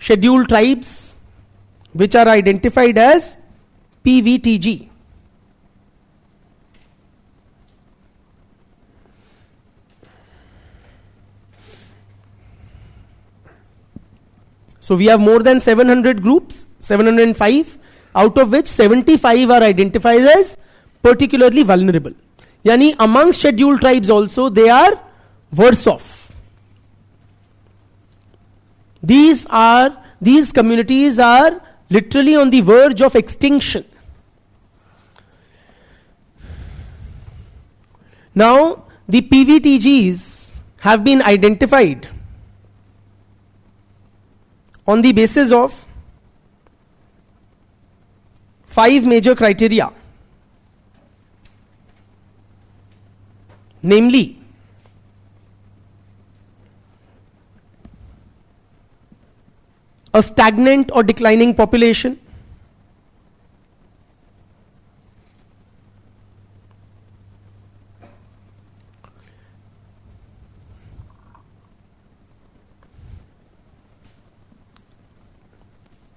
scheduled tribes which are identified as PVTG. So we have more than 700 groups, 705, out of which 75 are identified as particularly vulnerable. Yani among scheduled tribes also they are worse off. These communities are literally on the verge of extinction. Now the PVTGs have been identified on the basis of 5 major criteria, namely a stagnant or declining population,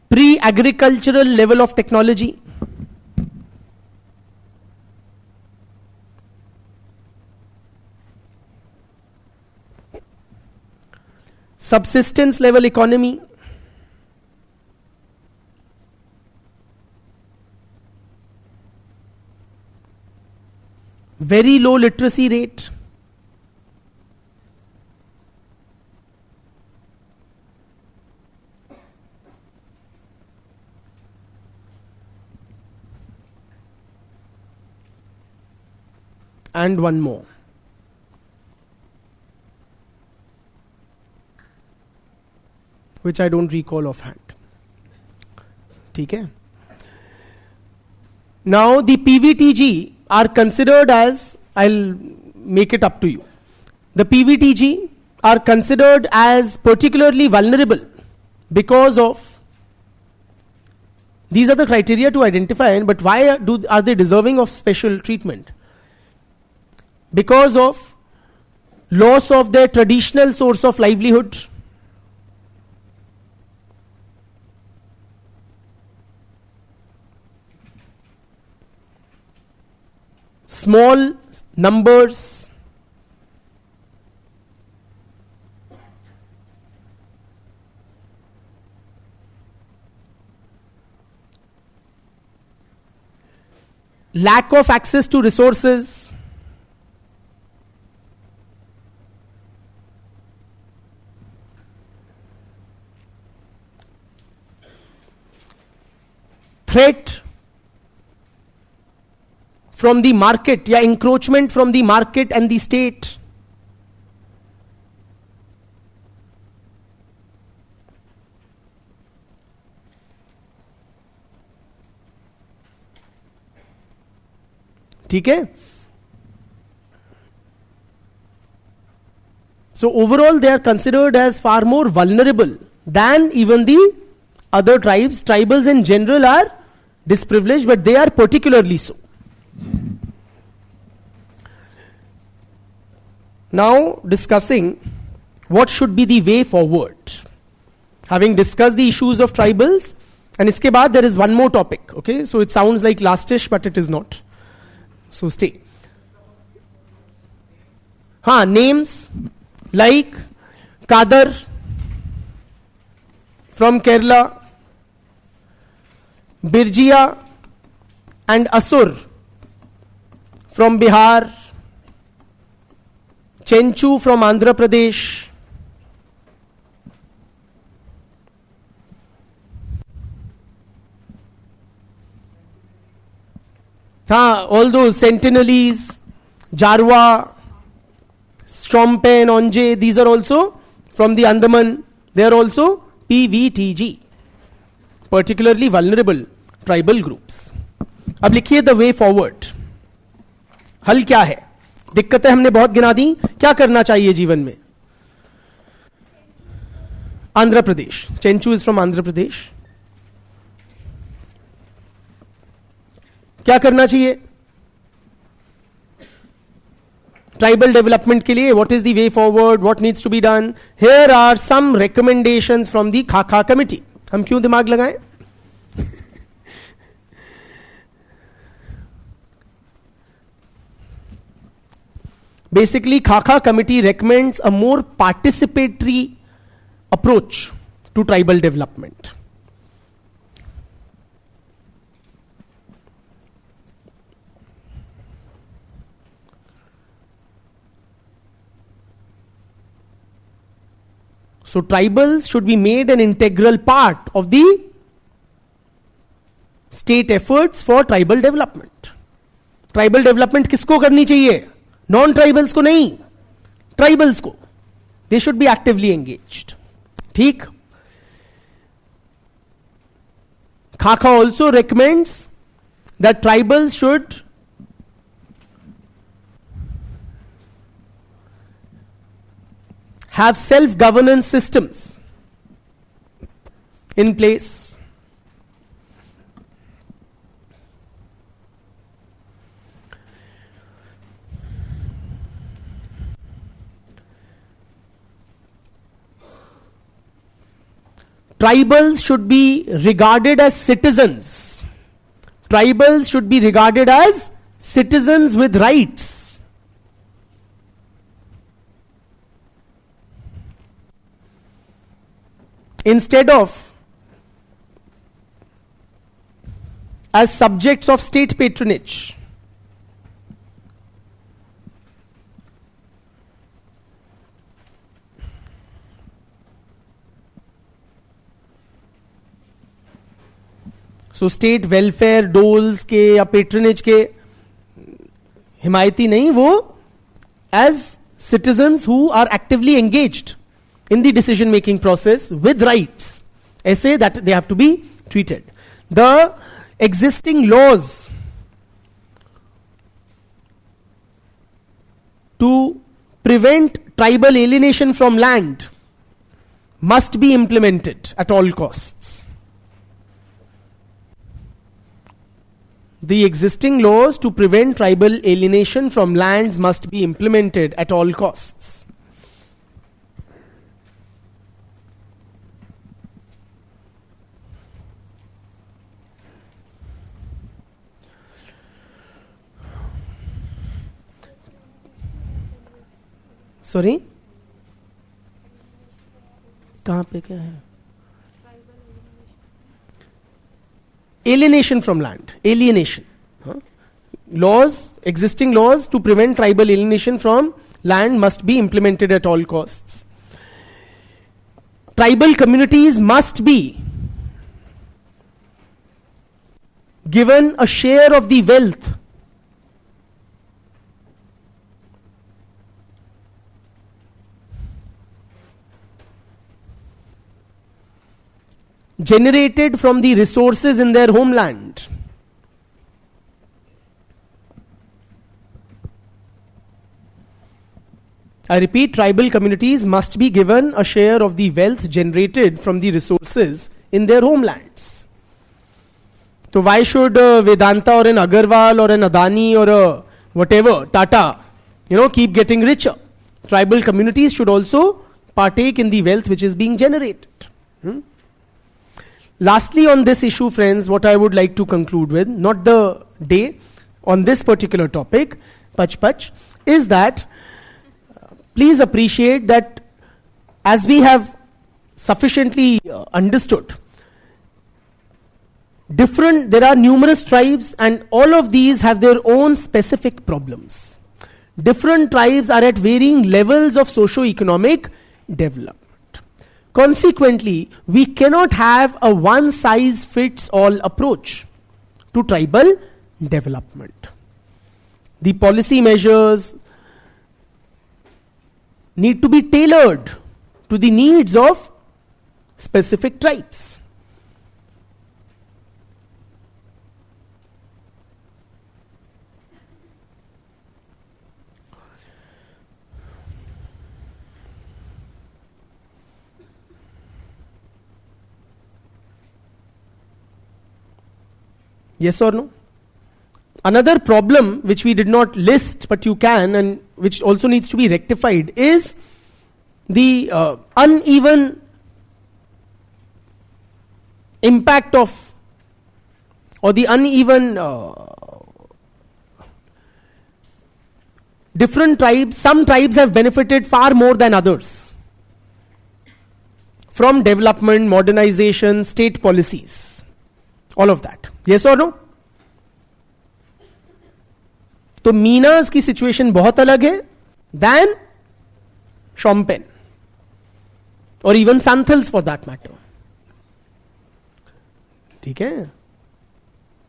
pre-agricultural level of technology, subsistence level economy, very low literacy rate, and one more. Which I don't recall offhand. Okay. Now the PVTG are considered as, I'll make it up to you. The PVTG are considered as particularly vulnerable because of, these are the criteria to identify, but why are they deserving of special treatment? Because of loss of their traditional source of livelihood, small numbers, lack of access to resources, threat from the market, या encroachment from the market and the state, ठीक है? So overall they are considered as far more vulnerable than even the other tribes. Tribals in general are disprivileged, but they are particularly so. Now discussing what should be the way forward. Having discussed the issues of tribals, and iske baad there is one more topic. Okay, so it sounds like lastish, but it is not. So stay. Names like Kadar from Kerala, Birjia and Asur from Bihar, Chenchu from Andhra Pradesh, all those Sentinelese, Jarwa, Strompe and Onje, these are also from the Andaman. They are also PVTG, particularly vulnerable tribal groups. अब लिखिए the way forward. हल क्या है? दिक्कतें हमने बहुत गिना दी. क्या करना चाहिए जीवन में? आंध्र प्रदेश. Chenchu is from Andhra Pradesh. क्या करना चाहिए? ट्राइबल डेवलपमेंट के लिए what is the way forward, what needs to be done. Here are some recommendations from the खाका कमिटी. हम क्यों दिमाग लगाएं? Basically, Khaka committee recommends a more participatory approach to tribal development. So tribals should be made an integral part of the state efforts for tribal development. Tribal development किसको करनी चाहिए? Non tribals को नहीं, tribals को. They should be actively engaged. ठीक. खाका also recommends that tribals should have self-governance systems in place. Tribals should be regarded as citizens. Tribals should be regarded as citizens with rights. Instead of as subjects of state patronage. So state welfare doles के या patronage के हिमायती नहीं, वो as citizens who are actively engaged in the decision making process with rights, ऐसे that they have to be treated. The existing laws to prevent tribal alienation from land must be implemented at all costs. The existing laws to prevent tribal alienation from lands must be implemented at all costs. Sorry, कहां पे क्या है? Alienation from land. Alienation. Laws, existing laws to prevent tribal alienation from land must be implemented at all costs. Tribal communities must be given a share of the wealth generated from the resources in their homeland. I repeat, tribal communities must be given a share of the wealth generated from the resources in their homelands. So why should Vedanta or an Agarwal or an Adani or a whatever, Tata, keep getting richer? Tribal communities should also partake in the wealth which is being generated. Lastly, on this issue, friends, what I would like to conclude with, not the day, on this particular topic, Pach, is that please appreciate that as we have sufficiently understood, there are numerous tribes and all of these have their own specific problems. Different tribes are at varying levels of socio-economic development. Consequently, we cannot have a one-size-fits-all approach to tribal development. The policy measures need to be tailored to the needs of specific tribes. Yes or no? another problem which we did not list, but you can, and which also needs to be rectified, is the uneven impact of, or the uneven different tribes. Some tribes have benefited far more than others from development, modernization, state policies, all of that. Yes or no? तो मीनास की situation बहुत अलग है than Shompen और even Santhals for that matter. ठीक है?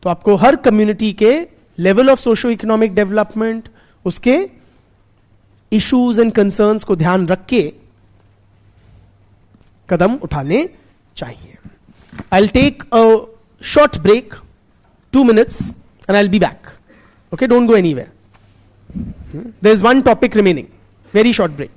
तो आपको हर कम्युनिटी के level of socio economic development, उसके इश्यूज एंड कंसर्न्स को ध्यान रख के कदम उठाने चाहिए. I will take a short break, 2 minutes, and I'll be back. Okay, don't go anywhere. There's one topic remaining. Very short break.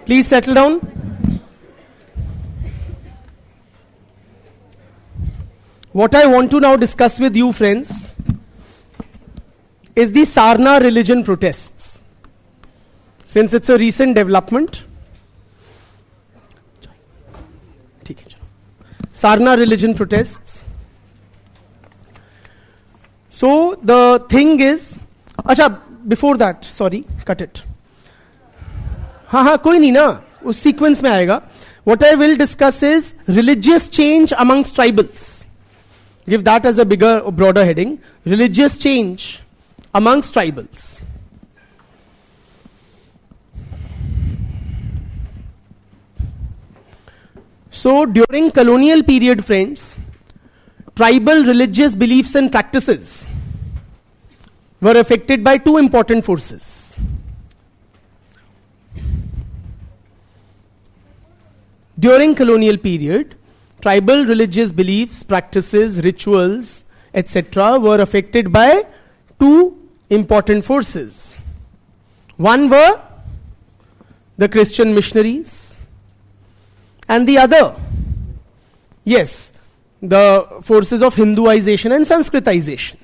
Please settle down. What I want to now discuss with you, friends, is the Sarna religion protests. Since it's a recent development, Sarna religion protests. So the thing is, अच्छा before that, sorry, cut it. हाँ कोई नहीं ना, उस sequence में आएगा. What I will discuss is religious change amongst tribals. Give that as a bigger or broader heading. Religious change amongst tribals. So during colonial period, friends, tribal religious beliefs and practices were affected by two important forces. During colonial period, tribal religious beliefs, practices, rituals, etc. were affected by two important forces. One were the Christian missionaries, and the other, yes, the forces of Hinduization and Sanskritization.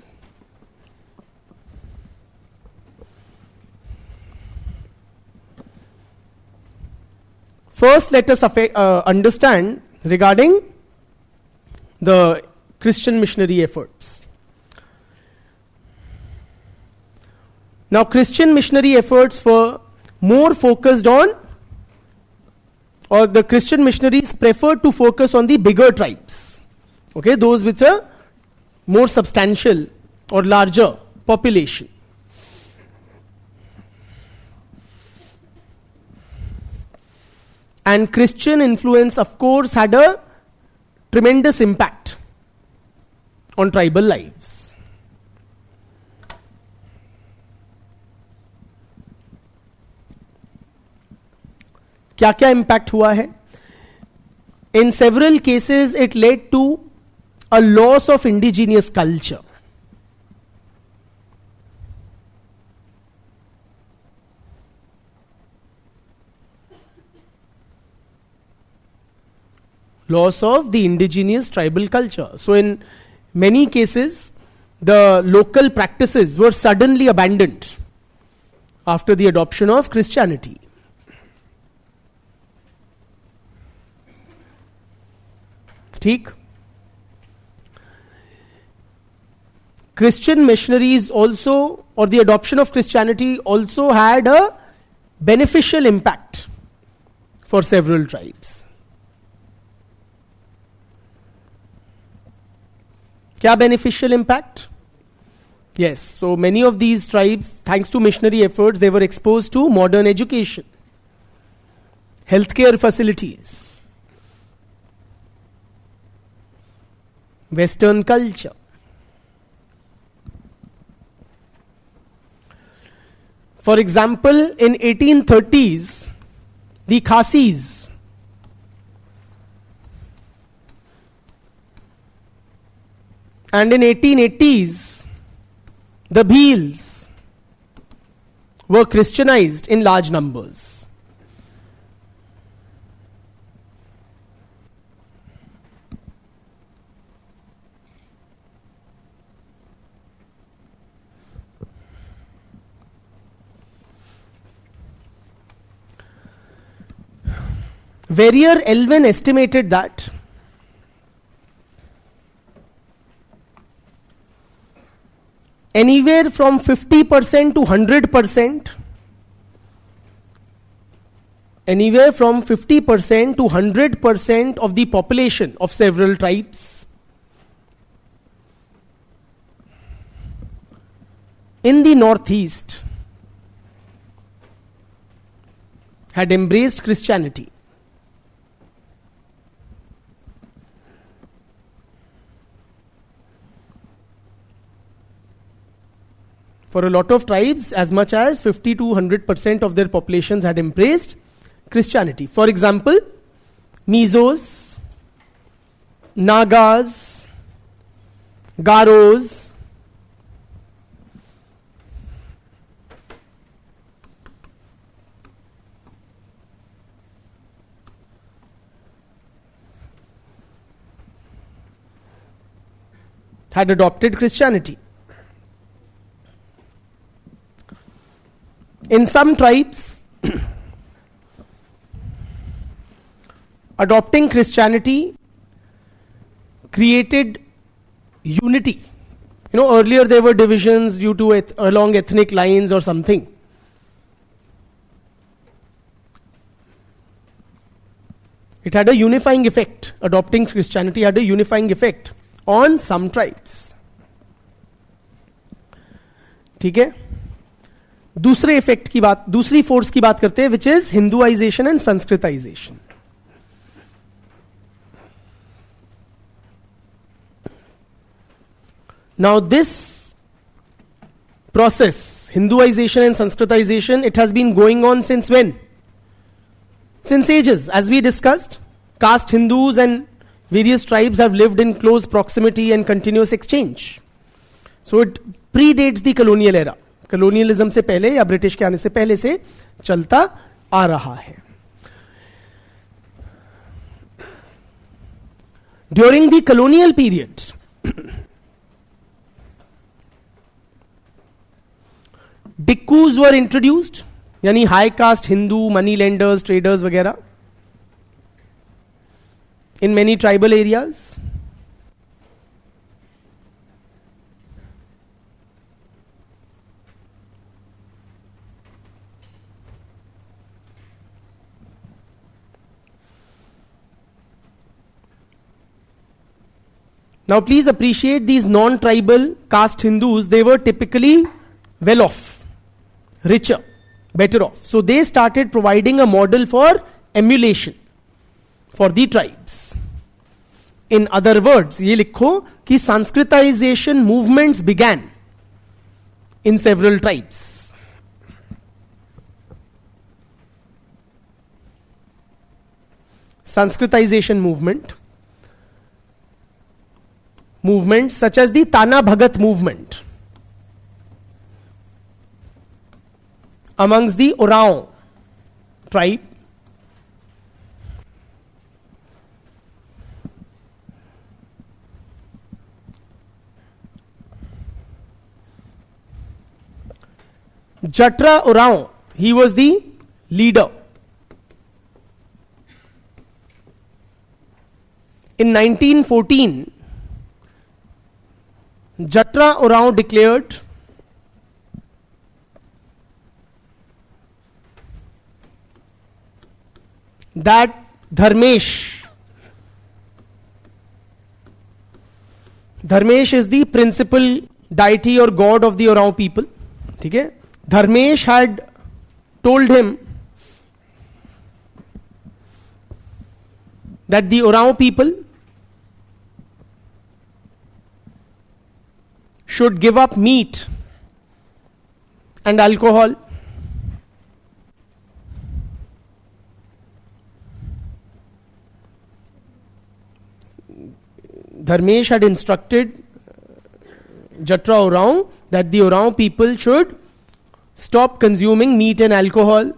First, let us understand regarding the Christian missionary efforts. Now, Christian missionary efforts were more focused on, or the Christian missionaries preferred to focus on the bigger tribes. Okay, those which are more substantial or larger population. And Christian influence, of course, had a tremendous impact on tribal lives. क्या क्या impact हुआ है? In several cases, it led to a loss of indigenous culture. Loss of the indigenous tribal culture. So in many cases, the local practices were suddenly abandoned after the adoption of Christianity. ठीक? Christian missionaries also, or the adoption of Christianity also had a beneficial impact for several tribes. क्या beneficial impact? Yes, so many of these tribes, thanks to missionary efforts, they were exposed to modern education, healthcare facilities, Western culture. For example, in 1830s, the Khasis, and in 1880s, the Bhils were Christianized in large numbers. Verrier Elwin estimated that anywhere from 50% to 100%, anywhere from 50% to 100% of the population of several tribes in the Northeast had embraced Christianity. For a lot of tribes, as much as 50 to 100% of their populations had embraced Christianity. For example, Mizos, Nagas, Garos, had adopted Christianity. In some tribes, adopting Christianity created unity. Earlier there were divisions due to along ethnic lines or something. It had a unifying effect. Adopting Christianity had a unifying effect on some tribes. ठीक है? दूसरे effect की बात, दूसरी force की बात करते हैं, which is Hinduisation and Sanskritisation. Now this process, Hinduization and Sanskritization, it has been going on since when? Since ages. As we discussed, caste Hindus and various tribes have lived in close proximity and continuous exchange. So it predates the colonial era. Colonialism से पहले या British के आने से पहले से चलता आ रहा है. During the colonial period, dikus were introduced, यानी high caste Hindu money lenders, traders वगैरह in many tribal areas. Now please appreciate these non-tribal caste Hindus, they were typically well off, richer, better off. So they started providing a model for emulation for the tribes. In other words, ये लिखो कि Sanskritization movements began in several tribes. Sanskritization movements such as the Tana Bhagat movement amongst the Oraon tribe, Jatra Oraon, he was the leader. In 1914, Jatra Oraon declared that Dharmesh is the principal deity or god of the Oraon people. ठीक है? Dharmesh had told him that the Oraon people should give up meat and alcohol. Dharmesh had instructed Jatra Oraon that the Oraon people should stop consuming meat and alcohol.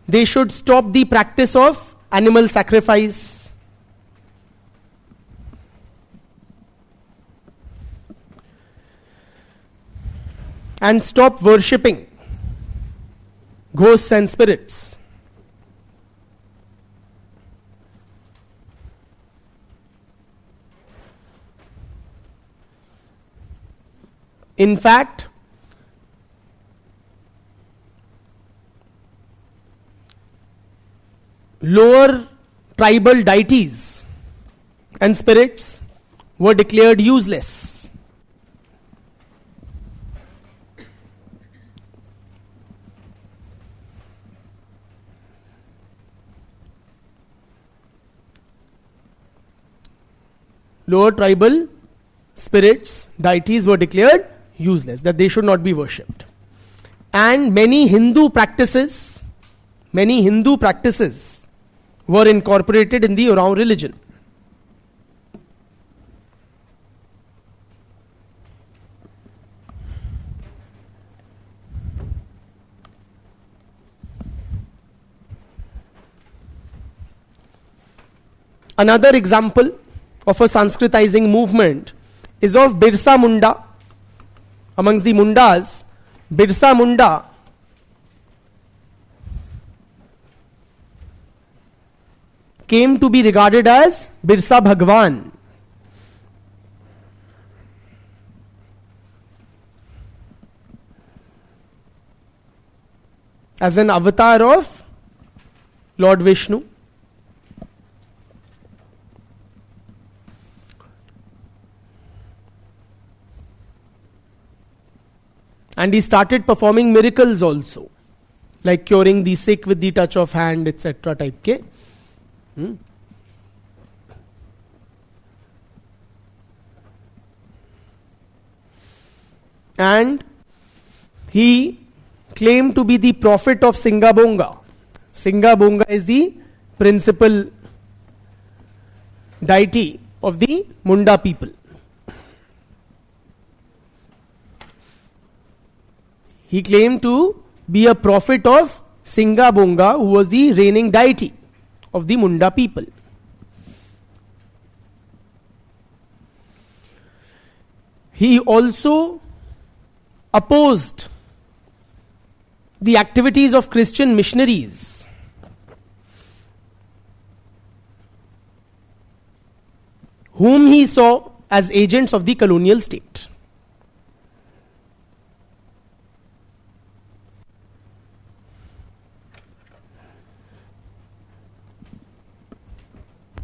They should stop the practice of animal sacrifice. And stop worshipping ghosts and spirits. In fact, lower tribal deities and spirits were declared useless. Lower tribal spirits, deities were declared useless, that they should not be worshipped. And many Hindu practices were incorporated in the Oraon religion. Another example of a Sanskritizing movement is of Birsa Munda. Amongst the Mundas, Birsa Munda came to be regarded as Birsa Bhagwan. As an avatar of Lord Vishnu. And he started performing miracles also, like curing the sick with the touch of hand, etc. type ke. And he claimed to be the prophet of Singabonga. Singabonga is the principal deity of the Munda people. He claimed to be a prophet of Singabonga, who was the reigning deity of the Munda people. He also opposed the activities of Christian missionaries, whom he saw as agents of the colonial state.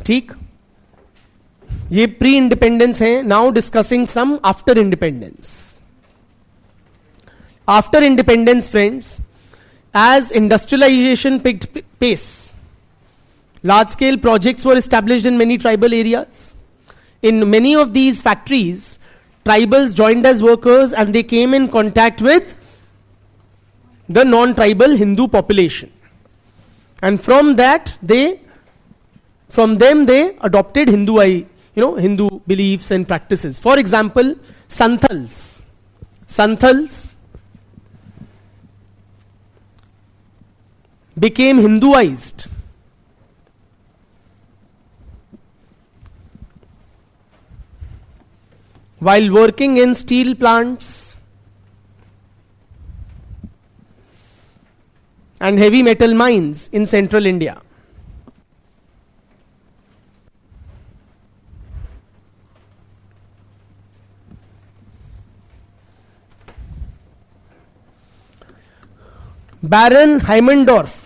ठीक, ये pre independence है. Now discussing some after independence. After independence, friends, as industrialization picked pace, large-scale projects were established in many tribal areas. In many of these factories, tribals joined as workers and they came in contact with the non-tribal Hindu population. And from them they adopted Hindu beliefs and practices. For example, Santhals became Hinduized. While working in steel plants and heavy metal mines in central India. Baron Heimendorf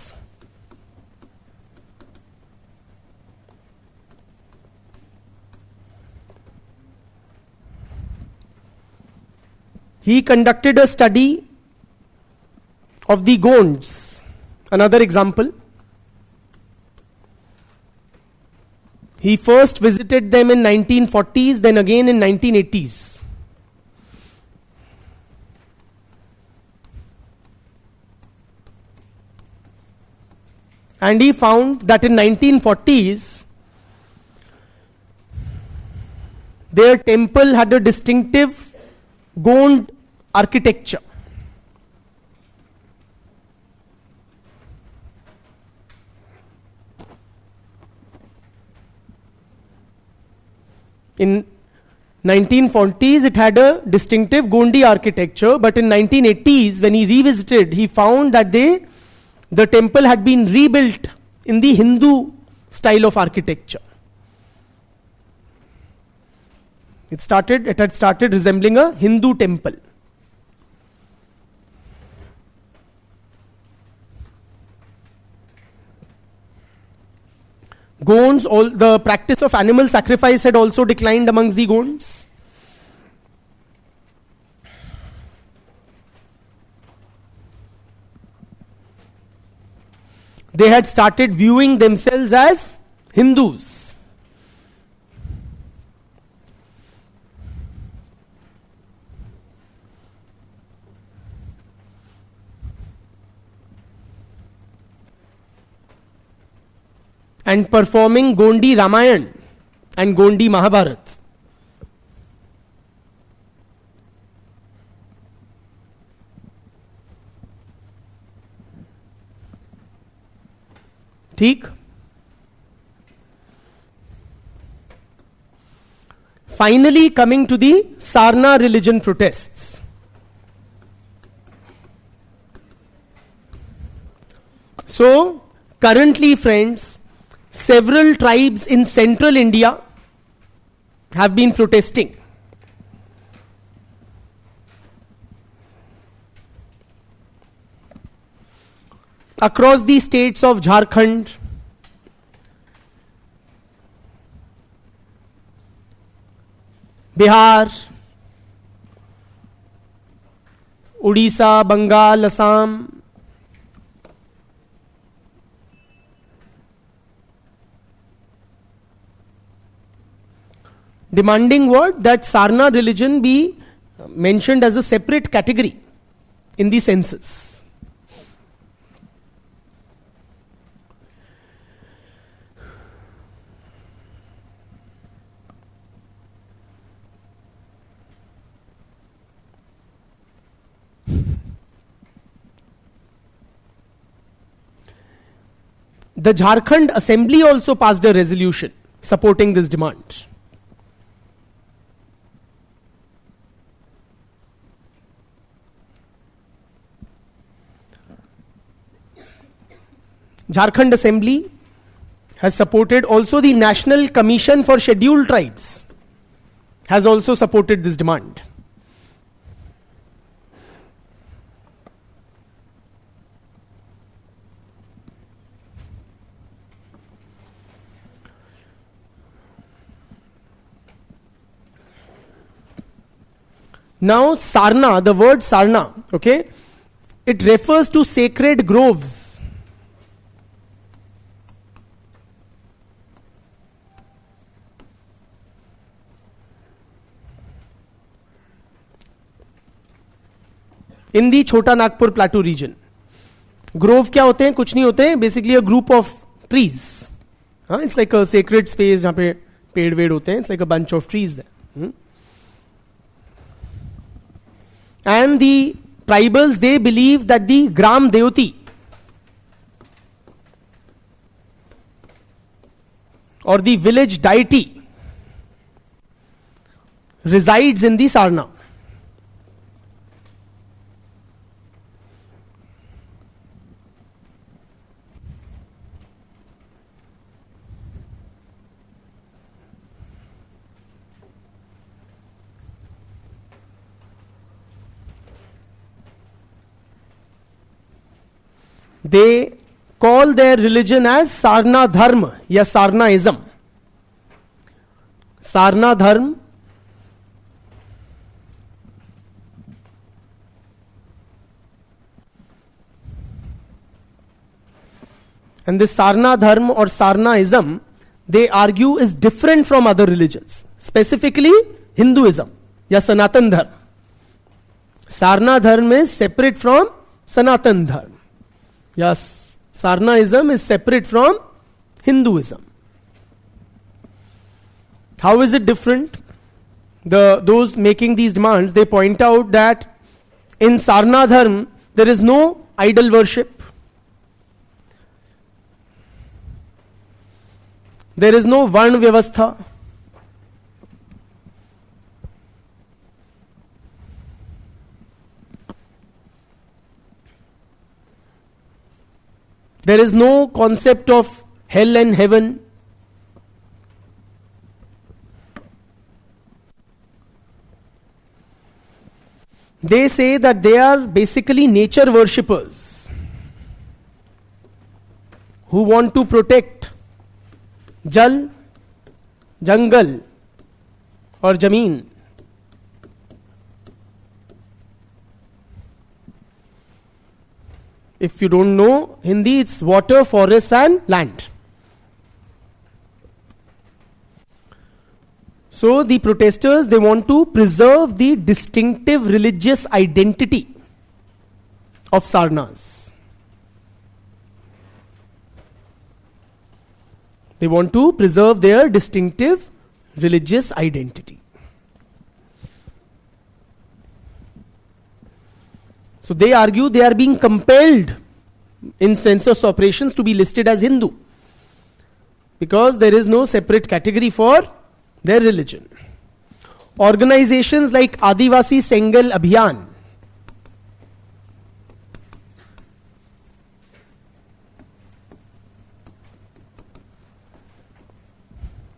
he conducted a study of the Gonds. Another example. He first visited them in 1940s, then again in 1980s. And he found that in 1940s, their temple had a distinctive Gond architecture. In 1940s, it had a distinctive Gondi architecture, but in 1980s, when he revisited, he found that the temple had been rebuilt in the Hindu style of architecture. It had started resembling a Hindu temple. Gonds, the practice of animal sacrifice had also declined amongst the Gonds. They had started viewing themselves as Hindus. And performing Gondi Ramayan and Gondi Mahabharat. ठीक. Finally, coming to the Sarna religion protests. So, currently, friends, several tribes in central India have been protesting. Across the states of Jharkhand, Bihar, Odisha, Bengal, Assam, demanding what? That Sarna religion be mentioned as a separate category in the census. The Jharkhand Assembly also passed a resolution supporting this demand. Jharkhand Assembly has supported, also the National Commission for Scheduled Tribes has also supported this demand. Now, Sarna, the word Sarna, okay, it refers to sacred groves. In the Chota Nagpur Plateau region. Grove क्या होते हैं? कुछ नहीं होते हैं. Basically a group of trees. It's like a sacred space जहाँ पे पेड़ वेड़ होते हैं. It's like a bunch of trees there. And the tribals, they believe that the Gram Devati or the village deity resides in the Sarna. They call their religion as Sarna Dharma या Sarnaism. Sarna Dharma and this Sarna Dharma or Sarnaism, they argue, is different from other religions, specifically Hinduism या Sanatan Dharma. Sarna Dharma is separate from Sanatan Dharma. Yes, Sarnaism is separate from Hinduism. How is it different? Those making these demands, they point out that in Sarna Dharma, there is no idol worship. There is no Varna Vyavastha. There is no concept of hell and heaven. They say that they are basically nature worshippers who want to protect jal, jungle or jameen. If you don't know Hindi, it's water, forest and land. So the protesters, they want to preserve the distinctive religious identity of Sarnas. They want to preserve their distinctive religious identity. So they argue they are being compelled in census operations to be listed as Hindu because there is no separate category for their religion. organizations like Adivasi Sengal Abhiyan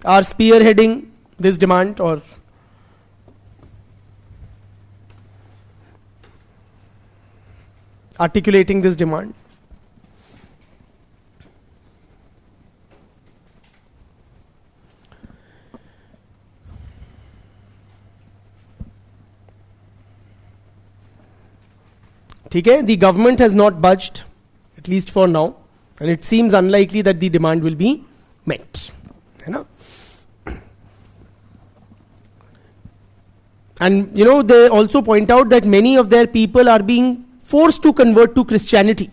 are spearheading this demand or articulating this demand. Okay, the government has not budged, at least for now, and it seems unlikely that the demand will be met. You know? And they also point out that many of their people are being forced to convert to Christianity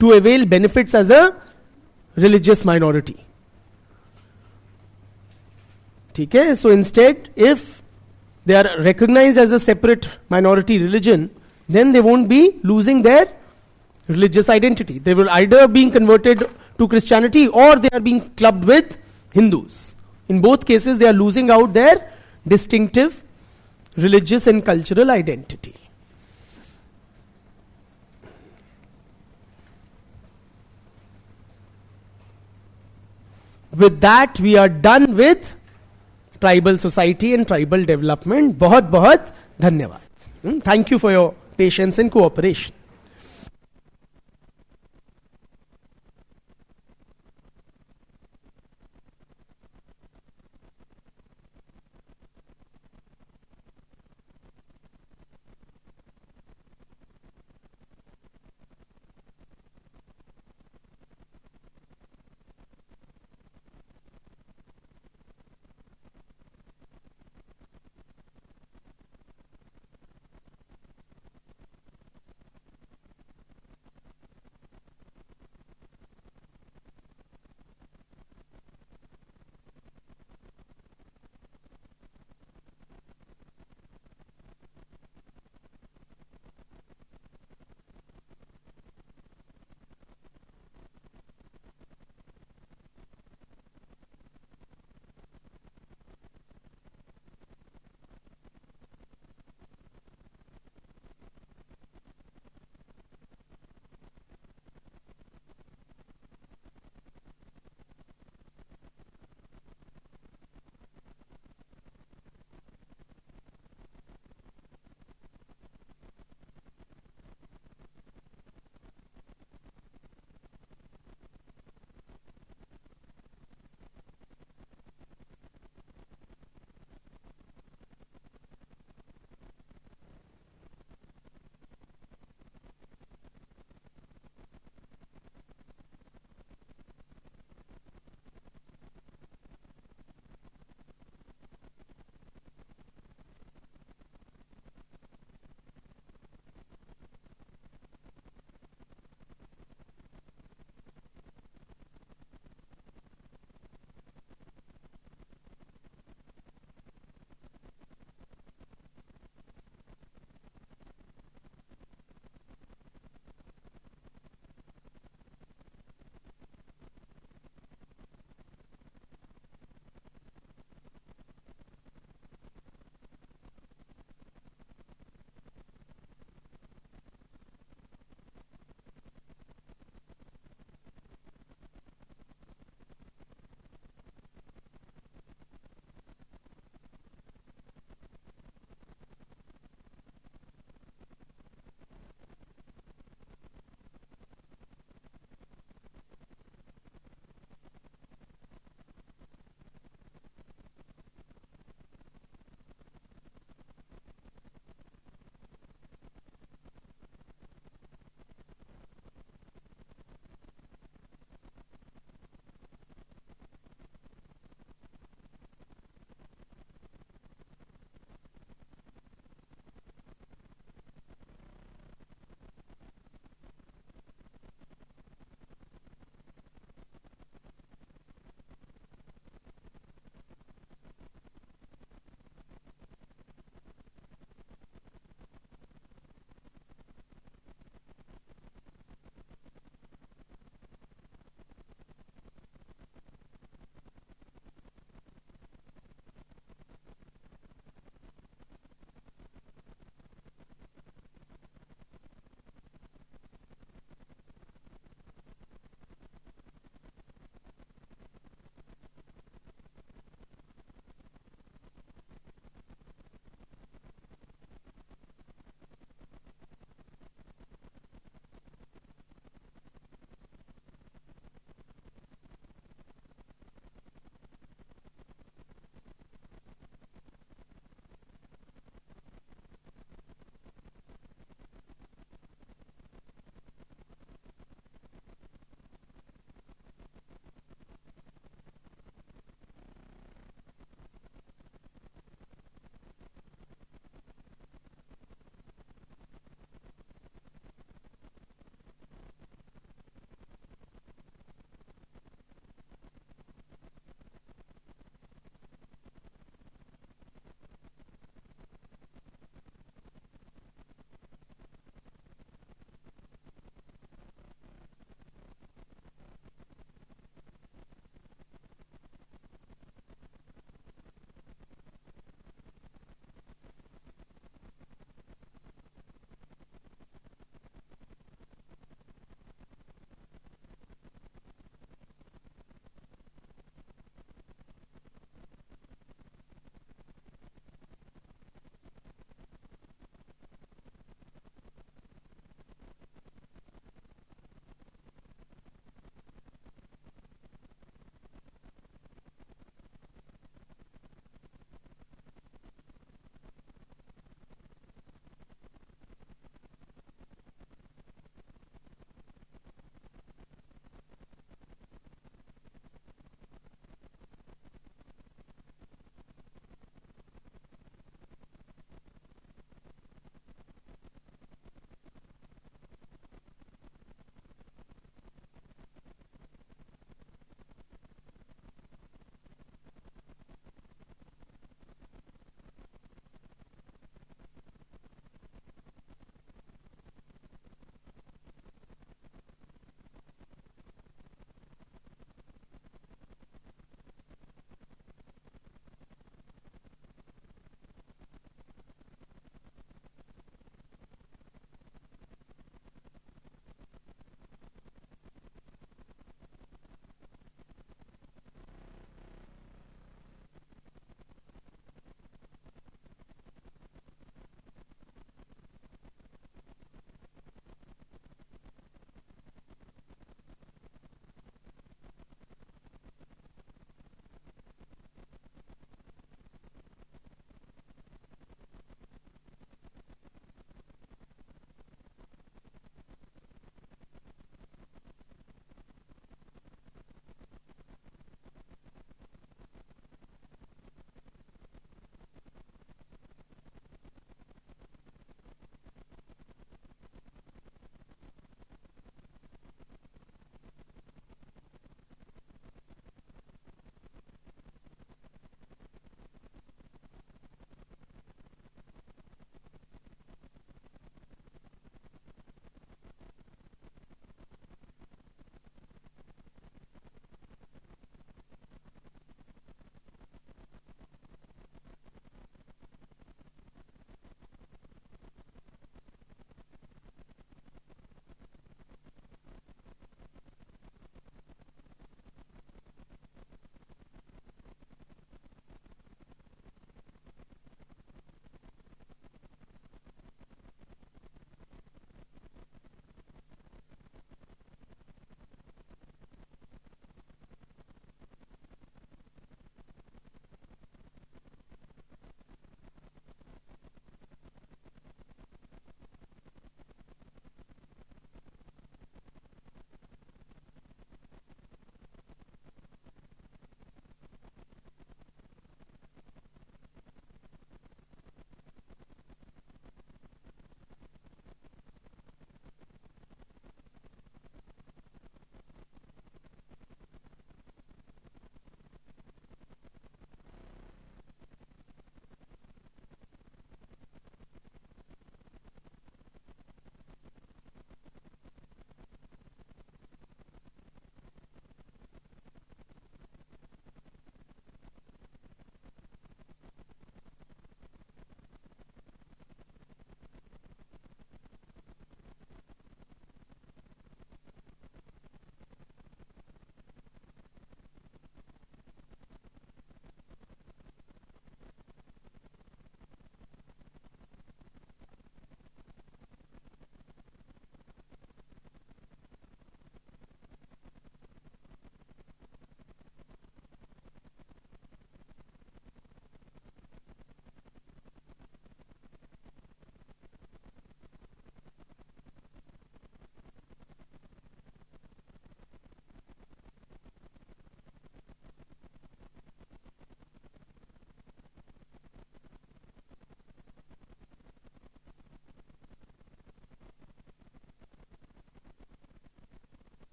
to avail benefits as a religious minority. Okay, so instead, if they are recognized as a separate minority religion, then they won't be losing their religious identity. They will either being converted to Christianity or they are being clubbed with Hindus. In both cases, they are losing out their distinctive religious and cultural identity. With that, we are done with tribal society and tribal development. बहुत बहुत धन्यवाद. Thank you for your patience and cooperation.